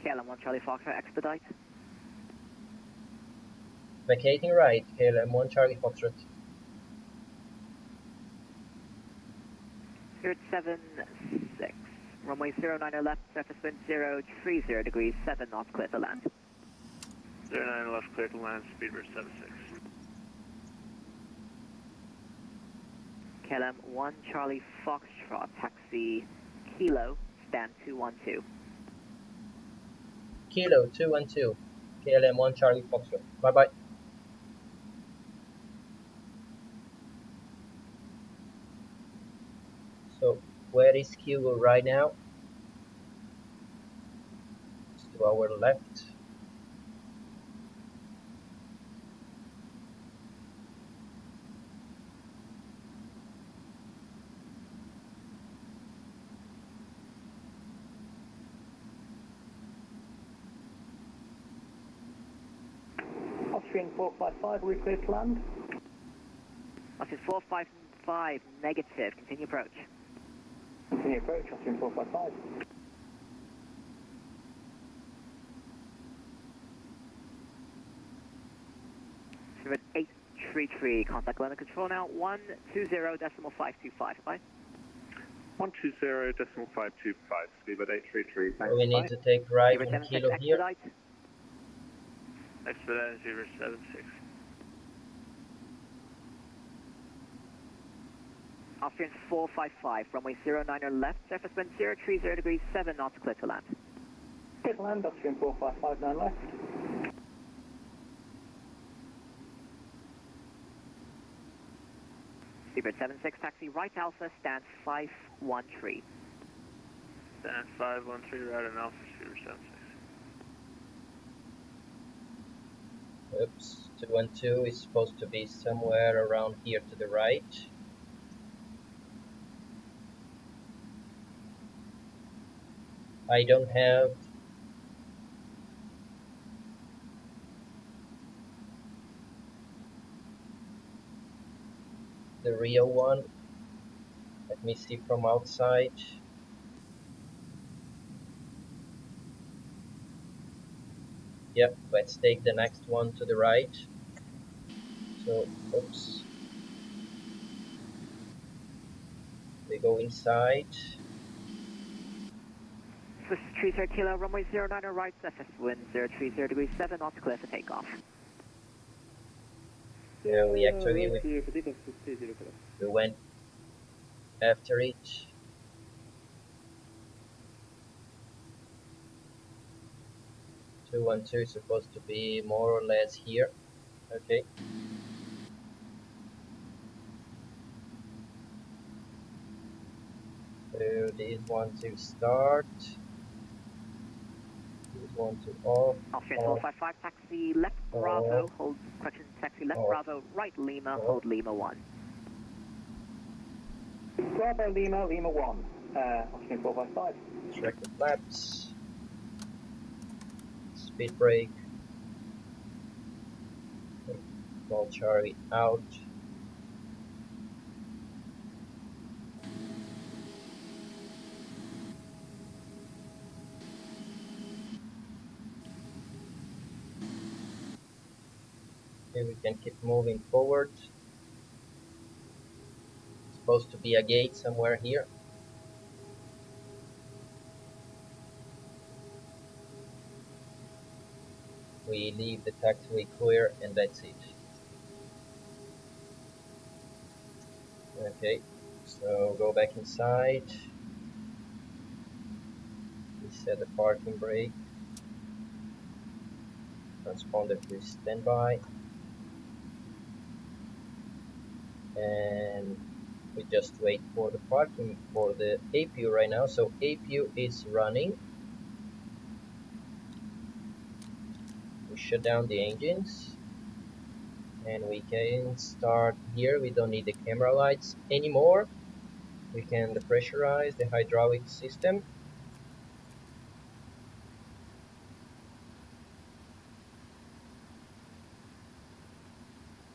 KLM 1 Charlie Foxtrot, expedite. Vacating right, KLM 1 Charlie Foxtrot. Spirit 76, runway 09 left, surface wind 030 degrees, 7 knots, clear to land. 09 left, clear to land, speedbird 76. KLM 1 Charlie Foxtrot, taxi Kilo, stand 212. Kilo 212, KLM 1 Charlie Foxtrot. Bye bye. So, where is Kilo right now? It's to our left. Austrian 455, are we clear to land? Austrian 455, negative, continue approach. Continue approach, Austrian 455. Spirit 833, contact landing control now, 120.525, bye. 120.525, speedbird 833, thanks. So we need to take right on Kilo here. Expedite 076. Austrian 455, runway 09 left, surface wind 030 degrees, 7 knots, clear to land. Good land, Austrian 4559 left. Seabird 76, taxi right Alpha, stand 513. Stand 513, right on Alpha, Seabird 76. Oops, 212 is supposed to be somewhere around here to the right. I don't have the real one. Let me see from outside. Yep, let's take the next one to the right. So, oops. We go inside. Swiss 30 kilo, runway 09 right, surface wind 030 degrees 7 knots, clear for takeoff. Yeah, we actually we went after it. Two and two is supposed to be more or less here. Okay. So these one to start. These one to off. Austrian 455, taxi left Bravo, hold correction, taxi left Bravo, right Lima, hold Lima 1. Bravo Lima, Lima 1, Austrian 455. Check the flaps. Speed brake. Small Charlie out. Okay, we can keep moving forward. Supposed to be a gate somewhere here. We leave the taxiway clear and that's it. Okay, so go back inside. We set the parking brake. Transponder to standby. And we just wait for the parking for the APU right now. So APU is running. We shut down the engines and we can start here. We don't need the camera lights anymore. We can depressurize the hydraulic system.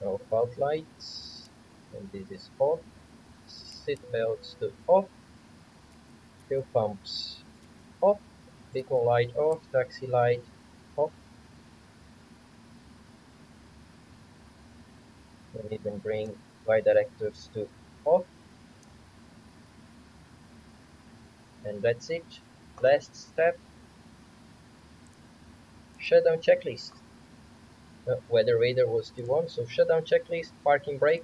No fault lights, and this is off. Seat belts to off. Fuel pumps off. Beacon light off. Taxi light off. And even bring light directors to off. And that's it. Last step. Shutdown checklist. Weather radar was still on, so shutdown checklist, parking brake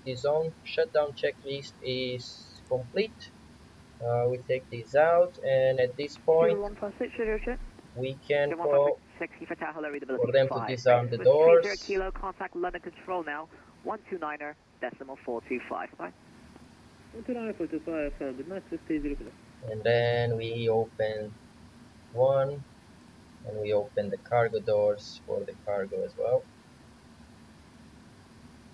is on. Shutdown checklist is complete. We take these out, and at this point we can call for them to disarm the doors. 30 kilo, contact London Control now, 129er, decimal 425. Bye. 129er 425, good night, 50. And then we open one, and we open the cargo doors for the cargo as well.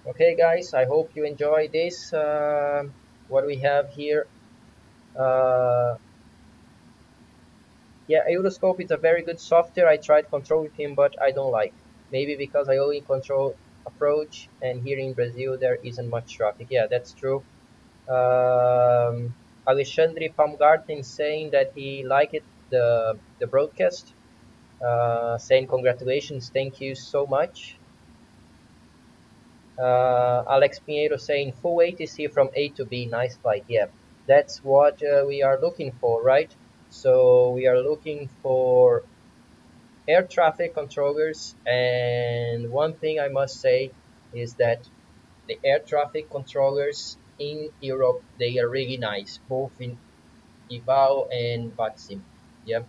Okay guys, I hope you enjoy this, what we have here. Yeah, Euroscope is a very good software. I tried control with him, but I don't like. Maybe because I only control approach, and here in Brazil there isn't much traffic. Yeah, that's true. Alexandre Palmgarten saying that he liked the broadcast, saying congratulations, thank you so much. Alex Pinheiro saying full ATC from A to B, nice flight. Yeah, that's what we are looking for, right? So we are looking for air traffic controllers, and one thing I must say is that the air traffic controllers in Europe, they are really nice, both in Egll and Vatsim. Yeah,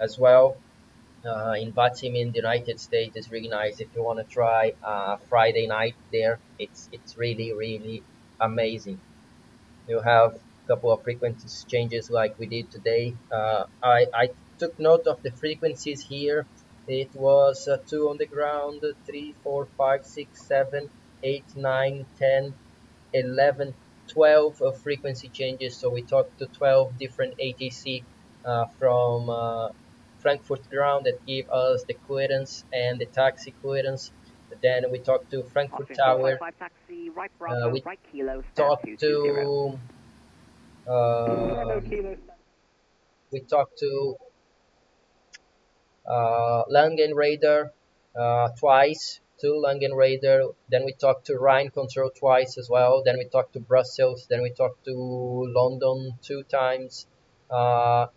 as well. In Vatsim in the United States is really nice. If you want to try Friday night there, it's really amazing. You have a couple of frequency changes like we did today. I took note of the frequencies here. It was 2 on the ground, 3, 4, 5, 6, 7, 8, 9, 10, 11, 12 frequency changes. So we talked to 12 different ATC from Frankfurt ground that give us the clearance and the taxi clearance. Then we talked to Frankfurt Tower. Taxi, right Bravo, We right Kilo, talked to we talked to Langen Radar twice, to Langen Radar. Then we talked to Rhine Control twice as well. Then we talked to Brussels. Then we talked to London 2 times. The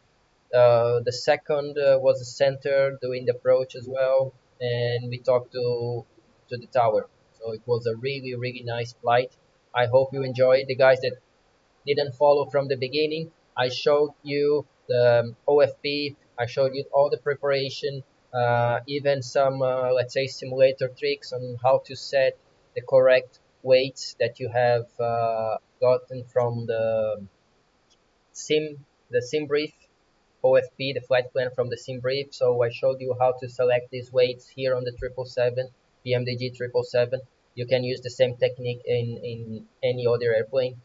second was the center doing the approach as well, and we talked to the tower. So it was a really nice flight. I hope you enjoyed. The guys that didn't follow from the beginning, I showed you the OFP, I showed you all the preparation, even some let's say simulator tricks on how to set the correct weights that you have gotten from the sim brief, OFP, the flight plan from the sim brief. So I showed you how to select these weights here on the 777, PMDG 777. You can use the same technique in any other airplane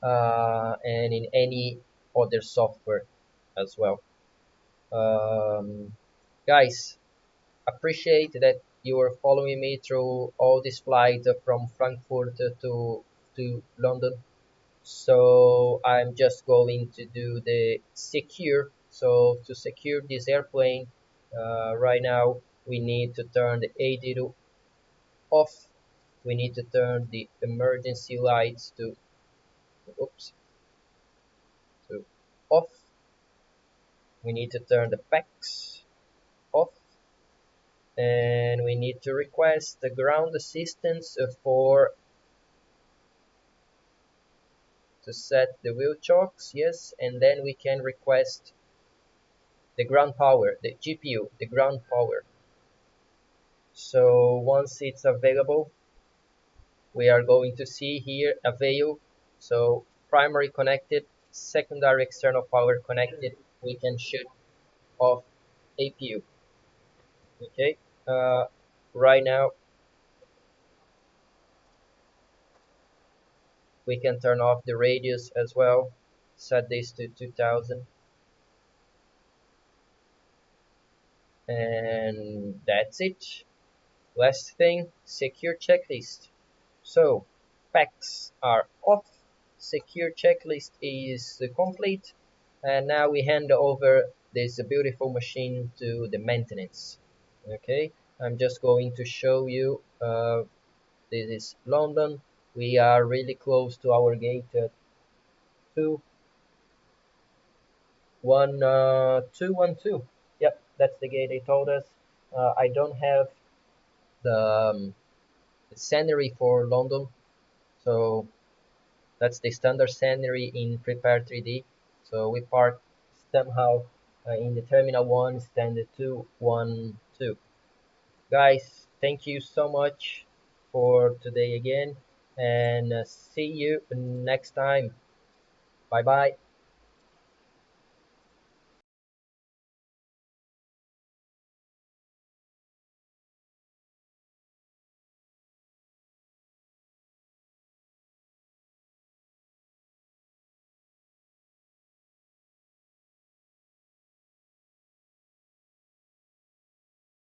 and in any other software as well. Guys, appreciate that you are following me through all this flight from Frankfurt to London. So I'm just going to do the secure. So to secure this airplane, right now we need to turn the ADU off. We need to turn the emergency lights to off. We need to turn the packs off, and we need to request the ground assistance to set the wheel chocks, yes, and then we can request the ground power, the GPU, the ground power. So once it's available, we are going to see here avail. So primary connected, secondary external power connected, we can shoot off APU. Okay, right now we can turn off the radius as well, set this to 2000, and that's it. Last thing, secure checklist. So packs are off, secure checklist is complete, and now we hand over this beautiful machine to the maintenance. Okay, I'm just going to show you this is London. We are really close to our gate 21212. Yep, that's the gate they told us. I don't have the scenery for London, so that's the standard scenery in Prepare 3D. So we park somehow in the Terminal 1 standard 212. Guys, thank you so much for today again, and see you next time. Bye bye.